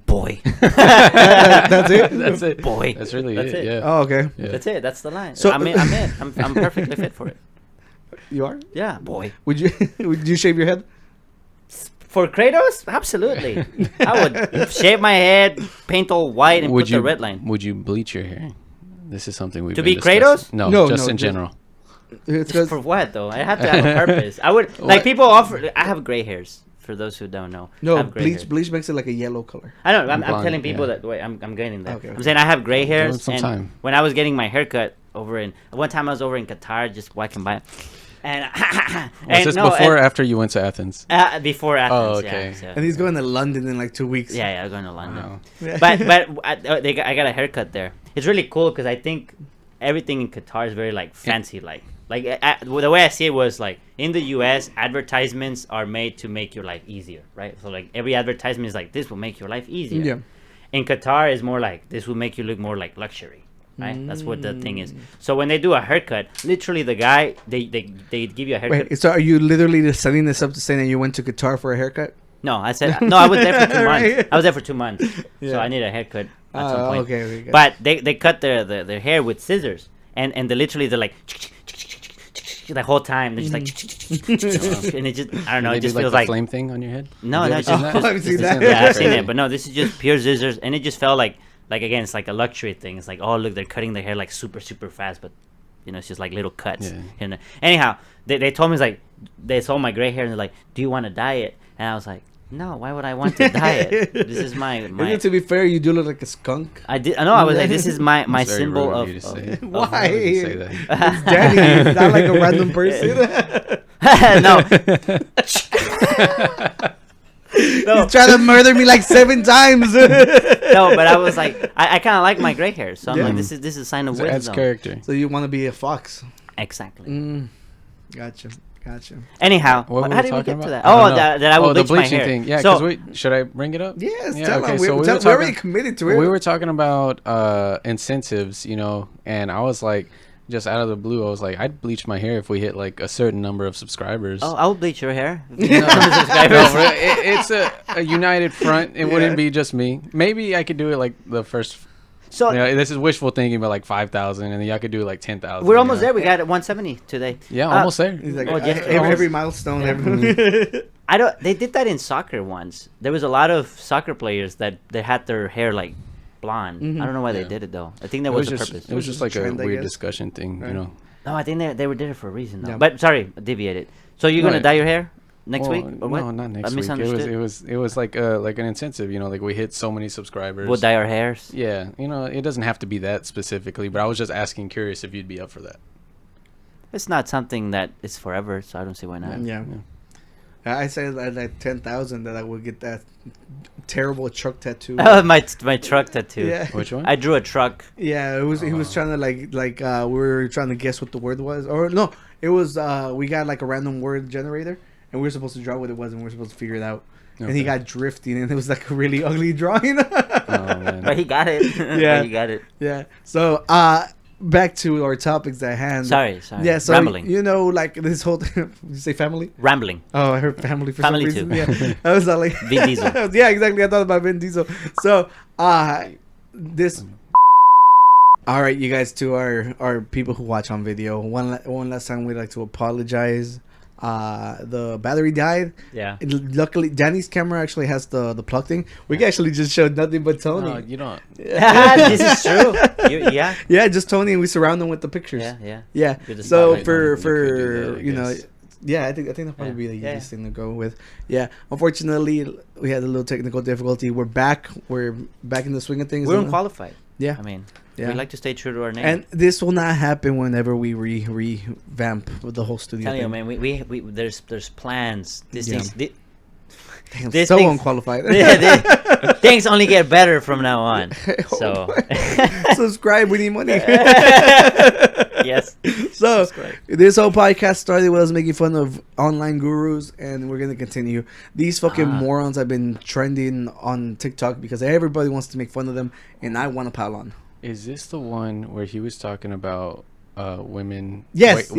Boy. That's it? That's it. Boy. That's really it. Yeah. Oh, okay. Yeah. That's it. That's the line. So I'm in. I'm perfectly fit for it. You are? Yeah, boy. Would you shave your head? For Kratos? Absolutely. I would shave my head, paint all white, and put the red line. Would you bleach your hair? This is something we've to been be Kratos? No, just in general. It's for what though? I have to have a purpose. I would people offer. I have gray hairs. For those who don't know, no, bleach makes it like a yellow color. I know. I'm telling people that. Wait, I'm getting that. Okay. I'm saying I have gray hairs. And when I was getting my haircut one time I was over in Qatar just walking by. And was this before or after you went to Athens? Before Athens. Oh, okay. Yeah. And he's going to London in 2 weeks. Yeah, I'm going to London. Wow. But I got a haircut there. It's really cool because I think everything in Qatar is very fancy. The way I see it was in the U.S. advertisements are made to make your life easier, right? So every advertisement is this will make your life easier. Yeah. In Qatar is more this will make you look more like luxury. Right, that's what the thing is. So when they do a haircut, literally the guy they give you a haircut. Wait, so are you literally just setting this up to say that you went to Qatar for a haircut? No, I said no. I was there for 2 months. Right. I was there for 2 months, so I need a haircut at some point. Okay. But they cut their hair with scissors, and they're the whole time they're just and it just I don't know. It just feels like flame thing on your head. No, I've seen that. Yeah, I've seen it, but no, this is just pure scissors, and it just felt like again, it's like a luxury thing. It's oh look, they're cutting their hair super super fast, but it's just little cuts. Yeah. Anyhow, they told me they saw my gray hair and they're like, do you want to dye it? And I was like, no, why would I want to dye it? This is my. To be fair, you do look like a skunk. I did. I was like, this is my symbol of. Why? It's Danny. He's not like a random person. No. No. He's trying to murder me 7 times. No, but I was like, I kind of like my gray hair, so I'm like, this is a sign of wisdom. That's character. So you want to be a fox? Exactly. Gotcha. Anyhow, how did we get to that? Oh, that I would bleach my hair. Thing. Yeah, because should I bring it up? Yes. Tell them. We're already committed to it. We were talking about incentives, and I was like, just out of the blue, I was like, I'd bleach my hair if we hit a certain number of subscribers. Oh, I'll bleach your hair. It's a united front. It wouldn't be just me. Maybe I could do it the first. So this is wishful thinking, but 5,000, and then y'all could do 10,000. We're almost there. We got 170 today. Yeah, almost there. He's every milestone. I don't. They did that in soccer once. There was a lot of soccer players that they had their hair like blonde. I don't know why they did it though. I think that was the purpose. It was just like a weird discussion thing, you know. No, I think they did it for a reason though. Yeah. But sorry, I deviated. So you're gonna dye your hair next week or what? No, not next week. It was like an incentive, you know, like we hit so many subscribers. We'll dye our hairs. Yeah, you know, it doesn't have to be that specifically, but I was just asking, curious if you'd be up for that. It's not something that is forever, so I don't see why not. Yeah. I said at like 10,000 that I would get that terrible truck tattoo. my truck tattoo. Yeah. Which one? I drew a truck. Yeah, it was. He was trying to like we were trying to guess what the word was, or no, it was we got like a random word generator, and we were supposed to draw what it was, and we were supposed to figure it out. Okay. And he got drifting, and it was like a really ugly drawing. But he got it. Yeah, he got it. Yeah. So back to our topics at hand. Sorry. Yeah, so rambling. You know, like this whole thing, you say family? Rambling. Oh, I heard family for family some too. reason. Yeah, I was like Vin Diesel. Yeah, exactly. I thought about Vin Diesel. So, this. All right, you guys, to our people who watch on video, one last time, we'd like to apologize. The battery died. Yeah. Luckily, Danny's camera actually has the plug thing. We actually just showed nothing but Tony. No, you don't. This is true. Yeah. Yeah, just Tony, and we surround them with the pictures. Yeah. So for you know, yeah, I think that'll probably be the easiest thing to go with. Yeah. Unfortunately, we had a little technical difficulty. We're back. We're back in the swing of things. We're unqualified. Yeah. I mean. Yeah. We like to stay true to our name. And this will not happen whenever we revamp the whole studio. Tell you, man, we there's plans. Damn, so unqualified. Things only get better from now on. So subscribe, we need money. Yes. So this whole podcast started with us making fun of online gurus, and we're gonna continue. These fucking morons have been trending on TikTok because everybody wants to make fun of them, and I want to pile on. Is this the one where he was talking about women? Yes.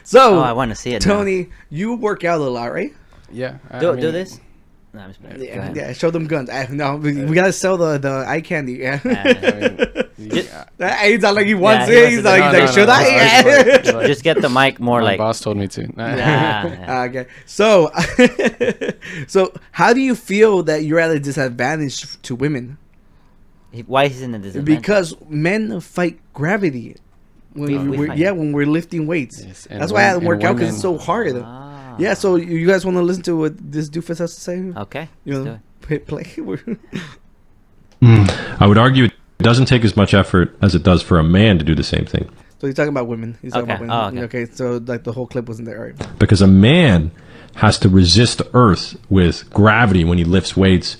So I want to see it. Tony, now. You work out a lot, right? Yeah. Do this. No, I'm just yeah. Show them guns. No, we gotta sell the eye candy. Yeah. He's not like he wants it. He's like, should I? Just get the mic more My like. boss told me to. Okay. So, how do you feel that you're at a disadvantage to women? Why is he in a disadvantage? Because men fight gravity when we're lifting weights. Yes, that's why I had to work out because it's so hard. Yeah, so you guys want to listen to what this doofus has to say? Okay. Hit play. I would argue it doesn't take as much effort as it does for a man to do the same thing. So he's talking about women. He's talking about women. Okay. So like the whole clip wasn't there. All right. Because a man has to resist the earth with gravity when he lifts weights.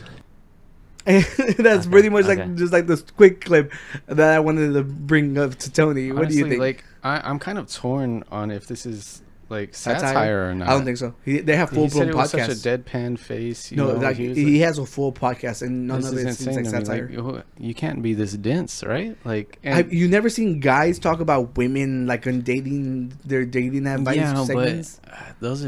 That's pretty much just like this quick clip that I wanted to bring up to Tony. What Honestly, do you think? Like I'm kind of torn on if this is like satire or not. I don't think so. They have full blown podcasts. Such a deadpan face. He has a full podcast, and none of it seems like satire. Like, you can't be this dense, right? Like, you never seen guys talk about women like on their dating advice segments? But those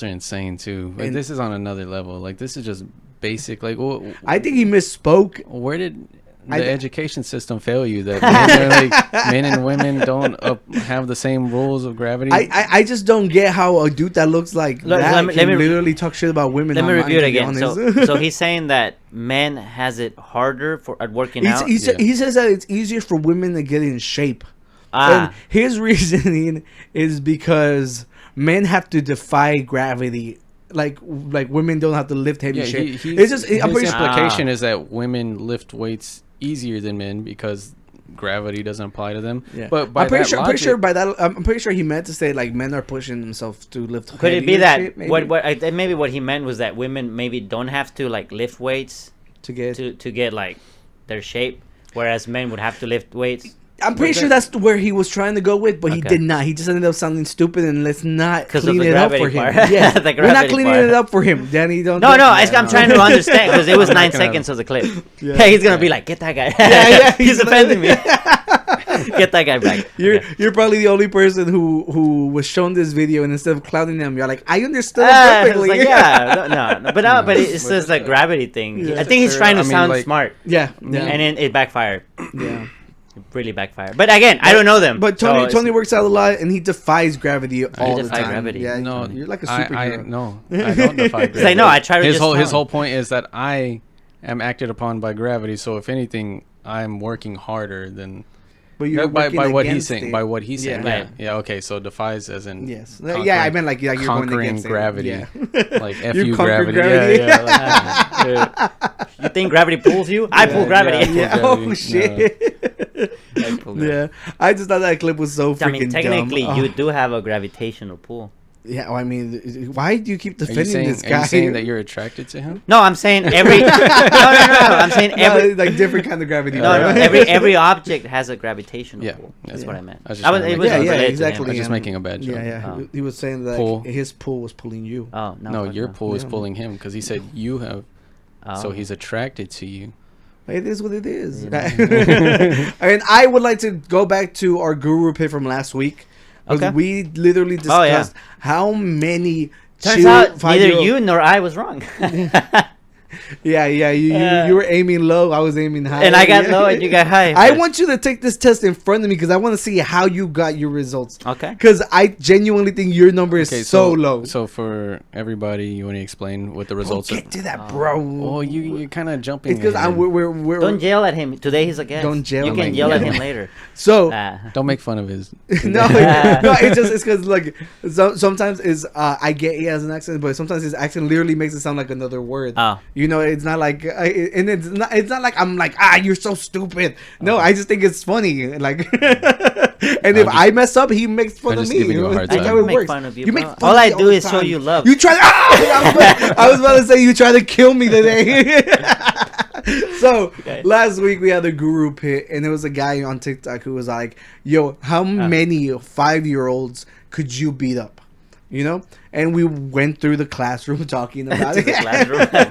are insane too. Like, this is on another level. Like, this is just basic. Like, I think he misspoke. Where did the education system fail you? That men and women don't have the same rules of gravity. I just don't get how a dude that looks like let me literally talk shit about women. Let me review it again. So he's saying that men has it harder at working out. He says that it's easier for women to get in shape. And his reasoning is because men have to defy gravity. Like women don't have to lift heavy shit. His implication is that women lift weights easier than men because gravity doesn't apply to them. Yeah. But I'm pretty sure he meant to say like men are pushing themselves to lift. Could it be that shit, maybe what he meant was that women maybe don't have to like lift weights to get like their shape, whereas men would have to lift weights. I'm pretty sure that's where he was trying to go with, but he did not. He just ended up sounding stupid, and let's not clean it up for him. Yeah, we're not cleaning it up for him, Danny. I'm trying to understand because it was 9 seconds of the clip. Yeah, he's gonna be like, "Get that guy." Yeah, he's offending me. Get that guy back. You're probably the only person who was shown this video, and instead of clowning them, you're like, "I understood it perfectly." Like, but it's just the gravity thing. Yeah, I think he's trying to sound smart. Yeah, and then it backfired. Yeah. really backfired. But again, I don't know them. But Tony works out a lot, and he defies gravity all the defy time. gravity. Yeah, No, you're like a superhero. No, I don't defy gravity. I know. I try to. His whole point is that I am acted upon by gravity. So if anything, I'm working harder than. But you're by what he's against saying. it. By what he's saying. Right. Yeah. Okay. So defies as in. Yes. Yeah, I meant like you're going conquering against gravity. It. Like You fu conquer gravity. gravity. Yeah. You think gravity pulls you? I pull gravity. Yeah. Gravity. Oh shit. I pull gravity. Yeah. I just thought that clip was so freaking I mean, technically, dumb. you do have a gravitational pull. Yeah. Well, I mean, why do you keep Are you defending this are guy? you saying that you're attracted to him? No, I'm saying every. no. I'm saying every. like different kind of gravity. No, every object has a gravitational Yeah, pull. yeah. That's what I meant. I was just trying to it make was it- Yeah, related to exactly. him. I was just making a bad joke. Yeah. Oh. He was saying that Pull. his pull was pulling you. Oh no. No, fuck your no. pull is Yeah. pulling him because he said you have. So Oh. he's attracted to you. It is what it is. You know. And I would like to go back to our guru pit from last week. 'Cause Okay. we literally Oh, yeah. discussed how many Turns out neither 5-year-old you nor I was wrong. Yeah, you were aiming low. I was aiming high. And I got Yeah. low and you got high. I but- want you to take this test in front of me because I want to see how you got your results. Okay. Because I genuinely think your number is Okay, so low. So for everybody, you want to explain what the results Can't are? do that, bro. Oh, you're kind of jumping. It's because ahead. we're Don't yell at him. Today he's a guest. Don't yell You at can him. yell at Yeah. him later. so Ah. Don't make fun of his. no, it's because like sometimes is I get he has an accent, but sometimes his accent literally makes it sound like another word. Oh. You know, it's not like, and it's not like I'm like you're so stupid. No, I just think it's funny. Like, and if I mess up, he makes fun I'm of just me. giving you a hard That's time. how I it don't make works. fun of you, make bro. fun All of I me do the is show time. you love. You try. I was about to say you try to kill me today. So last week we had the guru pit, and there was a guy on TikTok who was like, "Yo, how many 5-year-olds could you beat up?" You know, and we went through the classroom talking about it.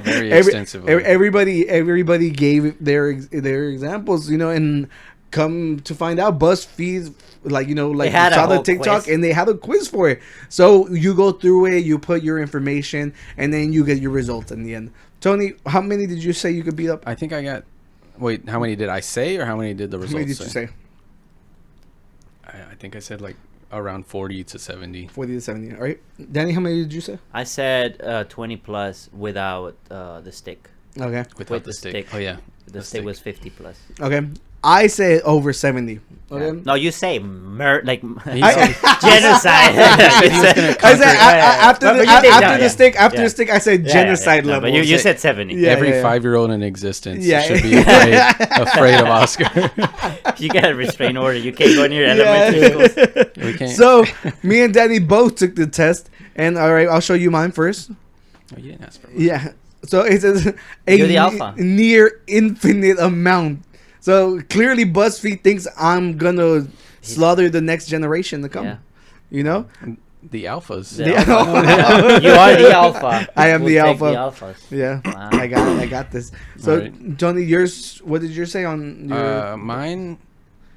Very extensively. Everybody gave their examples, you know, and come to find out, BuzzFeed, like, you know, like had a saw the whole TikTok quiz. and they had a quiz for it. So you go through it, you put your information, and then you get your results in the end. Tony, how many did you say you could beat up? I think I got. Wait, how many did I say, or how many did the How results many did you say? I think I said like around 40 to 70. 40 to 70. All right. Danny, how many did you say? I said 20 plus without the stick. Okay. Without With the the stick. stick. Oh yeah. The stick was 50 plus. Okay. I say over 70. Okay. No, you say like He's- genocide. said he was gonna I said after But the, you did after that, the yeah. stick, after Yeah. the stick, I said Yeah, genocide no, level. but you said 70. Yeah. Every 5-year-old in existence Yeah. should be afraid of Oscar. You got a restraint order. You can't go near elementary schools. We can't. So me and Danny both took the test, and all right, I'll show you mine first. Oh, you didn't ask for it. Yeah. So it says You're the alpha. near infinite amount. So clearly BuzzFeed thinks I'm gonna slaughter the next generation to come. Yeah. You know? The alphas. The Yeah. alpha. You are the alpha. I am We'll the take alpha. alphas. Yeah. Wow. I got this. So Alright. Johnny, yours, what did yours say on your Mine,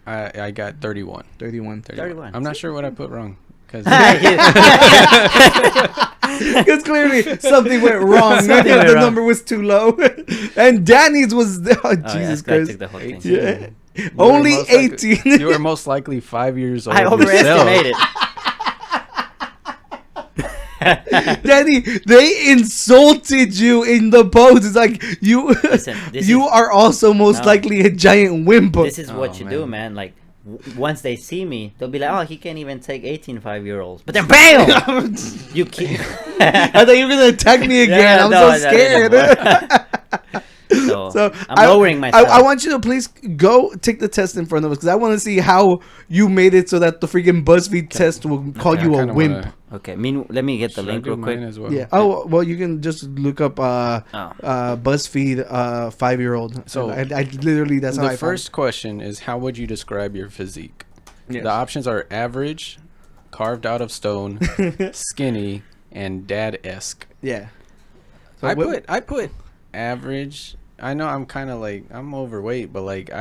I got 31. 31? 31. I'm not sure what I put wrong. Because Because clearly something went wrong. Something went The wrong. number was too low. And Danny's was Oh, Jesus yeah, I Christ. took the whole thing. Yeah. Only 18. You were most likely 5 years old. I overestimated. Danny, they insulted you in the post. It's like you Listen, this you is- are also most No. likely a giant wimp. This is what Oh, you man. do, man. Like, once they see me, they'll be like, oh, he can't even take 18 5-year-olds. But then, BAM! You keep. I thought you were gonna attack me again. Yeah, I'm no, so scared. So, I'm lowering myself. I want you to please go take the test in front of us because I want to see how you made it so that the freaking BuzzFeed test will call you a wimp. Okay, let me get the link real quick. As well? Yeah. Oh well, you can just look up BuzzFeed 5-year-old. So, I literally that's how The I first question is, how would you describe your physique? Yes. The options are average, carved out of stone, skinny, and dad-esque. Yeah. So I what- put average. I know I'm kind of like, I'm overweight, but like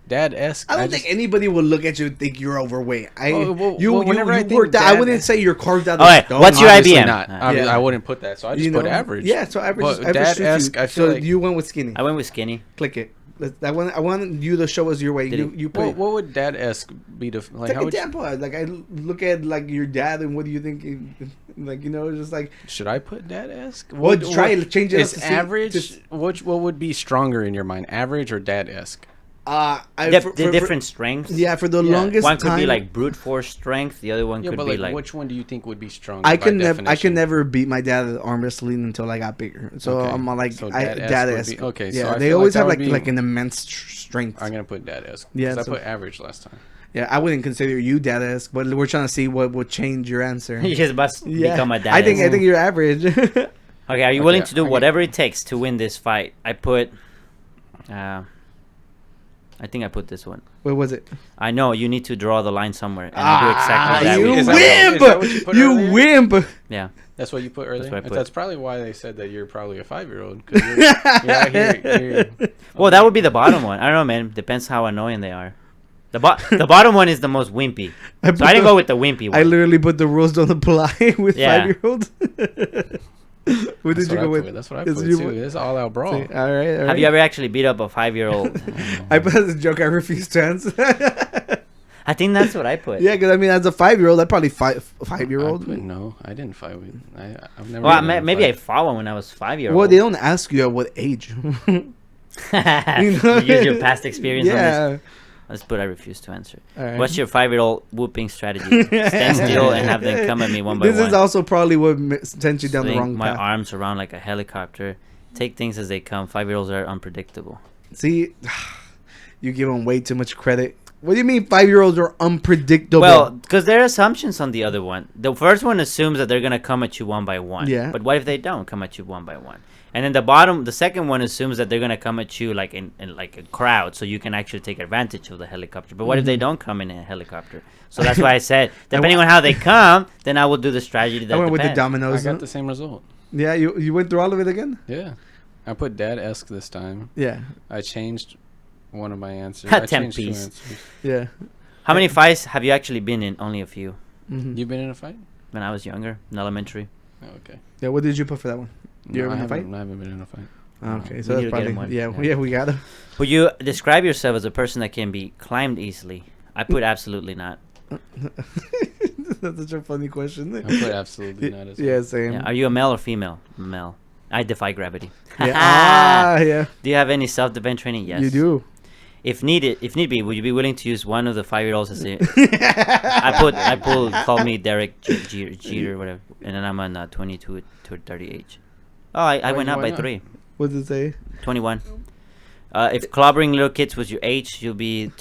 dad-esque. I don't think anybody will look at you and think you're overweight. Whenever I think worked out. I dad- wouldn't say you're carved out. All right, of stone. what's your Obviously IBM? not. Obviously, Yeah. I wouldn't put that, so I just You put know? average. Yeah, so average. But average suits dad-esque, you. I feel so like you went with skinny. I went with skinny. Click it. I want you to show us your way. You put. What would dad-esque be? Like, Take how an would example. Like I look at like your dad, and what do you think? Like just like. Should I put dad-esque? Try to change it. Is average? What would be stronger in your mind, average or dad-esque? Different strengths. Yeah, for the longest one could time, be like brute force strength. The other one could be like. Which one do you think would be stronger? I can never beat my dad at arm wrestling until I got bigger. So I'm like dad-esque. Okay, yeah, so they always have like an immense strength. I'm gonna put dad-esque. Yeah, I put average last time. Yeah, I wouldn't consider you dad-esque, but we're trying to see what would change your answer. You just must become a dad. I think you're average. Okay, are you willing to do whatever it takes to win this fight? I put. I think I put this one. What was it? I know you need to draw the line somewhere. And I do exactly that. You wimp! Yeah, that's what you put earlier. That's, that's probably why they said that you're probably a 5-year-old. You're well, that would be the bottom one. I don't know, man. Depends how annoying they are. The bottom one is the most wimpy. So I didn't go with the wimpy one. I literally put the rules don't apply with 5-year-olds. What did you go with? That's what I put too. It's all out brawl. All right. Have you ever actually beat up a 5-year-old? I put as a joke. I refuse to answer. I think that's what I put. Yeah, because I mean, as a 5-year-old, I probably 5-year-old. No, I didn't fight with. I've never. Well, maybe I fought one when I was 5-year-old. Well, they don't ask you at what age. You use your past experience. Yeah. On this. Let's put I refuse to answer. Right. What's your 5-year-old whooping strategy? Stand still and have them come at me one by one. This is also probably what sent you down the wrong my path. arms around like a helicopter. Take things as they come. 5-year-olds are unpredictable. See, you give them way too much credit. What do you mean 5-year-olds are unpredictable? Well, because there are assumptions on the other one. The first one assumes that they're going to come at you one by one. Yeah. But what if they don't come at you one by one? And then the second one assumes that they're going to come at you like in like a crowd, so you can actually take advantage of the helicopter. But what if they don't come in a helicopter? So that's why I said, depending on how they come, then I will do the strategy that I went with the depends. dominoes. I got the same result. Yeah, you went through all of it again? Yeah. I put dad-esque this time. Yeah. I changed one of my answers. I changed 2 answers. Yeah. How many fights have you actually been in? Only a few. Mm-hmm. You've been in a fight? When I was younger, in elementary. Oh, okay. Yeah, what did you put for that one? You ever been in a fight? I haven't been in a fight. Okay, so that's probably... Yeah, we got it. Would you describe yourself as a person that can be climbed easily? I put absolutely not. That's such a funny question. I put absolutely not as well. Yeah, same. Yeah. Are you a male or female? Male. I defy gravity. Yeah. Yeah. Do you have any self-defense training? Yes. You do. If need be, would you be willing to use one of the 5-year-olds as a... call me Derek Jeter, whatever, and then I'm on 22 to 30 age. Oh, I went up by 3. What does it say? 21. If clobbering little kids was your age, you'll be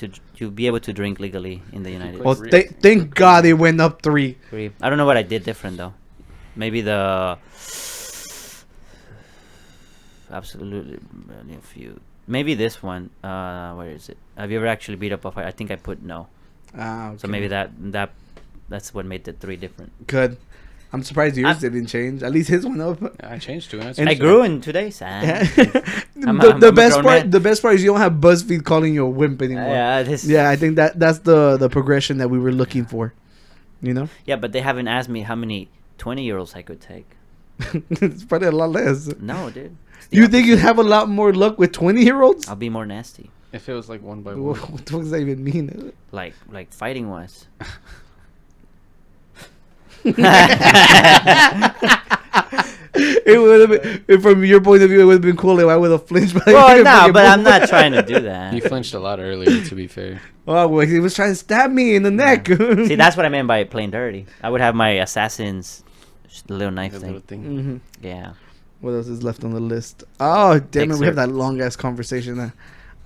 able to drink legally in the United Well, States. thank God it went up 3. I don't know what I did different though. Maybe absolutely a few. Maybe this one. Where is it? Have you ever actually beat up a fight? I think I put no. Okay. So maybe that's what made the 3 different. Good. I'm surprised yours didn't change. At least his went up. I changed 2 answers. And I grew in 2 days. The best part is you don't have BuzzFeed calling you a wimp anymore. I think that's the progression that we were looking for. You know? Yeah, but they haven't asked me how many 20-year-olds I could take. It's probably a lot less. No, dude. You think you'd have a lot more luck with 20-year-olds? I'll be more nasty. If it was like 1 by 1. What the fuck does that even mean? Like fighting wise. It would have been, from your point of view, it would have been cool if I would have flinched. Well, no, but I'm not trying to do that. You flinched a lot earlier, to be fair. Oh, well, he was trying to stab me in the neck. See, that's what I meant by playing dirty. I would have my assassin's little knife thing. Mm-hmm. Yeah. What else is left on the list? Oh, damn it, we have that long ass conversation.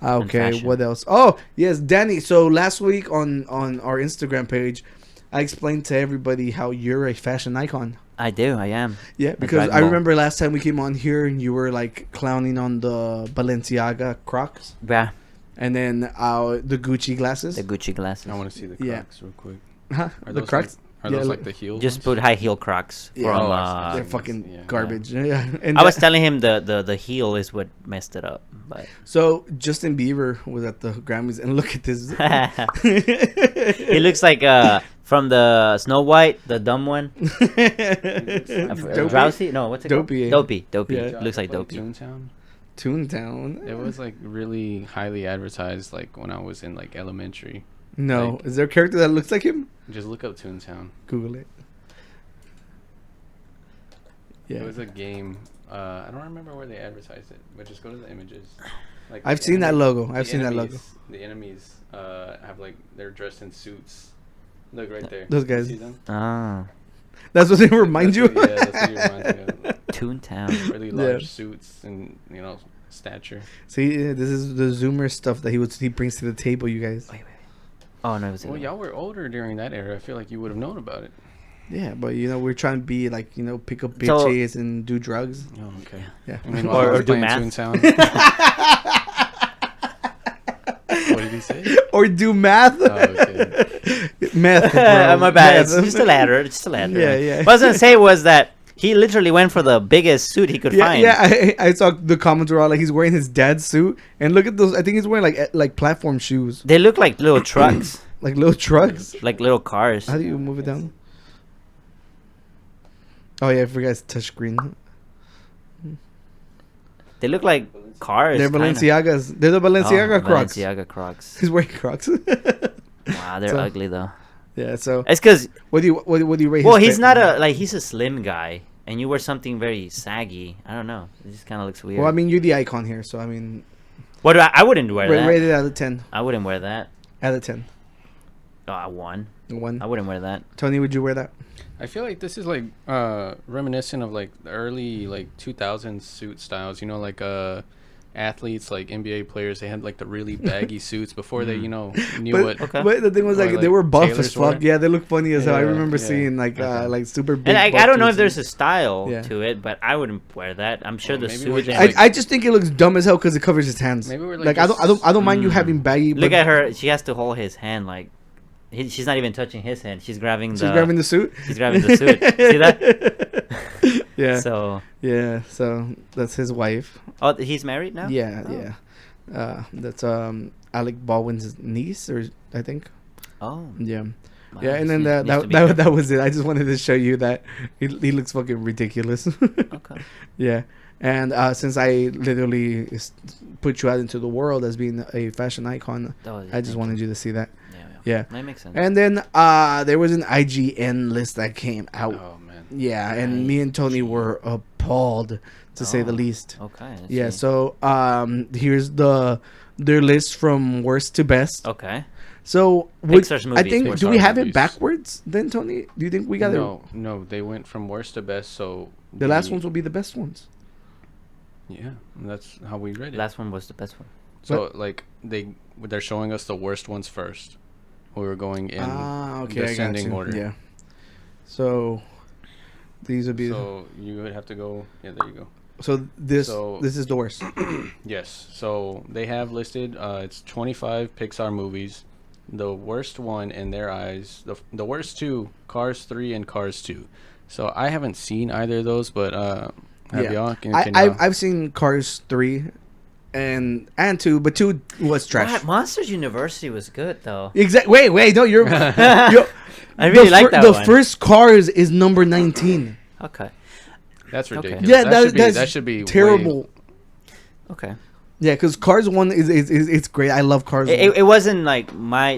Okay, what else? Oh, yes, Danny. So last week on our Instagram page, I explained to everybody how you're a fashion icon. I am. Yeah, because I remember last time we came on here and you were like clowning on the Balenciaga Crocs. Yeah. And then the Gucci glasses. The Gucci glasses. I want to see the Crocs real quick. Huh? The Crocs? Are those like the heel Just ones? put high heel Crocs. Yeah. They're fucking garbage. Yeah. And I was telling him the heel is what messed it up. But so Justin Bieber was at the Grammys and look at this. He looks like from the Snow White, the dumb one. Drowsy? No, what's it Dopey. called? Dopey. Yeah. Looks like Dopey. Toontown? Toontown. It was like really highly advertised, like when I was in like elementary. No, Like, is there a character that looks like him? just look up Toontown. Google it. Yeah, It was a game. I don't remember where they advertised it, but just go to the images. Like I've the seen that enemies- logo. the I've seen that logo. enemies- The enemies have like they're dressed in suits. Look right there. Those guys. See them? Ah, That's what they remind you. That's what- yeah, that's what it reminds me of. Toontown. Really large Yeah. suits and stature. See, this is the Zoomer stuff that he brings to the table, you guys. Wait. Oh no, it was. Well, y'all were older during that era. I feel like you would have known about it. Yeah, but we're trying to be like pick up So- bitches and do drugs. Oh, okay. Yeah. I mean, Or while I was do playing math. Toontown. What did he say? Or do math. Oh, okay. Math. Bro. My bad. Math. It's just a ladder. Just a ladder. Yeah, yeah. What I was gonna say was that he literally went for the biggest suit he could Yeah, find. yeah. I saw the comments were all like he's wearing his dad's suit, and look at those. I think he's wearing like platform shoes, They look like little trucks, like little trucks. like little cars. How do you move it down? Oh yeah, I forgot it's touchscreen. They look like cars. They're kinda. Balenciagas. They're the Balenciaga Crocs. Balenciaga Crocs. He's wearing Crocs. Wow, they're So- ugly though. Yeah. So It's because what do you rate? well, his he's fit? not he's a slim guy, and you wear something very saggy. I don't know. It just kind of looks weird. Well, I mean, you're the icon here, so I mean, what do I wouldn't wear that. rated out of 10. I wouldn't wear that. Out of 10. One. One. I wouldn't wear that. Tony, would you wear that? I feel like this is like reminiscent of like the early like 2000s suit styles. Like athletes, like NBA players, they had like the really baggy suits before they knew But, what. Okay. but the thing was Or, like, like, they were buff Taylor's as fuck. wear? Yeah, they look funny as hell. I Yeah, remember yeah. seeing like Okay. super big. And I buff don't know if dudes. there's a style Yeah. to it, but I wouldn't wear that. I'm sure Oh, the maybe suit. we're just, and- like- I just think it looks dumb as hell because it covers his hands. Maybe we're, like like, I don't mind you having baggy. Look but at her. She has to hold his hand like. She's not even touching his hand. She's grabbing the. She's grabbing the suit. She's grabbing the suit. See that? Yeah. So. Yeah. So that's his wife. Oh, he's married now. Yeah. Oh. Yeah. That's Alec Baldwin's niece, or I think. Oh. Yeah. Wow, Yeah, and this then needs to be that was it. I just wanted to show you that he looks fucking ridiculous. Okay. Yeah, and since I literally put you out into the world as being a fashion icon, Oh, yeah, I just thank wanted you to see that. Yeah. Yeah, That makes sense. and then there was an IGN list that came out. Oh man. Yeah, and me and Tony were appalled, to say the Oh, least. Okay. let's Yeah, see. so here's their list from worst to best. Okay. So Pixar's I movies, think Pixar do we have it movies. backwards then, Tony? Do you think we got it? No, they went from worst to best. So The last ones will be the best ones. Yeah, that's how we read it. Last one was the best one. So like they're showing us the worst ones first. We were going in Okay, I got descending you. order. Yeah. So these would be. So you would have to go. Yeah, there you go. So this is the worst. Yes. So they have listed. It's 25 Pixar movies. The worst one in their eyes. The worst two: Cars 3 and Cars 2. So I haven't seen either of those, but have y'all? Can y'all? I've seen Cars 3 and 2, but 2 was trash. What? Monsters University was good though. Exactly. Wait, no, you're. I really like that The one. first Cars is number 19. Okay. That's Okay. ridiculous. Yeah, that that's should be terrible. way- Okay. Yeah, because Cars 1 is it's great. I love Cars 1. It wasn't like my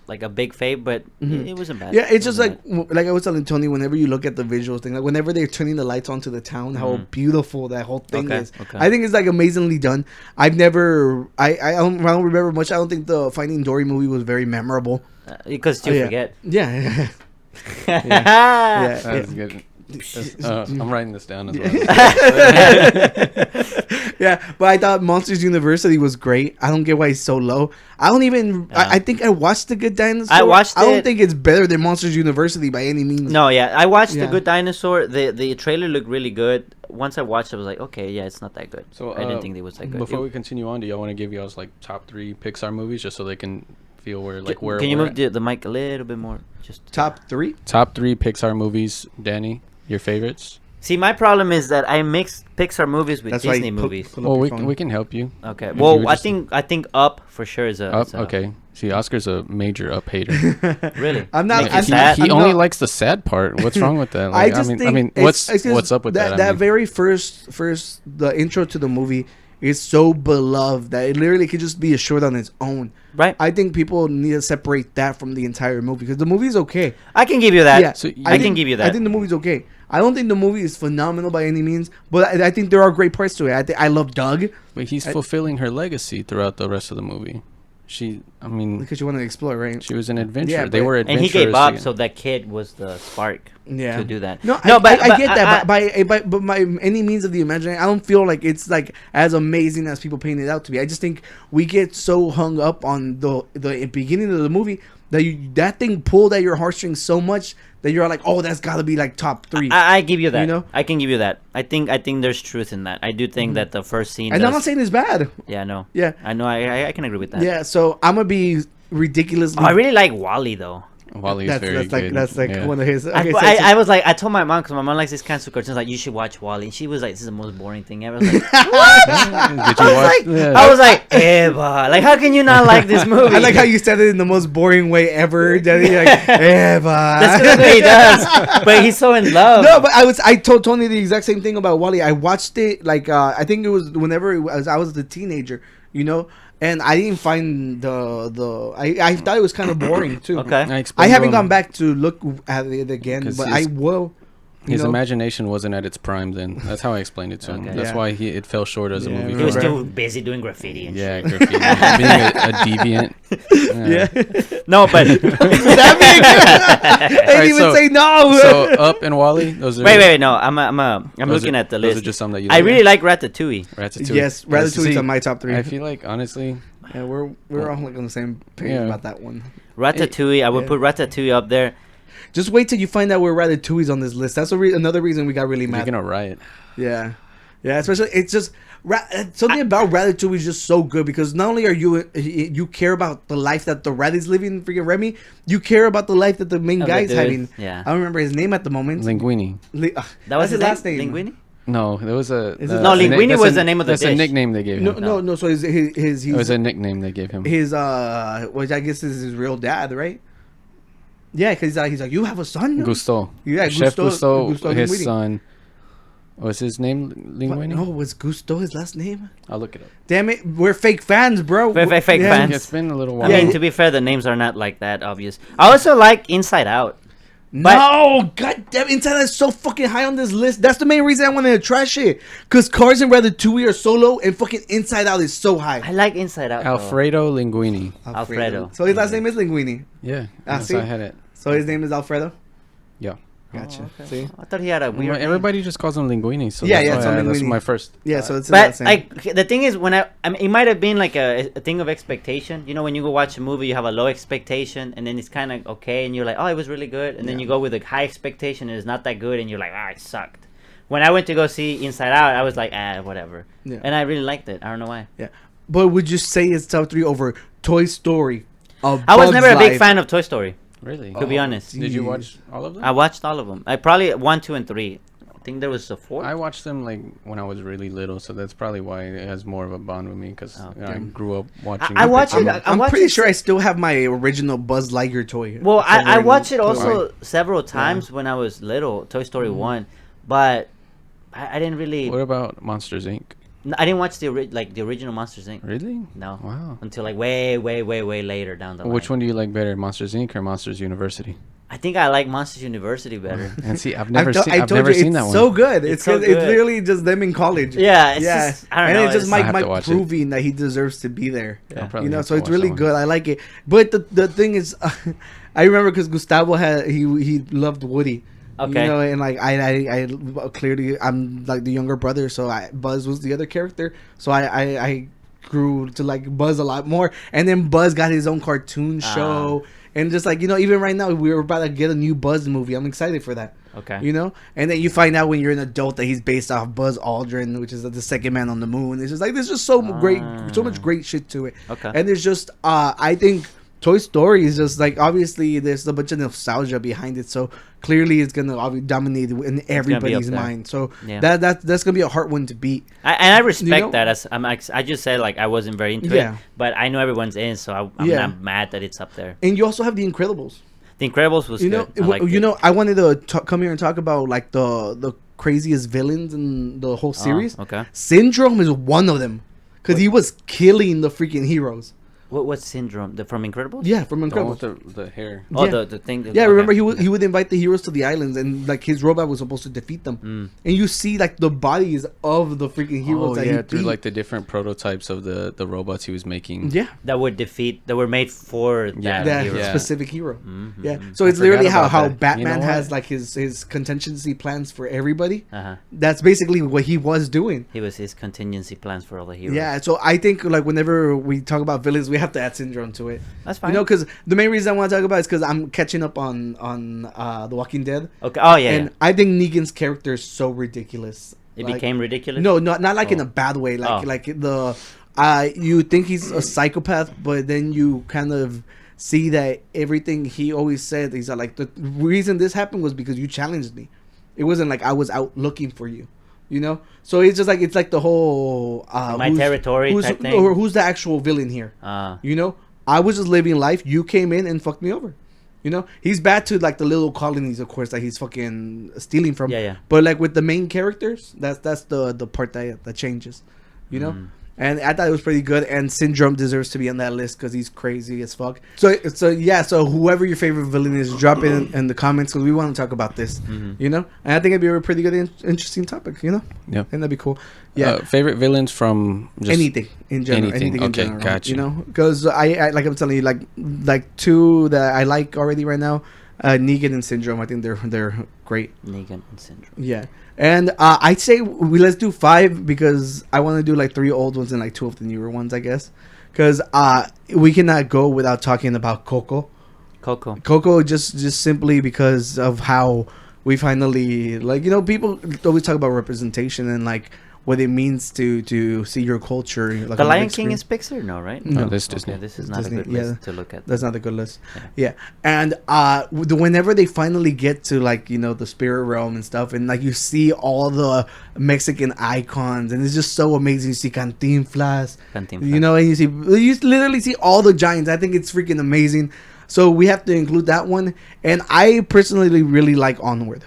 like a big fave, but it wasn't bad. Yeah, it's It just wasn't bad. like I was telling Tony, whenever you look at the visuals thing, like whenever they're turning the lights onto the town, how beautiful that whole thing Okay, is. okay. I think it's like amazingly done. I don't remember much. I don't think the Finding Dory movie was very memorable. Because you yeah. forget. Yeah. That's good. I'm writing this down as well. Yeah, but I thought Monsters University was great. I don't get why it's so low. I don't even. I think I watched The Good Dinosaur. I watched I don't it. think it's better than Monsters University by any means. No, yeah, I watched Yeah. The Good Dinosaur. The trailer looked really good. Once I watched it, I was like, okay, yeah, it's not that good. So I didn't think it was that good. Before we continue on, do y'all want to give y'all's like top 3 Pixar movies just so they can feel where like where Can you we're move at? the mic a little bit more? Just Top 3. Top 3 Pixar movies, Danny, your favorites? See, my problem is that I mix Pixar movies with That's why Disney you movies. pull up Well, your phone. we can help you. Okay. If Well, you I just- think Up for sure is a. Up, is a- okay. See, Oscar's a major Up hater. Really? I'm not. Make you I'm sad? not. He I'm only not- likes the sad part. What's wrong with that? I Like, just think I mean, it's just what's up with that? I That mean, very first the intro to the movie is so beloved that it literally could just be a short on its own. Right. I think people need to separate that from the entire movie because the movie's okay. I can give you that. Yeah, So I can give you that. I think the movie's okay. I don't think the movie is phenomenal by any means, but I think there are great parts to it. I love Doug. But he's fulfilling her legacy throughout the rest of the movie. Because you want to explore, right? She was an adventurer. Yeah, they were adventurers. And he gave up, so that kid was the spark to do that. No, I get that. But by any means of the imagination, I don't feel like it's like as amazing as people paint it out to be. I just think we get so hung up on the beginning of the movie that thing pulled at your heartstrings so much that you're like, oh, that's got to be like top 3. I give you that. You know? I can give you that. I think there's truth in that. I do think that the first scene. And I'm not saying it's bad. Yeah, no. Yeah. I know. I can agree with that. Yeah. So I'm gonna be ridiculously. Oh, I really like Wally though. Wally is that's very good. That's like one of his. Okay, I was like, I told my mom because my mom likes this kind of cartoons. Like, you should watch Wally. And she was like, this is the most boring thing ever. I was like, what? Did you watch? I was like, Eva. Like, how can you not like this movie? I like how you said it in the most boring way ever. Daddy, like, Eva. That's because he does. But he's so in love. No, but I told Tony the exact same thing about Wally. I watched it like I think it was whenever I was a teenager, you know. And I didn't find I thought it was kind of boring too. Okay. I haven't gone back to look at it again, but I will. His imagination wasn't at its prime then. That's how I explained it to him. That's why it fell short as a movie. He was too busy doing graffiti and shit. graffiti. Being a deviant. Yeah. No, but I didn't even say no. So Up and Wally, those are wait. No, I'm looking at the list. Those are just some that you I really like Ratatouille. Yes, Ratatouille's on my top 3. I feel like honestly, yeah, we're all like on the same page about that one. Ratatouille, I would put Ratatouille up there. Just wait till you find out where Ratatouille's on this list. That's another reason we got really mad. You're gonna riot. Yeah, especially it's just something about Ratatouille is just so good because not only are you care about the life that the rat is living, freaking Remy, you care about the life that the main guy is having. Yeah, I don't remember his name at the moment. Linguini. That was his last name. Linguini. No, there was a. No, Linguini was the name of the dish. That's a nickname they gave him. No. So his it was a nickname they gave him. His which I guess is his real dad, right? Yeah, because he's like, you have a son? Gusto. Yeah, Chef Gusto his Linguini. son. Was his name Linguini? No, was Gusto his last name? I'll look it up. Damn it, we're fake fans, bro. Fake fans. It's been a little while. I mean, to be fair, the names are not like that obvious. I also like Inside Out. No, god damn, Inside Out is so fucking high on this list. That's the main reason I wanted to trash it. Because Cars and Ratatouille are so low, and fucking Inside Out is so high. I like Inside Out. Alfredo Linguini. Alfredo. So his last name is Linguini. Yeah. See? I had it. So his name is Alfredo? Yeah. Gotcha. Okay. See? I thought he had a weird. Everybody just calls him Linguini. So that's my first. Yeah, so it's but the thing is, when I mean, it might have been like a thing of expectation. You know, when you go watch a movie, you have a low expectation, and then it's kind of okay, and you're like, oh, it was really good, and then you go with a high expectation, and it's not that good, and you're like, it sucked. When I went to go see Inside Out, I was like, whatever, and I really liked it. I don't know why. Yeah, but would you say it's top 3 over Toy Story? I was never a big fan of Toy Story. Really? To be honest. Did you watch all of them? I watched all of them. I probably 1, 2, and 3. I think there was a 4th. I watched them like when I was really little, so that's probably why it has more of a bond with me because I grew up watching. I watch it. I'm pretty sure I still have my original Buzz Lightyear toy. Well, I watched it also several times when I was little, Toy Story 1, but I didn't really. What about Monsters Inc.? I didn't watch the original Monsters Inc. Really? No. Wow. Until like way later down the line. Which one do you like better, Monsters Inc. or Monsters University? I think I like Monsters University better. And see, I've never seen that one. So good. It's so good. It's literally just them in college. Yeah. Just, I don't know. And it's just Mike proving that he deserves to be there. Yeah. You know, so it's really good. I like it. But the thing is, I remember because Gustavo he loved Woody. Okay. You know, and like I clearly I'm like the younger brother, so Buzz was the other character. So I grew to like Buzz a lot more, and then Buzz got his own cartoon show, and just like, you know, even right now we're about to get a new Buzz movie. I'm excited for that. Okay. You know, and then you find out when you're an adult that he's based off Buzz Aldrin, which is the second man on the moon. It's just like there's just so much great shit to it. Okay. And there's just I think Toy Story is just like, obviously there's a bunch of nostalgia behind it, so clearly it's gonna dominate in everybody's mind. So that's gonna be a hard one to beat. I respect that. As I just said, like, I wasn't very into it, but I know everyone's in, so I'm not mad that it's up there. And you also have The Incredibles. The Incredibles was good. I wanted to come here and talk about like the craziest villains in the whole series. Okay. Syndrome is one of them. because he was killing the freaking heroes. What syndrome? From Incredibles? Yeah, from The one Incredibles. with the hair. Oh, Yeah. the thing. Yeah, remember he would invite the heroes to the islands, and like his robot was supposed to defeat them. And you see like the bodies of the freaking heroes that he through beat. like the different prototypes of the robots he was making. Yeah, that were made for that that hero. specific hero. Mm-hmm. Yeah, so it's I literally forgot how about that. Batman You know has what? like his contingency plans for everybody. Uh-huh. That's basically what he was doing. He was his contingency plans for all the heroes. Yeah, so I think like whenever we talk about villains, we have to add Syndrome to it. That's fine. You know, because the main reason I want to talk about it is because I'm catching up on The Walking Dead. Okay. Oh yeah. And I think Negan's character is so ridiculous. It Like, became ridiculous. no, not like in a bad way. Like Oh. like the you think he's a psychopath, but then you kind of see that everything he always said, he's like, the reason this happened was because you challenged me. It wasn't like I was out looking for you. You know, so it's just like it's like the whole My territory who's, type thing. or who's the actual villain here? You know, I was just living life. You came in and fucked me over. You know, he's bad to like the little colonies, of course, that he's fucking stealing from. Yeah. But like with the main characters, that's the part that changes. You know. And I thought it was pretty good, and Syndrome deserves to be on that list because he's crazy as fuck. So whoever your favorite villain is, drop it in the comments because we want to talk about this, you know. And I think it'd be a pretty good, interesting topic, you know. Yeah, and that'd be cool. Yeah, favorite villains from just anything in general. anything. in Okay, general, gotcha. You know, because I like I'm telling you, like two that I like already right now, Negan and Syndrome. I think they're great. Negan and Syndrome. Yeah. And I'd say let's do 5 because I want to do like 3 old ones and like 2 of the newer ones, I guess. Because we cannot go without talking about Coco. Coco just simply because of how we finally, like, you know, people always talk about representation and like what it means to see your culture. Like, The Lion King is Pixar, no, right? No, this is Disney. Okay, this is not Disney, a good list to look at. That's not a good list. Yeah. And whenever they finally get to like, you know, the spirit realm and stuff, and like you see all the Mexican icons, and it's just so amazing. You see Cantinflas, you know, and you literally see all the giants. I think it's freaking amazing. So we have to include that one. And I personally really like Onward.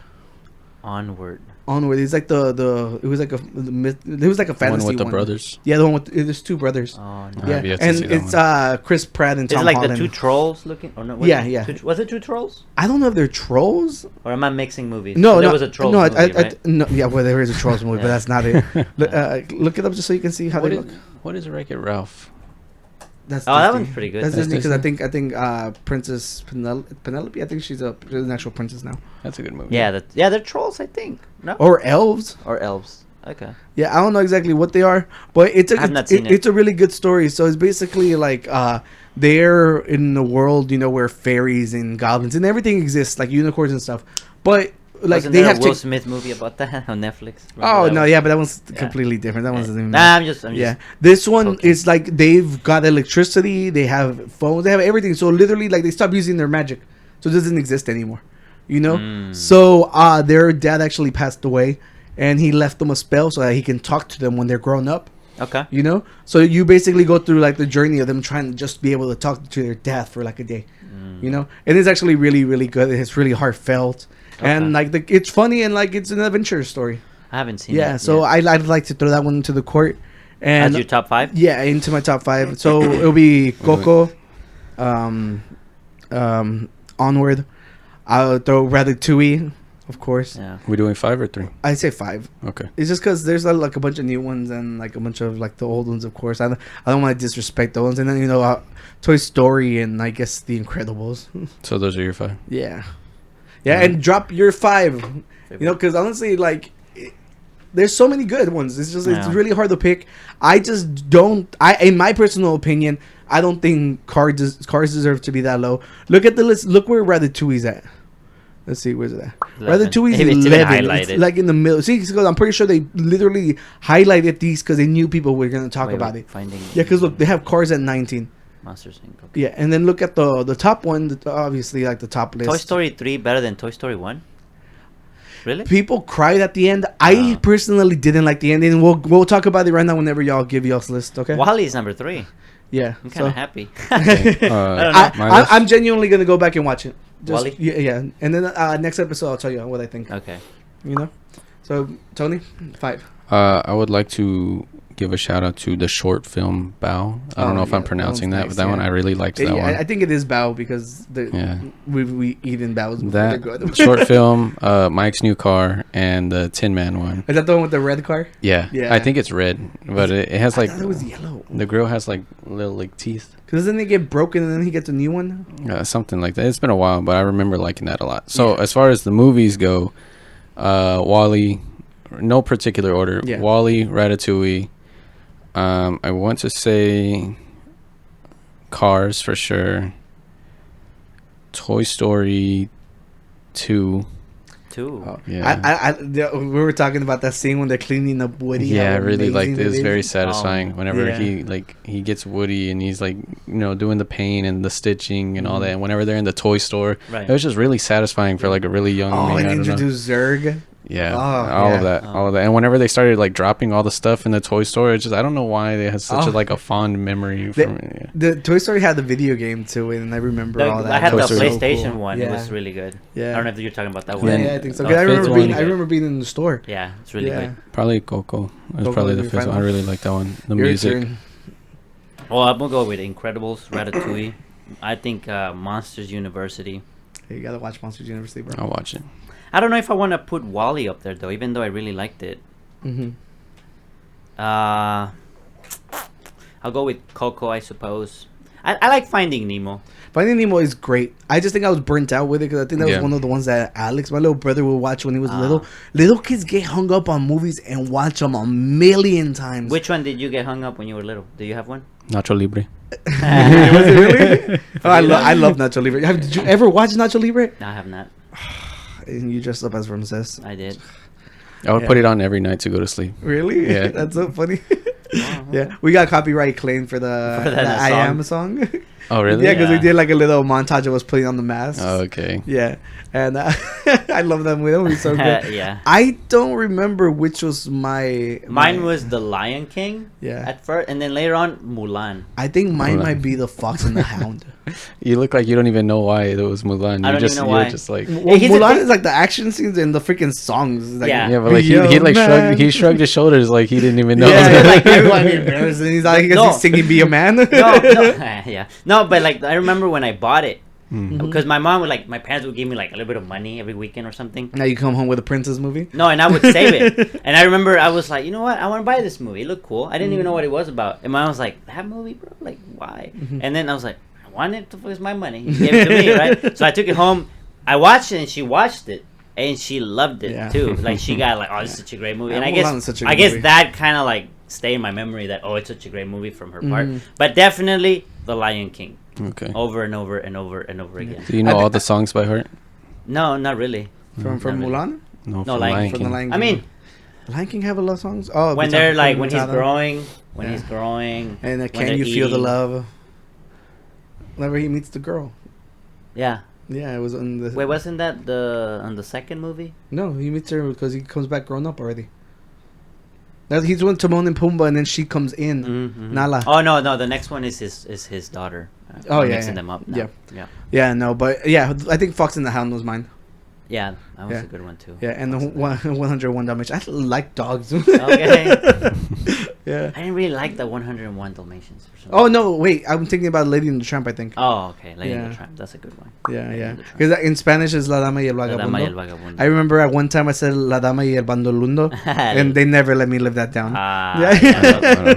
It's like it was like a fantasy one with the one. brothers. Yeah, the one with there's 2 brothers. Oh no. Yeah, and it's Chris Pratt and Is Tom it like Holland. the 2 trolls looking? Or no, Yeah. Was it 2 trolls? I don't know if they're trolls. Or am I mixing movies? No, there was a trolls movie, right? no, yeah, well, there is a trolls movie, but that's not it. Look it up just so you can see how they look. What is Wreck-It Ralph? That's that Disney. one's pretty good. That's That's Disney because Disney? I think Princess Penelope. I think she's an actual princess now. That's a good movie. Yeah, they're trolls, I think. No? Or elves. Or elves. Okay. Yeah, I don't know exactly what they are, but it's a really good story. So it's basically like they're in the world, you know, where fairies and goblins and everything exists, like unicorns and stuff. But like Wasn't they there have a Will Smith movie about that on Netflix? Oh no, yeah, but that one's completely different. That one's I'm just this one okay. is like they've got electricity, they have phones, they have everything. So literally, like they stopped using their magic, so it doesn't exist anymore. You know. So their dad actually passed away, and he left them a spell so that he can talk to them when they're grown up. Okay. You know, so you basically go through like the journey of them trying to just be able to talk to their dad for like a day. You know, and it's actually really, really good. It's really heartfelt. Okay. And like it's funny and like it's an adventure story. I haven't seen. Yeah, so I'd like to throw that one into the court. And as your top 5? Yeah, into my top 5. So it'll be Coco, Onward. I'll throw Ratatouille, of course. Yeah. We doing 5 or 3? I'd say 5. Okay. It's just because there's like a bunch of new ones and like a bunch of like the old ones, of course. I don't want to disrespect those. And then, you know, Toy Story and I guess The Incredibles. So those are your 5? Yeah. Yeah, and drop your 5. You know, because honestly, like, there's so many good ones. It's just it's really hard to pick. I just don't. In my personal opinion, I don't think Cars deserve to be that low. Look at the list. Look where Ratatouille's at. Let's see, where's it at? Ratatouille's 11. It's like in the middle. See, because I'm pretty sure they literally highlighted these because they knew people were gonna talk about it. Yeah, because look, they have Cars at 19. Monsters Inc. Okay. Yeah, and then look at the top one. Obviously, like the top list. Toy Story 3 better than Toy Story 1? Really? People cried at the end. I personally didn't like the ending. We'll talk about it right now whenever y'all give y'all's list. Okay. WALL-E's number 3. Yeah, I'm kind of happy. I'm genuinely gonna go back and watch it. WALL-E? Yeah, and then next episode I'll tell you what I think. Okay. You know. So Tony, 5. I would like to give a shout out to the short film Bao. I don't know if I'm pronouncing that, but that one I really liked. That one. I think it is Bao because we eat in Bao's before that they're good. short film, Mike's new car, and the Tin Man one. Is that the one with the red car? Yeah. I think it's red, but it has like. I thought it was yellow. The grill has like little like teeth. Because doesn't it get broken and then he gets a new one? Something like that. It's been a while, but I remember liking that a lot. So as far as the movies go, WALL-E, no particular order. Yeah. WALL-E, Ratatouille. I want to say Cars for sure. Toy Story 2. Oh. Yeah. We were talking about that scene when they're cleaning up Woody. Yeah, I really liked it. It was very satisfying whenever yeah. he gets Woody and he's like, doing the paint and the stitching and all that. And whenever they're in the toy store, it was just really satisfying for like a really young man. And introduce Zurg. Yeah, all of that. And whenever they started like dropping all the stuff in the toy store, it's just I don't know why they had such a fond memory from it. The Toy Story had the video game too, and I remember all that. I had the PlayStation one. It was really good. Yeah, I don't know if you're talking about that one. Yeah, I think so. I remember being in the store. Yeah, it's really good. Probably Coco. It was probably the fifth one. I really like that one. The music. Well, I'm gonna go with Incredibles, Ratatouille. I think Monsters University. Hey, you gotta watch Monsters University, bro. I'll watch it. I don't know if I want to put WALL-E up there though, even though I really liked it. I'll go with Coco, I suppose. I like Finding Nemo. Finding Nemo is great. I just think I was burnt out with it because I think that was one of the ones that Alex, my little brother, would watch when he was little. Little kids get hung up on movies and watch them a million times. Which one did you get hung up when you were little? Do you have one? Nacho Libre. Was it really? I love Nacho Libre. Did you ever watch Nacho Libre? No, I have not. And you dressed up as Ramses. I did. I would put it on every night to go to sleep. Really? Yeah. That's so funny. Yeah, we got copyright claim for the I Am song. Oh, really? Yeah, because we did like a little montage of us putting on the mask. Oh, okay. Yeah, and I love that movie. That movie's so good. Yeah. I don't remember which was Mine was The Lion King. Yeah. At first, and then later on, Mulan. I think mine might be The Fox and the Hound. You look like you don't even know why it was Mulan. I don't even know why. You're just like... Well, Mulan is like the action scenes and the freaking songs. Like, yeah, but like he shrugged his shoulders like he didn't even know. Yeah, like everyone embarrassed, and he's like, he's singing "Be a Man." No, but like I remember when I bought it because my parents would give me like a little bit of money every weekend or something. Now you come home with a princess movie. No, and I would save it. And I remember I was like, you know what? I want to buy this movie. It looked cool. I didn't even know what it was about. And my mom was like, that movie, bro? Like, why? And then I was like, I want it to focus my money. You gave it to me, right? So I took it home. I watched it, and she watched it. And she loved it too. Like she got like, oh, this is such a great movie. And I guess that kind of like stayed in my memory that it's such a great movie from her part. But definitely The Lion King. Okay. Over and over and over and over again. Do you know all the songs by heart? No, not really. From Mulan? No, Lion King. I mean, Lion King have a lot of songs. Oh, when they're like when he's growing, and can you feel the love? Whenever he meets the girl. Yeah. Yeah, it was on the. Wait, wasn't that on the second movie? No, he meets her because he comes back grown up already. He's with Timon and Pumbaa, and then she comes in. Nala. Oh no, the next one is his daughter. I'm mixing them up now. Yeah. No, but yeah, I think Fox and the Hound was mine. Yeah, that was a good one too. Yeah, and the 101 Dalmatians. I like dogs. Okay. Yeah. I didn't really like the 101 Dalmatians. Oh no! Wait, I'm thinking about Lady and the Tramp. I think. Oh, okay, Lady and the Tramp. That's a good one. Yeah. Because in Spanish is La Dama y el Vagabundo. I remember at one time I said La Dama y el Bandolundo, and they never let me live that down. I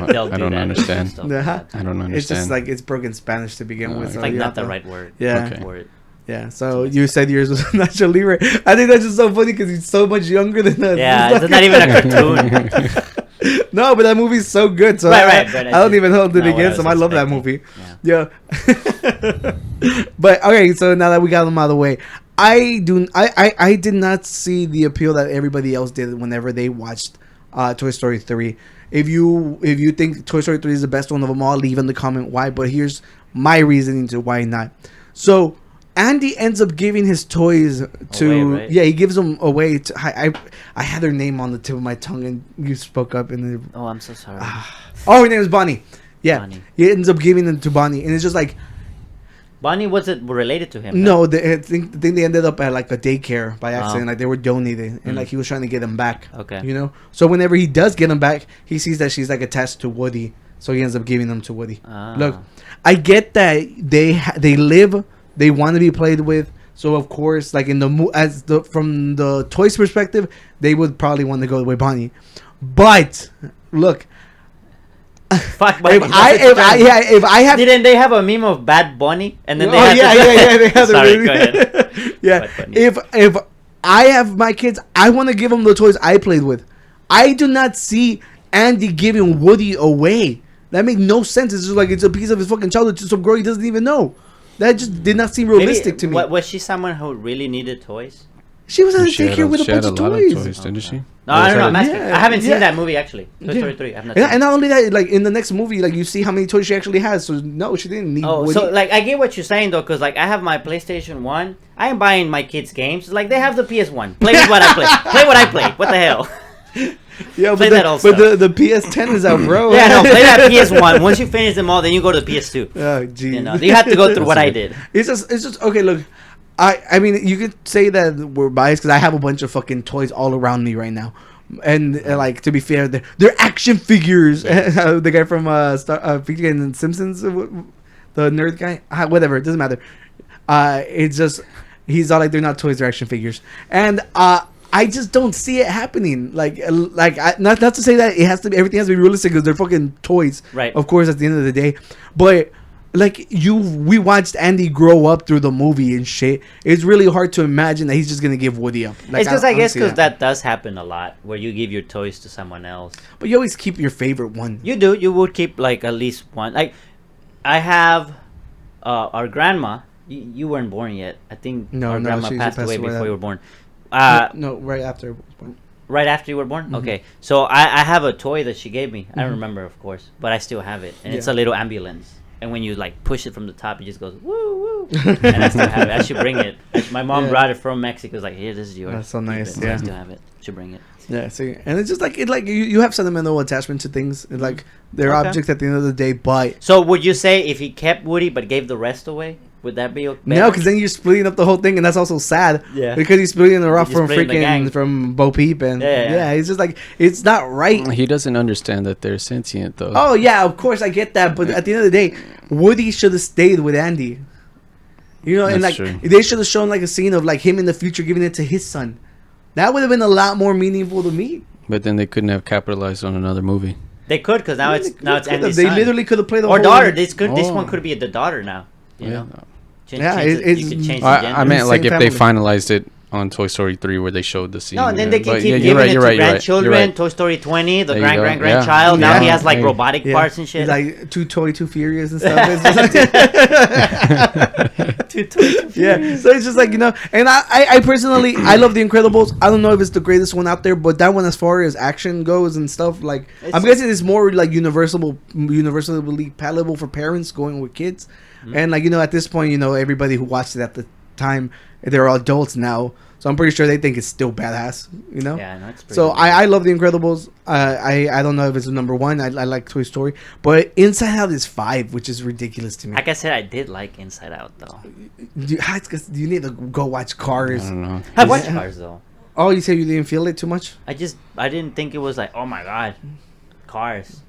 don't understand. I don't understand. It's just like it's broken Spanish to begin with. It's like not the right word. Yeah. Yeah, so you said yours was Nacho Libre. I think that's just so funny because he's so much younger than us. Yeah, it's not even a cartoon. No, but that movie's so good. So right. I don't even hold it against him. I love that movie. Yeah. But okay, so now that we got them out of the way, I did not see the appeal that everybody else did whenever they watched Toy Story 3. If you think Toy Story 3 is the best one of them all, leave in the comment why. But here's my reasoning to why not. So Andy ends up giving his toys to he gives them away to I had her name on the tip of my tongue and you spoke up and I'm so sorry. Her name is Bonnie. Yeah, Bonnie. He ends up giving them to Bonnie, and it's just like Bonnie wasn't related to him. No, I think they ended up at like a daycare by accident. Like they were donated, and like he was trying to get him back. Okay. You know, so whenever he does get him back, he sees that she's like attached to Woody, so he ends up giving them to Woody. Look, I get that they want to be played with, so of course, like in from the toys perspective, they would probably want to go with Bonnie, but look. Fuck Bunny. If I have, didn't they have a meme of Bad Bunny and then they they have sorry, the go ahead. Yeah, if I have my kids, I want to give them the toys I played with. I do not see Andy giving Woody away. That makes no sense. It's just like it's a piece of his fucking childhood to some girl he doesn't even know. That just did not seem realistic to me. Was she someone who really needed toys? She was at a daycare with a bunch of toys. Didn't she? No, I don't know. I'm asking. I haven't seen that movie actually. Toy Story 3. I've not And not only that, like in the next movie, like you see how many toys she actually has. So no, she didn't need. Woody. So like I get what you're saying though, because like I have my PlayStation 1. I am buying my kids games. Like they have the PS1. Play with what I play. Play what I play. What the hell? Yeah, but the PS10 is out, bro. Yeah, no, play that PS1. Once you finish them all, then you go to the PS2. Oh, geez. You know, you have to go through what I did. It's just okay. Look, I mean, you could say that we're biased because I have a bunch of fucking toys all around me right now, and like to be fair, they're action figures. The guy from Simpsons, the nerd guy, whatever, it doesn't matter. It's just he's all like they're not toys, they're action figures, and I just don't see it happening. Not to say that everything has to be realistic because they're fucking toys, right? Of course, at the end of the day, but. Like we watched Andy grow up through the movie and shit. It's really hard to imagine that he's just gonna give Woody up. Like, it's because I guess because that does happen a lot, where you give your toys to someone else. But you always keep your favorite one. You do. You would keep like at least one. Like I have our grandma. You weren't born yet. I think our grandma passed away before you were born. No, right after I was born. Right after you were born? Mm-hmm. Okay. So I have a toy that she gave me. I don't remember, of course, but I still have it, and it's a little ambulance. And when you like push it from the top, it just goes woo woo. And I still have it. I should bring it. My mom brought it from Mexico. It's like, here, this is yours. That's so nice. Yeah, I still have it. Should bring it. Yeah. See, and it's just like you have sentimental attachment to things. Like they're objects at the end of the day. But so would you say if he kept Woody but gave the rest away, would that be okay? No, because then you're splitting up the whole thing, and that's also sad. Yeah. Because he's splitting the rock from Bo Peep, and it's just like it's not right. He doesn't understand that they're sentient, though. Oh yeah, of course I get that, but at the end of the day, Woody should have stayed with Andy. You know, that's and like true. They should have shown like a scene of like him in the future giving it to his son. That would have been a lot more meaningful to me. But then they couldn't have capitalized on another movie. They could, because now it's Andy's They son. Literally could have played the or daughter. This one could be the daughter now. You know. You could change the gender. I meant like if they finalized it on Toy Story 3 where they showed the scene. No, and then they can keep giving it to grandchildren. Toy Story 20, the grandchild. Now he has like robotic parts and shit. He's like Too Furious and stuff. Yeah, so it's just like, you know, and I personally, I love The Incredibles. I don't know if it's the greatest one out there, but that one, as far as action goes and stuff, like I'm guessing it's more like universally palatable for parents going with kids. And like, you know, at this point, you know, everybody who watched it at the time, they're adults now, so I'm pretty sure they think it's still badass, you know. Yeah, no, it's pretty so I love The Incredibles. I don't know if it's number one. I like Toy Story, but Inside Out is 5, which is ridiculous to me. Like I said, I did like Inside Out though. You need to go watch Cars. I don't know. I watched Cars though. Oh, you said you didn't feel it too much? I didn't think it was like, oh my god, Cars.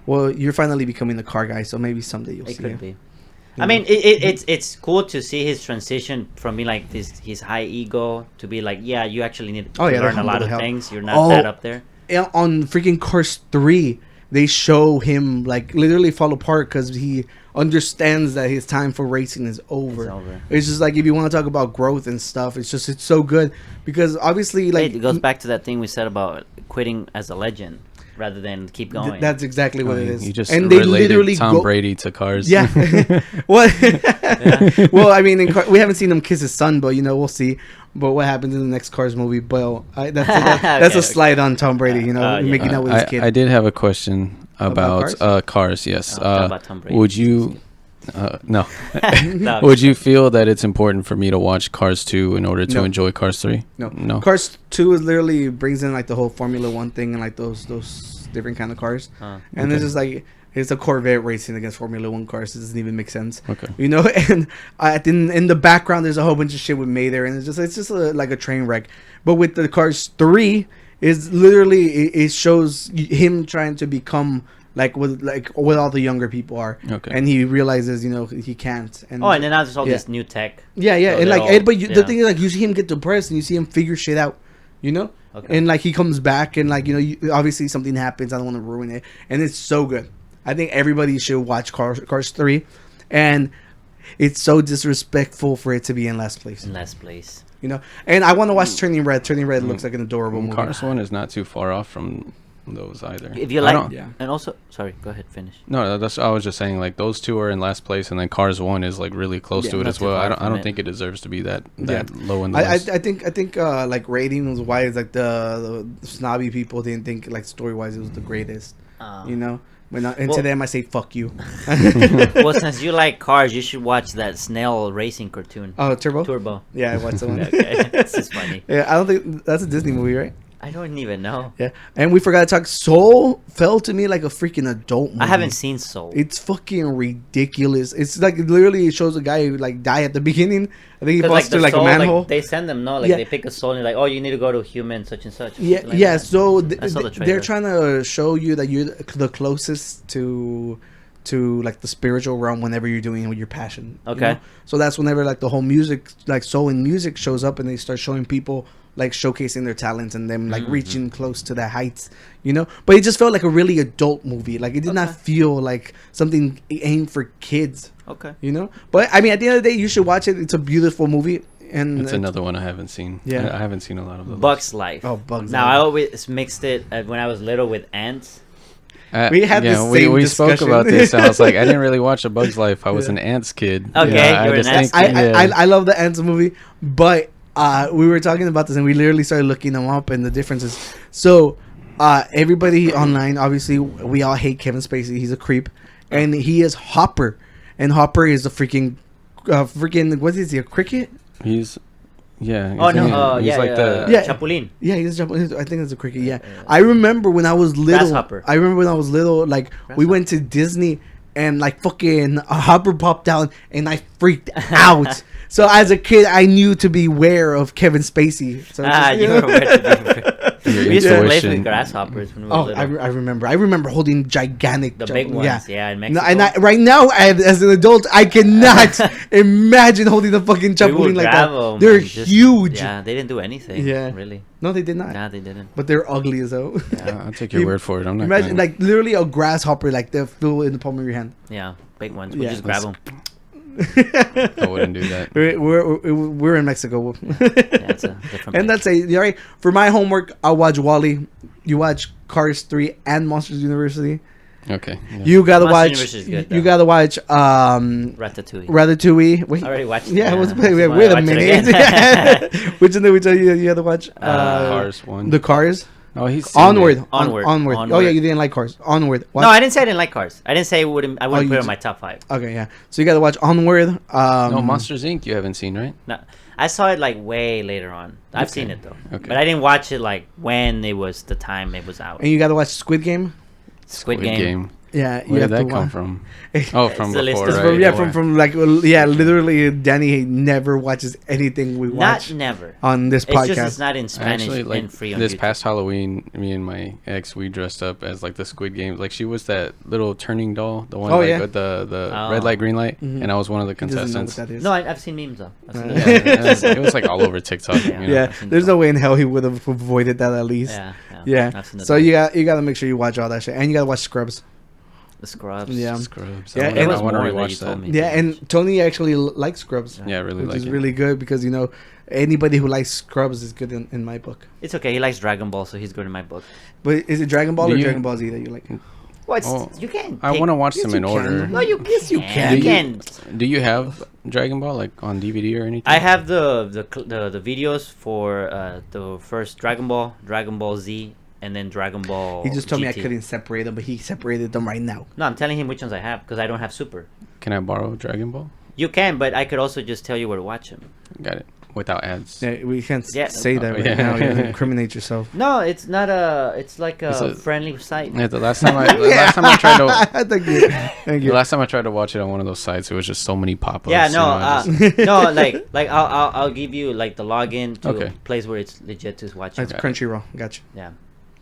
Well, you're finally becoming a car guy, so maybe someday you'll see it. Could be. I mean, it's cool to see his transition from being like his high ego to be like, yeah, you actually need to learn a lot of things. You're not that up there. On freaking Cars 3, they show him like literally fall apart because he understands that his time for racing is over. It's just like, if you want to talk about growth and stuff, it's so good because obviously like it goes back to that thing we said about quitting as a legend. Rather than keep going. That's exactly what it is. You just they literally Tom Brady to Cars. Yeah. Well, well, I mean, we haven't seen him kiss his son, but you know, we'll see. But what happens in the next Cars movie? But that's a slide on Tom Brady. You know, making out with his kid. I did have a question about Cars. Yes. About Tom Brady. Would you? No. Would you feel that it's important for me to watch Cars 2 in order to enjoy Cars 3? No. Cars 2 is literally brings in like the whole Formula 1 thing and like those different kind of cars. And it's just like, It's a Corvette racing against Formula 1 cars. It doesn't even make sense. Okay. You know, and in the background, there's a whole bunch of shit with May there, and it's just like a train wreck. But with the Cars 3, is literally it shows him trying to become like what all the younger people are. Okay. And he realizes, he can't. And and then now there's all this new tech. Yeah, so and like, the thing is, like, you see him get depressed, and you see him figure shit out. Okay. And like he comes back, and like obviously something happens. I don't want to ruin it, and it's so good. I think everybody should watch Cars 3, and it's so disrespectful for it to be in last place. And I want to watch Turning Red. Turning Red looks like an adorable movie. Cars 1 is not too far off from those either. If you like, and also, sorry, go ahead, finish. No, that's I was just saying, like, those two are in last place, and then Cars 1 is like really close to it as well. I don't think it deserves to be that low in the list. I think like ratings wise, like the snobby people didn't think like story wise it was the greatest. To them I say fuck you. Well, since you like cars, you should watch that snail racing cartoon. Oh, Turbo. Yeah, I watched that one. Okay, it's just funny. Yeah, I don't think that's a Disney movie, right? I don't even know. Yeah, and we forgot to talk. Soul felt to me like a freaking adult movie. I haven't seen Soul. It's fucking ridiculous. It's like literally it shows a guy who like die at the beginning. I think he falls through like a manhole. Like, they send them they pick a soul and you're like, oh, you need to go to human such and such. Yeah. So they're trying to show you that you're the closest to like the spiritual realm whenever you're doing it with your passion. Okay. So that's whenever like the whole music, like soul in music, shows up, and they start showing people like showcasing their talents and them like reaching close to their heights, but it just felt like a really adult movie. Like it did not feel like something aimed for kids. Okay. But I mean, at the end of the day, you should watch it. It's a beautiful movie. And it's another one I haven't seen. Yeah, I haven't seen a lot of those. Bugs Life. Oh, Bugs Life. Now I always mixed it when I was little with Ants. We had the same we discussion. spoke about this, and I was like, I didn't really watch A Bug's Life. I was an Ants kid. Okay, I love the Ants movie, but we were talking about this, and we literally started looking them up and the differences. So everybody online, obviously, we all hate Kevin Spacey. He's a creep, and he is Hopper, and Hopper is a freaking what is he? A cricket? He's. Yeah. He's like the Chapulín. Yeah, he's Chapulín. I think it's a cricket. Yeah. I remember when I was little. Grasshopper. Like we went to Disney and like fucking a hopper popped out and I freaked out. So as a kid, I knew to beware of Kevin Spacey. So you were aware to beware. We used to play with grasshoppers when we were little. I remember holding gigantic, the big ones. Yeah, in Mexico. And right now, as an adult, I cannot imagine holding the fucking chapulín like that. They're huge. Yeah, they didn't do anything. Yeah, really. No, they did not. Nah, they didn't. But they're ugly as hell. Yeah, I'll take your word for it. I'm not. Imagine like literally a grasshopper, like they flew in the palm of your hand. Yeah, big ones. We just grab them. I wouldn't do that. We're in Mexico. It's a different and that's all right. For my homework, I'll watch WALL-E. You watch Cars 3 and Monsters University. Okay. Yeah. You gotta watch. You gotta watch Ratatouille. Wait, I already watched it. Yeah, wait a minute. Which one did we tell you you had to watch? Cars 1. The Cars. Oh, he's Onward. Oh yeah, you didn't like Cars. Onward. What? No, I didn't say I didn't like Cars. I didn't say I wouldn't put it in my top 5. Okay, yeah. So you got to watch Onward. No, Monsters Inc. You haven't seen, right? No, I saw it like way later on. I've seen it though, but I didn't watch it like when it was the time it was out. And you got to watch Squid Game. Squid Game. Yeah, where did that come from? Oh, from before, right? From like literally, Danny never watches anything we watch. Not never on this podcast. It's just it's not in Spanish. Actually, like, and free on this YouTube. past Halloween, me and my ex, we dressed up as like the Squid Game. Like she was that little turning doll, the one with the red light, green light, and I was one of the contestants. No, I've seen memes though. It was like all over TikTok. There's no way in hell he would have avoided that at least. Yeah. So you got to make sure you watch all that shit, and you got to watch Scrubs. The Scrubs. Yeah. Scrubs. Yeah, I want to rewatch that. Yeah, and Tony actually likes Scrubs. Yeah, I really like it. Which is really good because, anybody who likes Scrubs is good in my book. It's okay. He likes Dragon Ball, so he's good in my book. But is it Dragon Ball or Dragon Ball Z that you like? You can. I want to watch them in order. No, you can. Do you have Dragon Ball like on DVD or anything? I have the videos for the first Dragon Ball Z, and then Dragon Ball. He just told GT. me I couldn't separate them, but he separated them right now. No, I'm telling him which ones I have because I don't have Super. Can I borrow Dragon Ball? You can, but I could also just tell you where to watch them. Got it. without ads. Yeah, we can't Yeah. say that right now. You incriminate yourself. No, it's not a. It's like a friendly site. Yeah, the last time I tried to. Thank you. Thank you. The last time I tried to watch it on one of those sites, it was just so many pop-ups. Yeah, no, no, like I'll give you like the login to a place where it's legit to watch. It's Crunchyroll. Gotcha. Yeah.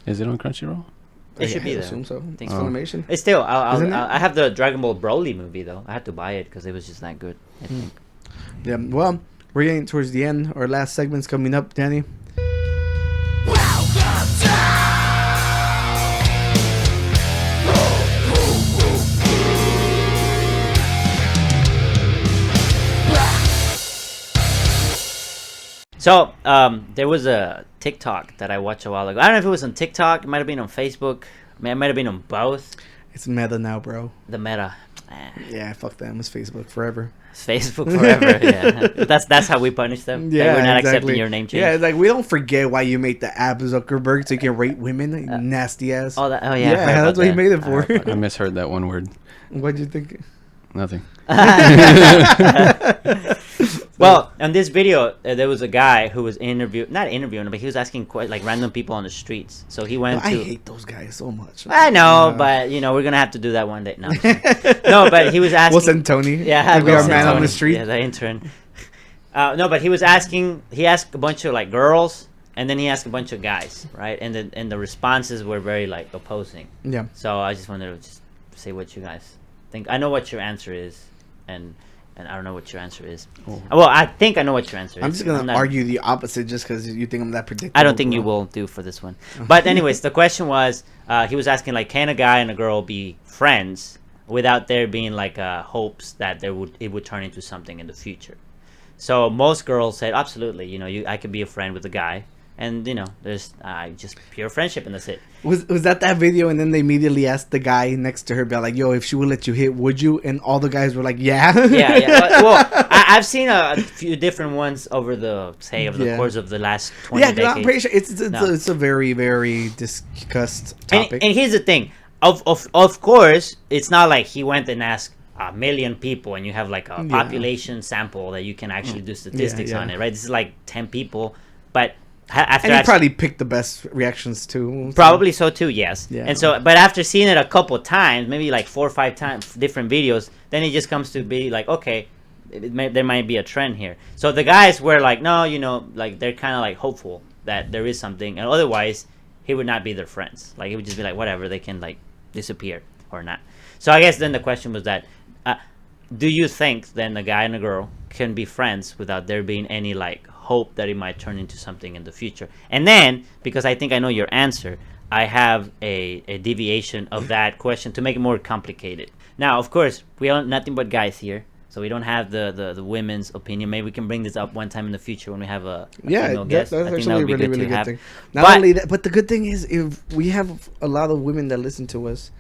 Is it on Crunchyroll? It should be I there. assume so. Think It's Funimation. It's still. I have the Dragon Ball Broly movie though. I had to buy it because it was just that good. I think. Yeah. Well, we're getting towards the end. Our last segment's coming up, Danny. So, there was a TikTok that I watched a while ago. I don't know if it was on TikTok. It might have been on Facebook. It might have been on both. It's meta now, bro. The meta. Yeah, fuck them. It's Facebook forever. It's Facebook forever. Yeah, that's how we punish them. Yeah, we're not exactly. accepting your name change. Yeah, it's like we don't forget why you made the app Zuckerberg so you can rate women. Nasty ass. Oh yeah. Yeah, that's what he made it for. I misheard that one word. What'd you think? Nothing. Well, on this video, there was a guy who was not interviewing, but he was asking like random people on the streets. So he went I to. hate those guys so much. I know, but we're gonna have to do that one day. No, no, but he was asking. We'll send Tony. Yeah, He'll be we'll our send man on Tony. the street. Yeah, the intern. No, but he was asking. He asked a bunch of like girls, and then he asked a bunch of guys, right? And the responses were very like opposing. Yeah. So I just wanted to just say what you guys think. I know what your answer is, and I don't know what your answer is. Oh. Well, I think I know what your answer is. I'm just gonna argue the opposite just because you think I'm that predictable. I don't think you will do for this one. But anyways, the question was, he was asking like, can a guy and a girl be friends without there being like hopes that it would turn into something in the future? So most girls said absolutely. I could be a friend with a guy, and there's just pure friendship, and that's it. Was that video? And then they immediately asked the guy next to her, be like, "Yo, if she would let you hit, would you?" And all the guys were like, "Yeah." Yeah. Well, I've seen a few different ones over the course of the last 20 decades. Yeah, I'm pretty sure it's a very, very discussed topic. And here's the thing. Of course, it's not like he went and asked a million people and you have like a population sample that you can actually do statistics on it, right? This is like 10 people, but after he probably picked the best reactions too. Probably so too, yes. Yeah. And so, but after seeing it a couple times, maybe like 4 or 5 times, different videos, then it just comes to be like, okay, there might be a trend here. So the guys were like, no, like they're kind of like hopeful that there is something, and otherwise he would not be their friends. Like it would just be like whatever, they can like disappear or not. So I guess then the question was that, do you think then a guy and a girl can be friends without there being any like hope that it might turn into something in the future? And then, because I think I know your answer, I have a deviation of that question to make it more complicated. Now, of course, we are nothing but guys here, so we don't have the women's opinion. Maybe we can bring this up one time in the future when we have a female guest. That's actually a really, really good thing. Not only that, but the good thing is if we have a lot of women that listen to us,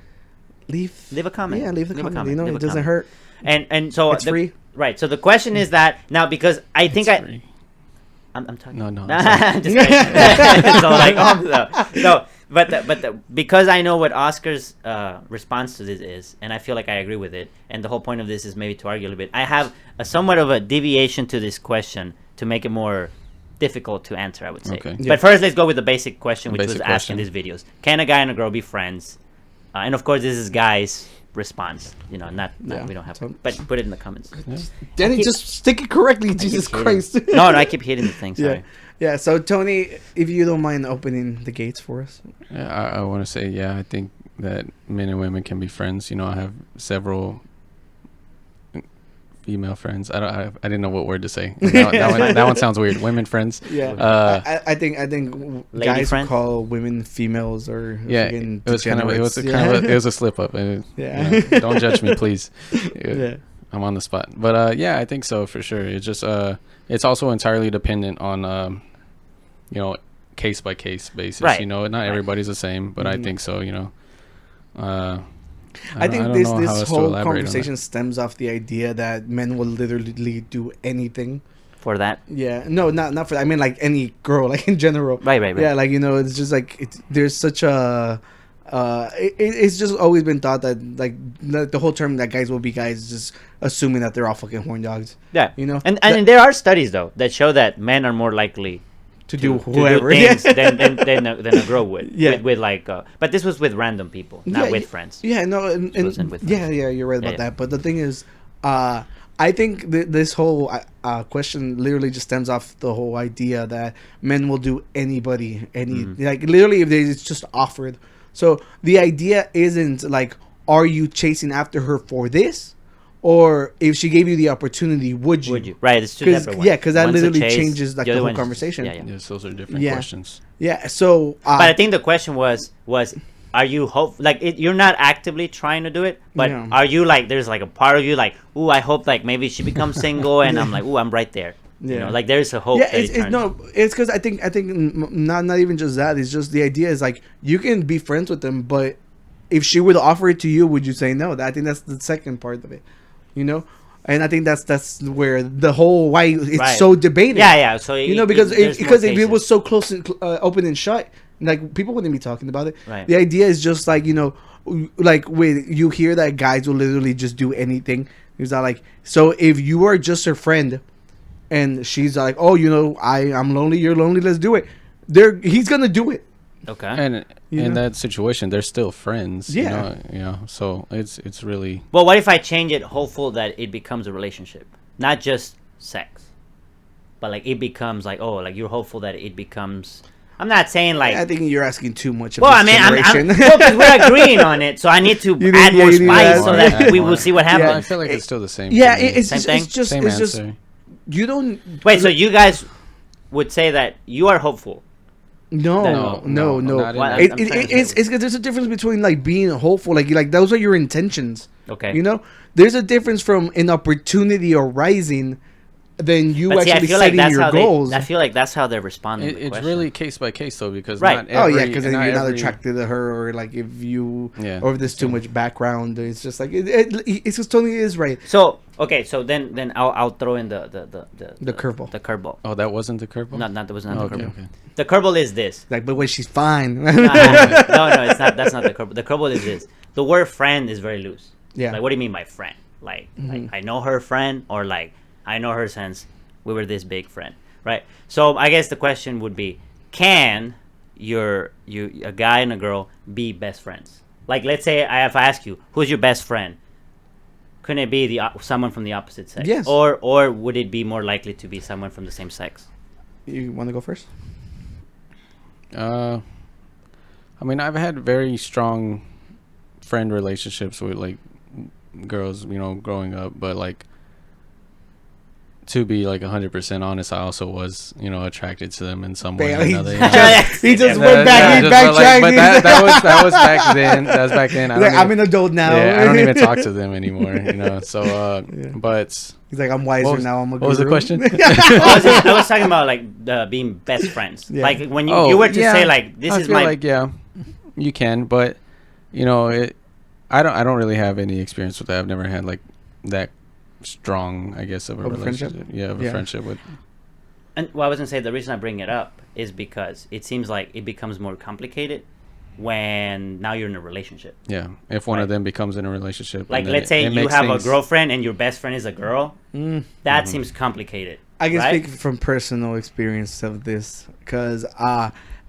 leave a comment. Yeah, leave a comment. It doesn't hurt. And so it's free. Right. So the question is that now, because I think free. I'm talking. No. I'm just kidding. So like, no. But because I know what Oscar's response to this is, and I feel like I agree with it, and the whole point of this is maybe to argue a little bit. I have somewhat of a deviation to this question to make it more difficult to answer, I would say. Okay. But first, let's go with the basic question, which was asked in these videos: can a guy and a girl be friends? And of course, this is guys' response. Not we don't have to, but put it in the comments. Danny, just stick it correctly. Jesus Christ. No, I keep hitting the thing. Sorry. Yeah. So Tony, if you don't mind opening the gates for us. Yeah, I want to say, I think that men and women can be friends. I have several female friends. I didn't know what word to say. That one sounds weird. Women friends. Yeah. I think lady guys friend? call women females or it was a slip up. Don't judge me, please. I'm on the spot, but I think so for sure. It's just it's also entirely dependent on case by case basis. Right. Not everybody's the same, but I think so. I think this whole conversation stems off the idea that men will literally do anything for that. Yeah, no, not for that. I mean, like any girl, like in general. Right. Yeah, like it's just like there's such a it's just always been thought that like the whole term that guys will be guys is just assuming that they're all fucking horn dogs. Yeah, you know. And there are studies though that show that men are more likely to do whoever things than a girl would. Yeah. With like, but this was with random people, not with friends. Yeah, no, and you're right about that. But the thing is, I think this whole question literally just stems off the whole idea that men will do anybody, like literally if it's just offered. So the idea isn't like, are you chasing after her for this? Or if she gave you the opportunity, would you? Right, it's two different ones. Yeah, because that literally changes like the whole conversation. Yes, those are different questions. Yeah, so... but I think the question was are you you're not actively trying to do it, but are you like, there's like a part of you like, ooh, I hope like maybe she becomes single, and I'm like, ooh, I'm right there. Yeah. You know, like there's a hope. Yeah, it's because I think not even just that. It's just the idea is like, you can be friends with them, but if she would offer it to you, would you say no? I think that's the second part of it. You know, and I think that's where the whole why it's so debated. Yeah. So because if it was so close and open and shut, like people wouldn't be talking about it. Right. The idea is just like, you know, like when you hear that guys will literally just do anything. It's not like, so if you are just her friend, and she's like, oh, you know, I'm lonely, you're lonely, let's do it. He's gonna do it. Okay. And in that situation, they're still friends. Yeah. You know, so it's really. Well, what if I change it, hopeful that it becomes a relationship, not just sex, but like it becomes like, oh, like you're hopeful that it becomes. I'm not saying like. I think you're asking too much of this generation. Because we're agreeing on it, so I need to add more spice so that we will see what happens. Yeah, I feel like it's still the same. Yeah, it's same thing. It's just same it's answer. just you don't wait. So you guys would say that you are hopeful. No. It's because there's a difference between like being hopeful, like those are your intentions. Okay. You know, there's a difference from an opportunity arising than you actually setting your goals. I feel like that's how they're responding. It's really case by case though, because because then you're not attracted to her, or like if you or if there's too much background, it's just like it's just totally is right. So okay, so then I'll throw in the curveball. The curveball. Oh, that wasn't the curveball. That was not the curveball. Okay. The curveball is this. Like, but when she's fine. No, it's not. That's not the curveball. The curveball is this. The word friend is very loose. Yeah. Like, what do you mean by friend? Like I know her friend, or like I know her since we were this big friend, right? So I guess the question would be, can a guy and a girl be best friends? Like, let's say if I ask you, who's your best friend? Couldn't it be someone from the opposite sex? Yes. Or would it be more likely to be someone from the same sex? You want to go first? I mean, I've had very strong friend relationships with like girls, you know, growing up, but like, to be like 100% honest, I also was, you know, attracted to them in some way or another. He just went back. He backtracked. But that was back then. That was back then. I'm an adult now. Yeah, I don't even talk to them anymore. You know, so but he's like, I'm wiser now. I'm a guru. What was the question? I was talking about like being best friends. Yeah. Like when you were to say like, this is my. Like, yeah, you can, but you know, I don't really have any experience with that. I've never had like that strong, I guess, of a relationship. Friendship? Yeah, of a friendship with. And well, I was gonna say the reason I bring it up is because it seems like it becomes more complicated when now you're in a relationship. Yeah, if one of them becomes in a relationship. Like, let's say you have a girlfriend and your best friend is a girl. That seems complicated. I can speak from personal experience of this, because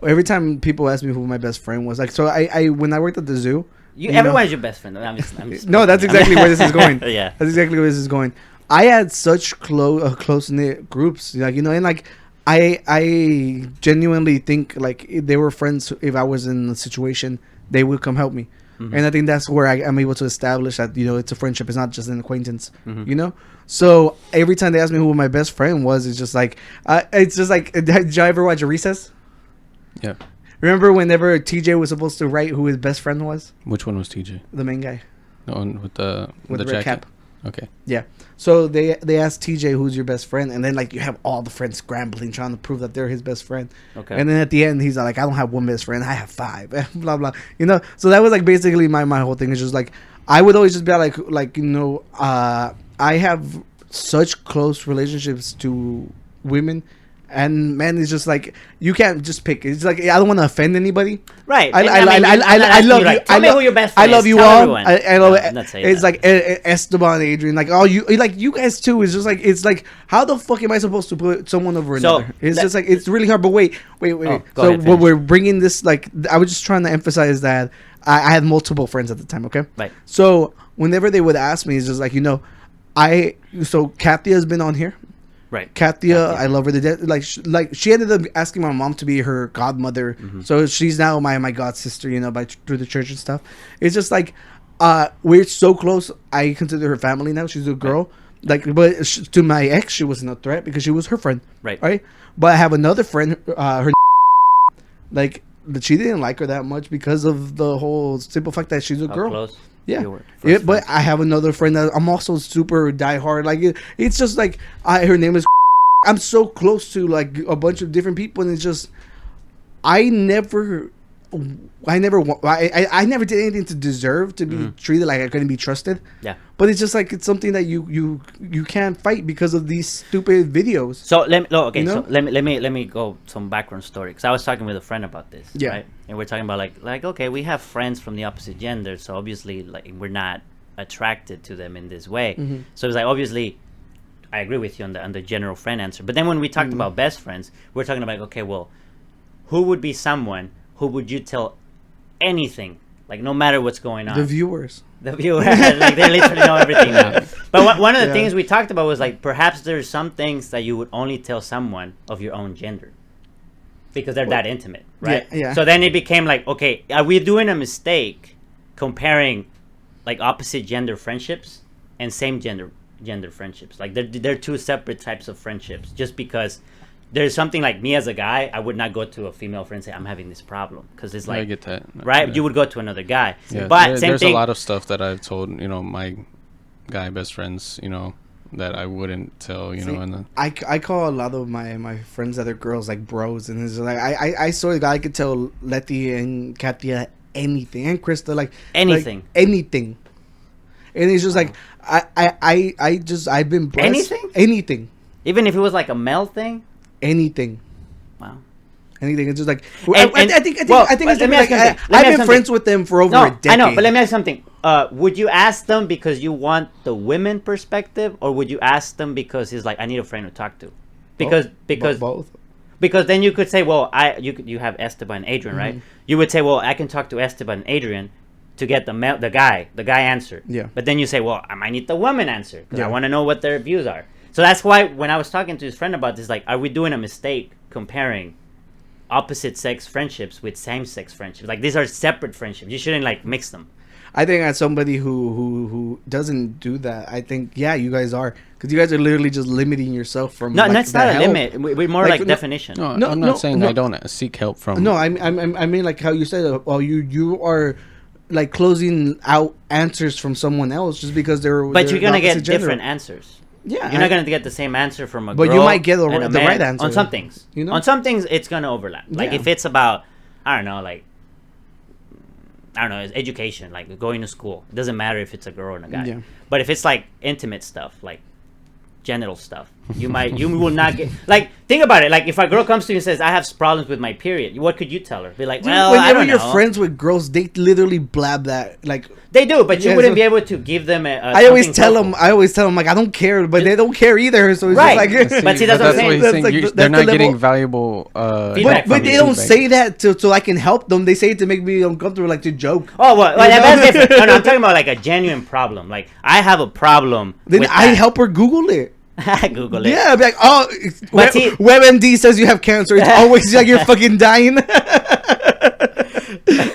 every time people ask me who my best friend was, like, so I when I worked at the zoo. Everyone's your best friend. I'm just no, that's exactly where this is going. Yeah, that's exactly where this is going. I had such close knit groups, like, you know, and like I genuinely think like if they were friends. If I was in a situation, they would come help me, and I think that's where I'm able to establish that, you know, it's a friendship. It's not just an acquaintance, you know. So every time they ask me who my best friend was, it's just like did you ever watch Recess? Yeah. Remember whenever TJ was supposed to write who his best friend was? Which one was TJ? The main guy. The one with the red jacket? cap. Okay. Yeah. So they asked TJ who's your best friend, and then like you have all the friends scrambling trying to prove that they're his best friend. Okay. And then at the end he's like, I don't have one best friend, I have 5. Blah blah. You know. So that was like basically my whole thing. Is just like I would always just be like you know, I have such close relationships to women And man, it's just like you can't just pick. It's like I don't want to offend anybody. Right. I love you. Tell me who your best friend I love is. you Tell all. everyone. I love it. I'm not saying It's that. like Esteban, Adrian, like you guys too. It's just like it's like how the fuck am I supposed to put someone over another? It's just like it's really hard. But wait. Go So ahead, when finish. we're bringing this, like I was just trying to emphasize that I had multiple friends at the time. Okay. Right. So whenever they would ask me, it's just like so Katia has been on here. Right. Katia, I love her to death. Like she ended up asking my mom to be her godmother, so she's now my god sister. Through the church and stuff. It's just like we're so close. I consider her family now. She's a girl. Right. But to my ex, she wasn't a threat because she was her friend. Right. Right. But I have another friend. Her but she didn't like her that much because of the whole simple fact that she's a girl. Close. Yeah, but I have another friend that I'm also super diehard. Like it's just like her name is. I'm so close to like a bunch of different people, and it's just I never did anything to deserve to be treated like I couldn't be trusted. Yeah, but it's just like it's something that you can't fight because of these stupid videos. So let me go some background story, because I was talking with a friend about this. Yeah. Right? And we're talking about like okay, we have friends from the opposite gender, so obviously like we're not attracted to them in this way. So it's like obviously I agree with you on the general friend answer. But then when we talked about best friends, we're talking about okay, well, who would be someone who would you tell anything, like no matter what's going on? The viewers, like they literally know everything now. But one of the things we talked about was like perhaps there's some things that you would only tell someone of your own gender because they're that intimate, right? Yeah. So then it became like, okay, are we doing a mistake comparing like opposite gender friendships and same gender friendships? Like they're two separate types of friendships. Just because there's something like me as a guy, I would not go to a female friend and say I'm having this problem, because it's like I get that, right? Yeah. You would go to another guy. Yeah, but there's a lot of stuff that I've told my guy best friends, that I wouldn't tell, and I call a lot of my friends that are girls like bros, and it's like I swear to God, I could tell Letty and Katia anything, and Krista anything. And it's just like I've been blessed. Anything, even if it was like a male thing. Anything. Wow. Anything. It's just like I think I've been friends with them for over a decade. I know, but let me ask you something. Would you ask them because you want the women perspective, or would you ask them because it's like I need a friend to talk to? Because both. Because then you could say, well, you have Esteban and Adrian, right? You would say, well, I can talk to Esteban and Adrian to get the guy answer. Yeah. But then you say, well, I might need the woman answer because I want to know what their views are. So that's why when I was talking to his friend about this, like, are we doing a mistake comparing opposite sex friendships with same sex friendships? Like, these are separate friendships. You shouldn't like mix them. I think as somebody who doesn't do that, I think you guys are, because you guys are literally just limiting yourself from. No, that's not a limit. We're more like definition. No, I'm not saying I don't seek help from. No, I mean like how you said, you are like closing out answers from someone else just because they're. But you're gonna get gender. different answers. Yeah, you're not gonna get the same answer from a girl. But you might get the man. right answer on some things. On some things, it's gonna overlap. Like if it's about, I don't know, it's education, like going to school. It doesn't matter if it's a girl or a guy. Yeah. But if it's like intimate stuff, like genital stuff, you will not get. Like, think about it. Like, if a girl comes to you and says, "I have problems with my period," what could you tell her? Be like, "Well, I don't know." Whenever you're friends with girls, they literally blab that. Like they do, but you wouldn't be able to give them a. I always tell them, like, I don't care, but they don't care either. So it's right. just like, but see, that's what I'm saying. They're not getting valuable. Feedback but they don't say that so I can help them. They say it to make me uncomfortable, like to joke. Oh, well, that's different. No, I'm talking about like a genuine problem. Like, I have a problem. Then I help her Google it. Google it. Yeah, be like, WebMD says you have cancer. It's always like you're fucking dying.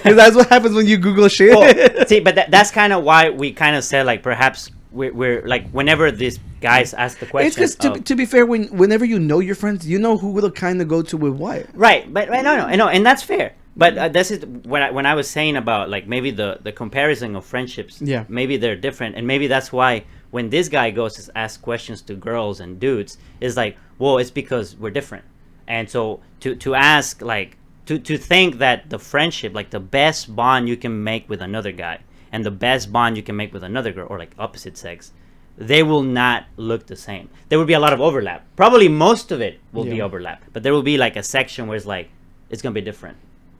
That's what happens when you Google shit. Well, see, but that's kind of why we kind of said like perhaps we're like whenever these guys ask the question. It's because to be fair, whenever you know your friends, you know who to kind of go to with what. Right, but no, and that's fair. But this is when I was saying about like maybe the comparison of friendships. Yeah. Maybe they're different, and maybe that's why when this guy goes to ask questions to girls and dudes, it's like, well, it's because we're different, and so to ask like to think that the friendship, like the best bond you can make with another guy and the best bond you can make with another girl or like opposite sex, they will not look the same. There will be a lot of overlap. Probably most of it will be overlap, but there will be like a section where it's like it's gonna be different.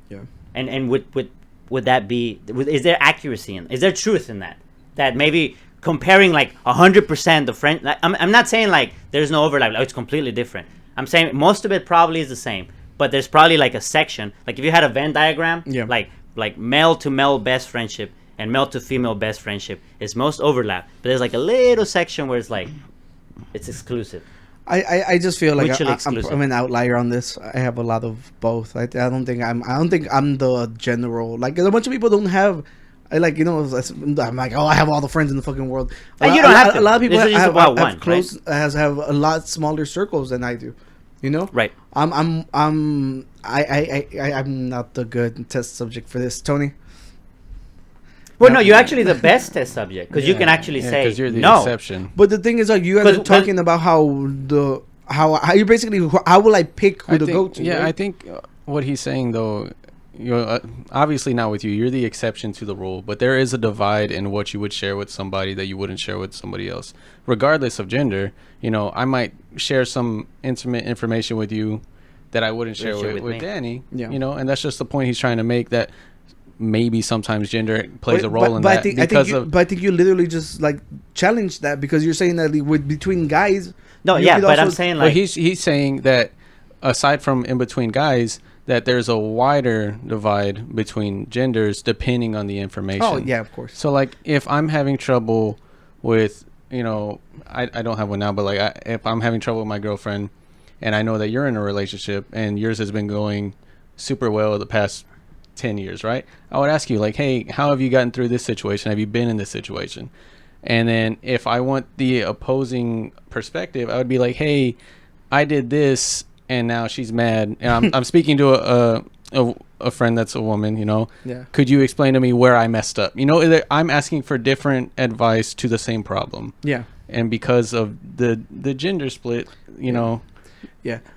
Yeah. And would that be? Is there accuracy in? Is there truth in that? That maybe comparing like 100% the French. Like, I'm not saying like there's no overlap. Like, it's completely different. I'm saying most of it probably is the same, but there's probably like a section. Like if you had a Venn diagram, like male to male best friendship and male to female best friendship is most overlap, but there's like a little section where it's like it's exclusive. I just feel like I'm an outlier on this. I have a lot of both. I don't think I'm the general. Like a bunch of people don't have. I'm like, oh, I have all the friends in the fucking world. You don't have to. A lot of people have close, right? have a lot smaller circles than I do. Right. I'm not the good test subject for this, Tony. Well, no, you're actually the best test subject because you can actually say because you're the no. exception. But the thing is, like, you guys are talking about how you basically how will I pick who to go to? Yeah, right? I think what he's saying though, obviously not with you. You're the exception to the rule, but there is a divide in what you would share with somebody that you wouldn't share with somebody else, regardless of gender. I might share some intimate information with you that I wouldn't share with Danny. Yeah. And that's just the point he's trying to make, that maybe sometimes gender plays a role in that. But I think you literally just like challenge that, because you're saying that between guys. No, yeah, but I'm saying like he's saying that aside from in between guys, that there's a wider divide between genders depending on the information. Oh yeah, of course. So like if I'm having trouble with I don't have one now, but like if I'm having trouble with my girlfriend and I know that you're in a relationship and yours has been going super well the past 10 years, right? I would ask you like, hey, how have you gotten through this situation? Have you been in this situation? And then if I want the opposing perspective, I would be like, hey, I did this and now she's mad. And I'm speaking to a friend that's a woman, Yeah. Could you explain to me where I messed up? I'm asking for different advice to the same problem. Yeah. And because of the gender split, Yeah.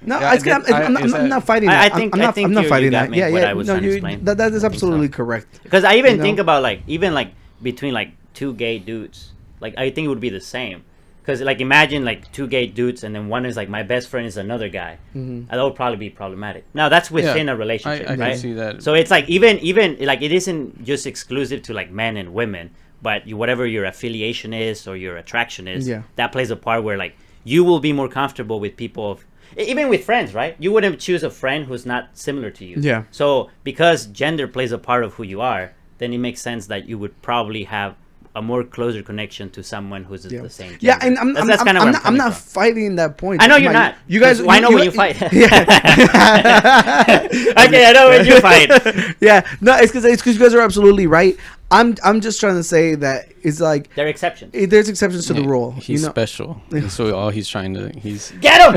No, I'm not fighting that. I'm not fighting that. Yeah, yeah. That is absolutely correct. Because I even think about even between like two gay dudes, like I think it would be the same. Because like imagine like two gay dudes and then one is like my best friend is another guy. Mm-hmm. That would probably be problematic. Now that's within a relationship, I right? can see that. So it's like even like it isn't just exclusive to like men and women, but whatever your affiliation is or your attraction is, that plays a part where like you will be more comfortable with people even with friends, right? You wouldn't choose a friend who's not similar to you. Yeah. So because gender plays a part of who you are, then it makes sense that you would probably have a more closer connection to someone who's the same gender. Yeah, and I'm not fighting that point. I know you're not. You guys, I know when you fight. Yeah. Okay, I know when you fight. Yeah, no, it's because you guys are absolutely right. I'm just trying to say that it's like there are exceptions. There's exceptions to the rule. He's special. So all he's trying to get him.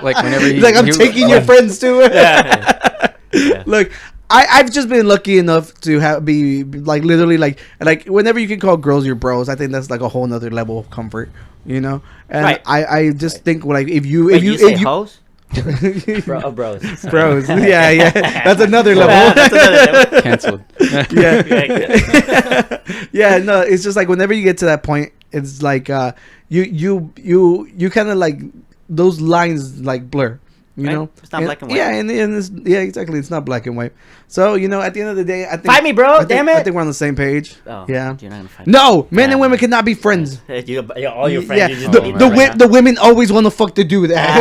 Like whenever he's like, I'm taking your friends to it. Yeah. Look, I've just been lucky enough to be like literally like whenever you can call girls your bros, I think that's like a whole nother level of comfort, And right. I just think like if you say hoes. Bros. Yeah. That's another level. That's another level. Canceled. Yeah. Yeah. No, it's just like whenever you get to that point, it's like you kind of like those lines like blur. It's not black and white. Yeah, and it's, exactly. It's not black and white. So at the end of the day, I think fight me, bro. Damn it. I think we're on the same page. Oh, yeah. You're not gonna fight no, men and women cannot be friends. All your friends. Yeah. The women always want to fuck the dude. Yeah.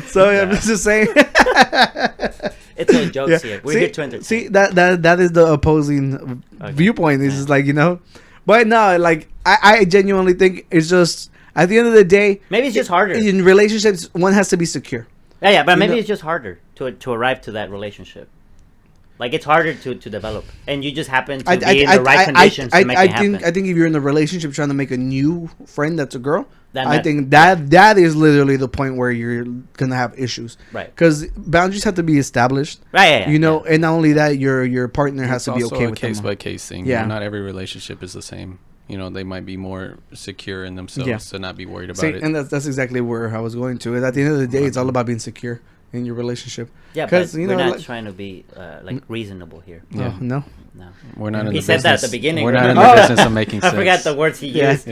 So I'm just saying. It's all jokes here. We're here to entertain. See that is the opposing viewpoint. It's just like but no, like I genuinely think it's just at the end of the day. Maybe it's just harder in relationships. One has to be secure. Yeah, but maybe it's just harder to arrive to that relationship. Like it's harder to develop, and you just happen to be in the right conditions to make it happen. I think if you're in a relationship trying to make a new friend that's a girl, I think that is literally the point where you're gonna have issues, right? Because boundaries have to be established, right? And not only that, your partner has to be okay with case by case thing. Yeah, not every relationship is the same. They might be more secure in themselves to not be worried about it. And that's exactly where I was going to. At the end of the day, it's all about being secure in your relationship. Yeah, but we're not trying to be reasonable here. Yeah. Oh, no. We're not in he the said business. that at the beginning. We're not in the business of making sense. I forgot the words he used.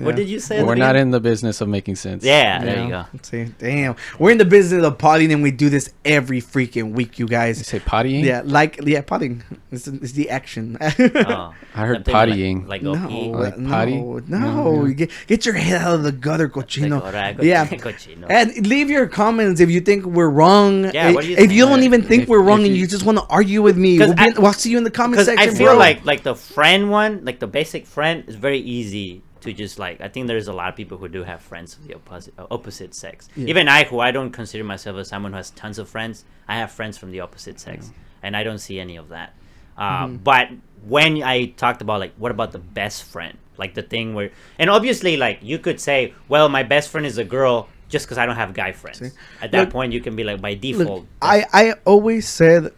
What did you say? We're not in the business of making sense. Yeah, there you go. See, damn, we're in the business of potting, and we do this every freaking week, you guys. You say pottying? Yeah, potting. It's the action. I heard pottying. Like potty? No. Get your head out of the gutter, cochino. Cochino. And leave your comments if you think we're wrong. Yeah, if you don't even think we're wrong and you just want to argue with me, we'll see you in the comment section. I feel like the friend one, like the basic friend, is very easy to just I think there's a lot of people who do have friends of the opposite sex. Yeah. Even I don't consider myself as someone who has tons of friends. I have friends from the opposite sex, and I don't see any of that. But when I talked about what about the best friend, like the thing where, and obviously you could say, well, my best friend is a girl just because I don't have guy friends. See? At that point, you can be by default. Look, I always said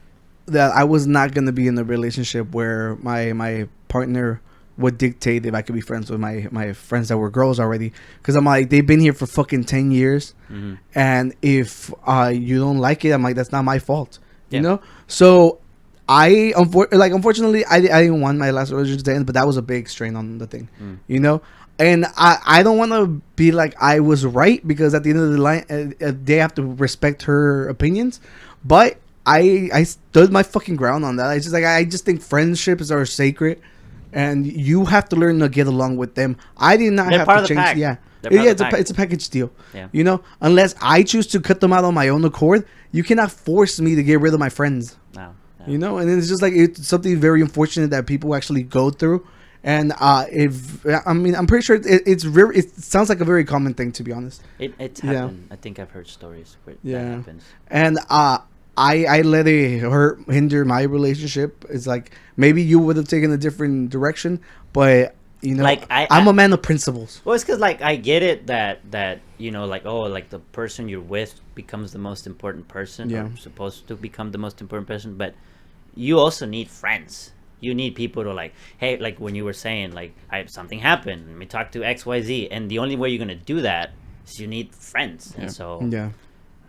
that I was not going to be in a relationship where my partner would dictate if I could be friends with my friends that were girls already. Because I'm they've been here for fucking 10 years. Mm-hmm. And if you don't like it, I'm that's not my fault. You know? So unfortunately, I didn't want my last relationship to end, but that was a big strain on the thing. You know? And I don't want to be I was right, because at the end of the line, they have to respect her opinions. But I stood my fucking ground on that. It's just I just think friendships are sacred, and you have to learn to get along with them. I did not have to change. Pack. Yeah, it's a package deal. Yeah. You know, unless I choose to cut them out on my own accord, you cannot force me to get rid of my friends. No. You know, and it's just it's something very unfortunate that people actually go through. And I'm pretty sure it sounds like a very common thing, to be honest. It's happened. I think I've heard stories where that happens. And I let it hinder my relationship. It's maybe you would have taken a different direction, but you know, I'm a man of principles. Well, it's because I get it that you know the person you're with becomes the most important person, or supposed to become the most important person, but you also need friends. You need people to hey, when you were saying something happened, let me talk to XYZ, and the only way you're gonna do that is you need friends. And so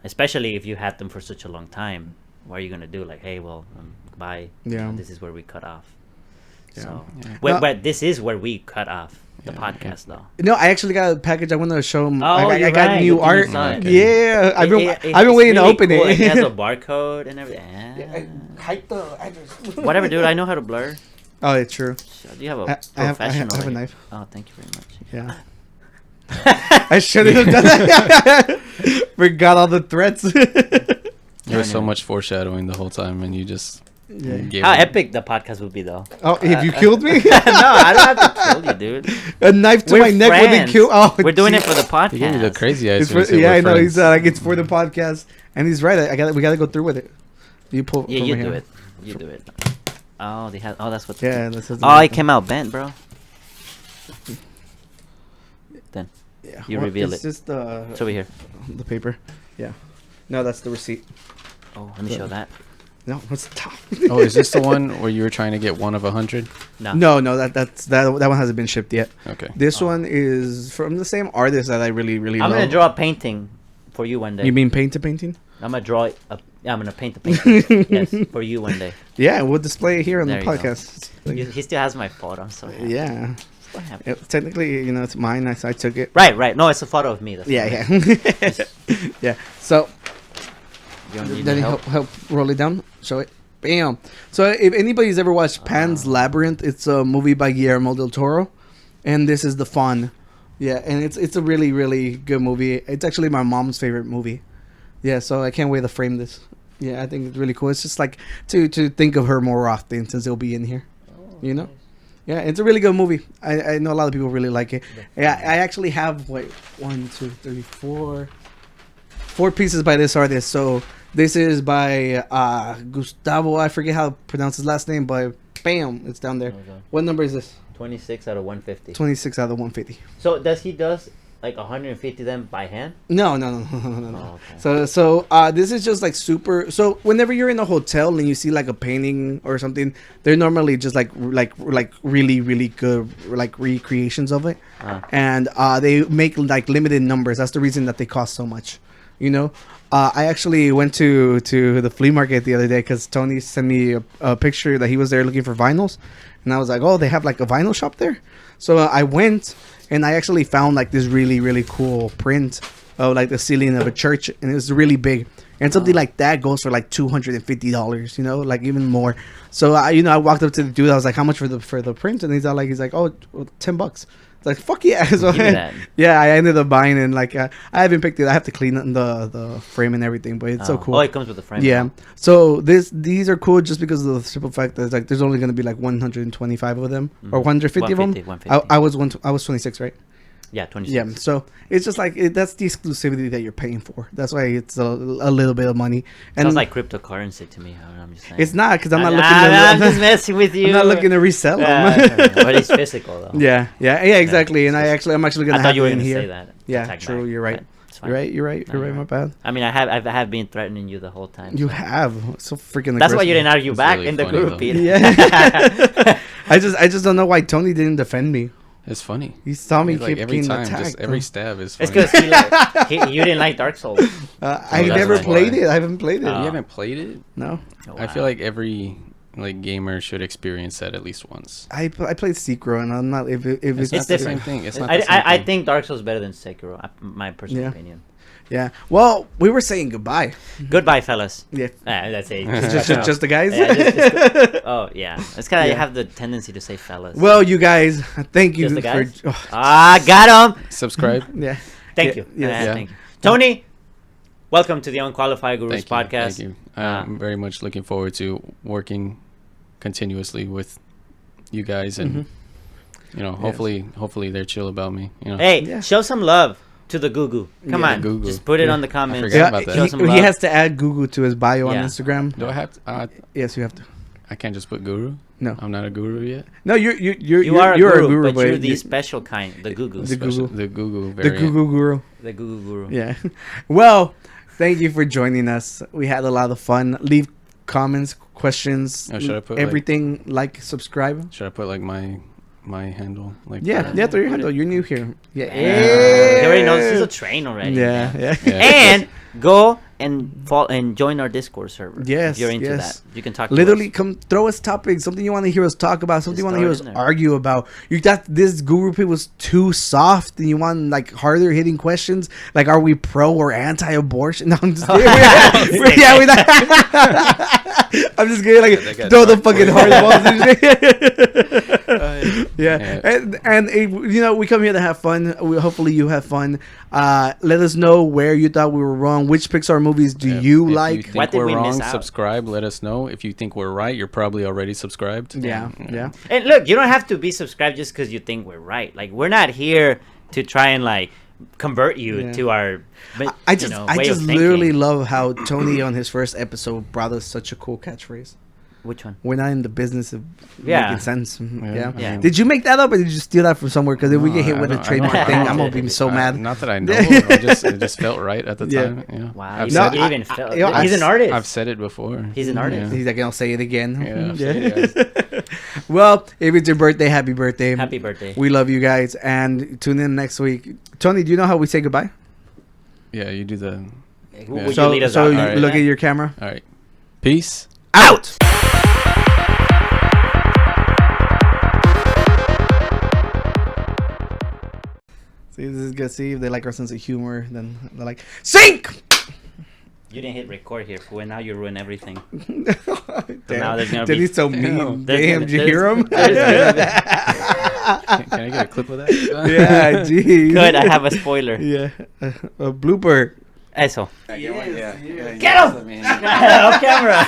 especially if you had them for such a long time, what are you gonna do? Hey, well, bye. This is where we cut off. So but this is where we cut off the podcast, though. No, I actually got a package. I want to show them. I got new art. Okay. I've been waiting to open it. It has a barcode and everything. Hide the address. Whatever, dude. I know how to blur. Oh, it's true. Do you have a professional? I have a knife. Oh, thank you very much. Yeah. I should have done that. Forgot all the threats. There was so much foreshadowing the whole time, and you just gave how epic the podcast would be, though. Oh, if you killed me? No, I don't have to kill you, dude. A knife to my neck when they kill. Oh, we're doing it for the podcast. He gave me the crazy eyes. I know. He's it's for the podcast, and he's right. We gotta go through with it. You pull. Yeah, you do it. You do it. Oh, they have. Oh, that's what. Yeah, it came out bent, bro. Then. Yeah. You reveal it's it. Just it's over here. The paper. Yeah. No, that's the receipt. Oh, let me show that. No, what's the top? Oh, is this the one where you were trying to get 1 of 100? No. That one hasn't been shipped yet. Okay. This one is from the same artist that I really love. I'm gonna draw a painting for you one day. You mean paint a painting? I'm gonna draw I'm gonna paint a painting. Yes, for you one day. Yeah, we'll display it here on the podcast. He still has my photo. I'm so happy. Yeah. Technically, it's mine. I took it. Right. No, it's a photo of me. That's yeah. So, then help roll it down. Show it. Bam. So, if anybody's ever watched Pan's Labyrinth, it's a movie by Guillermo del Toro, and this is the fawn. Yeah, and it's a really, really good movie. It's actually my mom's favorite movie. Yeah, so I can't wait to frame this. Yeah, I think it's really cool. It's just to think of her more often since it'll be in here. Nice. Yeah, it's a really good movie. I know a lot of people really like it. Yeah, I actually have 4 pieces by this artist. So this is by Gustavo. I forget how to pronounce his last name, but bam, it's down there. Okay. What number is this? 26 out of 150. 26 out of 150. So he does 150 them by hand? No. Oh, okay. So this is just super. So whenever you're in a hotel and you see a painting or something, they're normally just really, really good recreations of it, and they make limited numbers. That's the reason that they cost so much. You know, I actually went to the flea market the other day because Tony sent me a picture that he was there looking for vinyls, and I was like, oh, they have like a vinyl shop there. So I went and I actually found like this really, really cool print of like the ceiling of a church, and it was really big. And something like that goes for like $250, you know, like even more. So I walked up to the dude. I was like, "How much for the print?" And he's like, "Oh, $10." It's like, fuck yeah. So yeah, I ended up buying it. And like I haven't picked it. I have to clean the frame and everything, but it's so cool. Oh, it comes with the frame. Yeah. So these are cool just because of the simple fact that like there's only gonna be like 125 of them or 150 of them. 150. I was 26, right? Yeah, 26. Yeah, so it's just like that's the exclusivity that you're paying for. That's why it's a little bit of money. And sounds like cryptocurrency to me. I'm just saying. It's not because I'm not looking. I'm just messing with you. I'm not looking to resell them. But it's physical though. Yeah, exactly. And I'm actually gonna. I thought you were gonna say that. Yeah, true. You're right. You're right. My bad. I mean, I have been threatening you the whole time. You have so freaking. That's why you didn't argue back really in the group, Peter. Yeah. I just don't know why Tony didn't defend me. It's funny. He saw me like keep every time, attacked. just every stab is funny. It's because you didn't like Dark Souls. I never played it. I haven't played it. You haven't played it? No. Oh, wow. I feel like every gamer should experience that at least once. I played Sekiro, and I'm not. If it's not the same thing. It's not the same I thing. think Dark Souls is better than Sekiro. My personal opinion. Yeah. Well, we were saying goodbye. Goodbye, fellas. Yeah. That's it. just the guys. Yeah, oh yeah. It's kind of you have the tendency to say fellas. Well, you guys, thank you Just the guys? for. Got him. Subscribe. Yeah. Thank you. Yeah. Thank you. Tony, welcome to the Unqualified Gurus podcast. Thank you. I'm very much looking forward to working continuously with you guys, and hopefully they're chill about me. You know. Hey, show some love to the Gugu. Come on, Gugu. just put it on the comments. I forgot about that. Show some love. He has to add Gugu to his bio on Instagram. Do I have to? Yes, you have to. I can't just put guru. No, I'm not a guru yet. No, you're a guru, but you're the you special kind, the Gugu. The Gugu variant. The Gugu guru. The Gugu guru. Yeah. Well, thank you for joining us. We had a lot of fun. Leave comments, questions, should I put everything. Like, subscribe. Should I put like my handle? Like throw your handle. You're new here. He already knows he's a train already. Yeah. And go and join our Discord server. Yes, if you're into that, you can talk. Literally, to us. come throw us topics. Something you want to hear us talk about. Something you want to hear us argue about. You thought this guru pit was too soft, and you want like harder hitting questions. Like, are we pro or anti-abortion? No, I'm just kidding. I'm just kidding. Like, throw the fucking hard balls. And we come here to have fun. Hopefully, you have fun. Let us know where you thought we were wrong. Which Pixar movies do you like? If you think we're wrong, subscribe. Let us know. If you think we're right, you're probably already subscribed. Yeah. And look, you don't have to be subscribed just because you think we're right. Like, we're not here to try and like convert you to our. I just literally love how Tony on his first episode brought us such a cool catchphrase. Which one? We're not in the business of making sense. Yeah. Did you make that up, or did you steal that from somewhere? Because if we get hit with a trademark thing, I'm gonna be so mad. Not that I know. It just felt right at the time. Yeah. Wow. He's an artist. I've said it before. He's an artist. He's like, I'll say it again. Yeah. Well, if it's your birthday, happy birthday. Happy birthday. We love you guys, and tune in next week. Tony, do you know how we say goodbye? Yeah, you do the. So you look at your camera. All right. Peace out. See, this is good. See, if they like our sense of humor, then they're like, sync! You didn't hit record here, fool, and now you ruin everything. Damn. Now there's gonna be he's so mean. Damn, did you hear him? Can I get a clip of that? Yeah, geez. Good, I have a spoiler. Yeah, a blooper. Eso. Yeah. Get him! Off camera.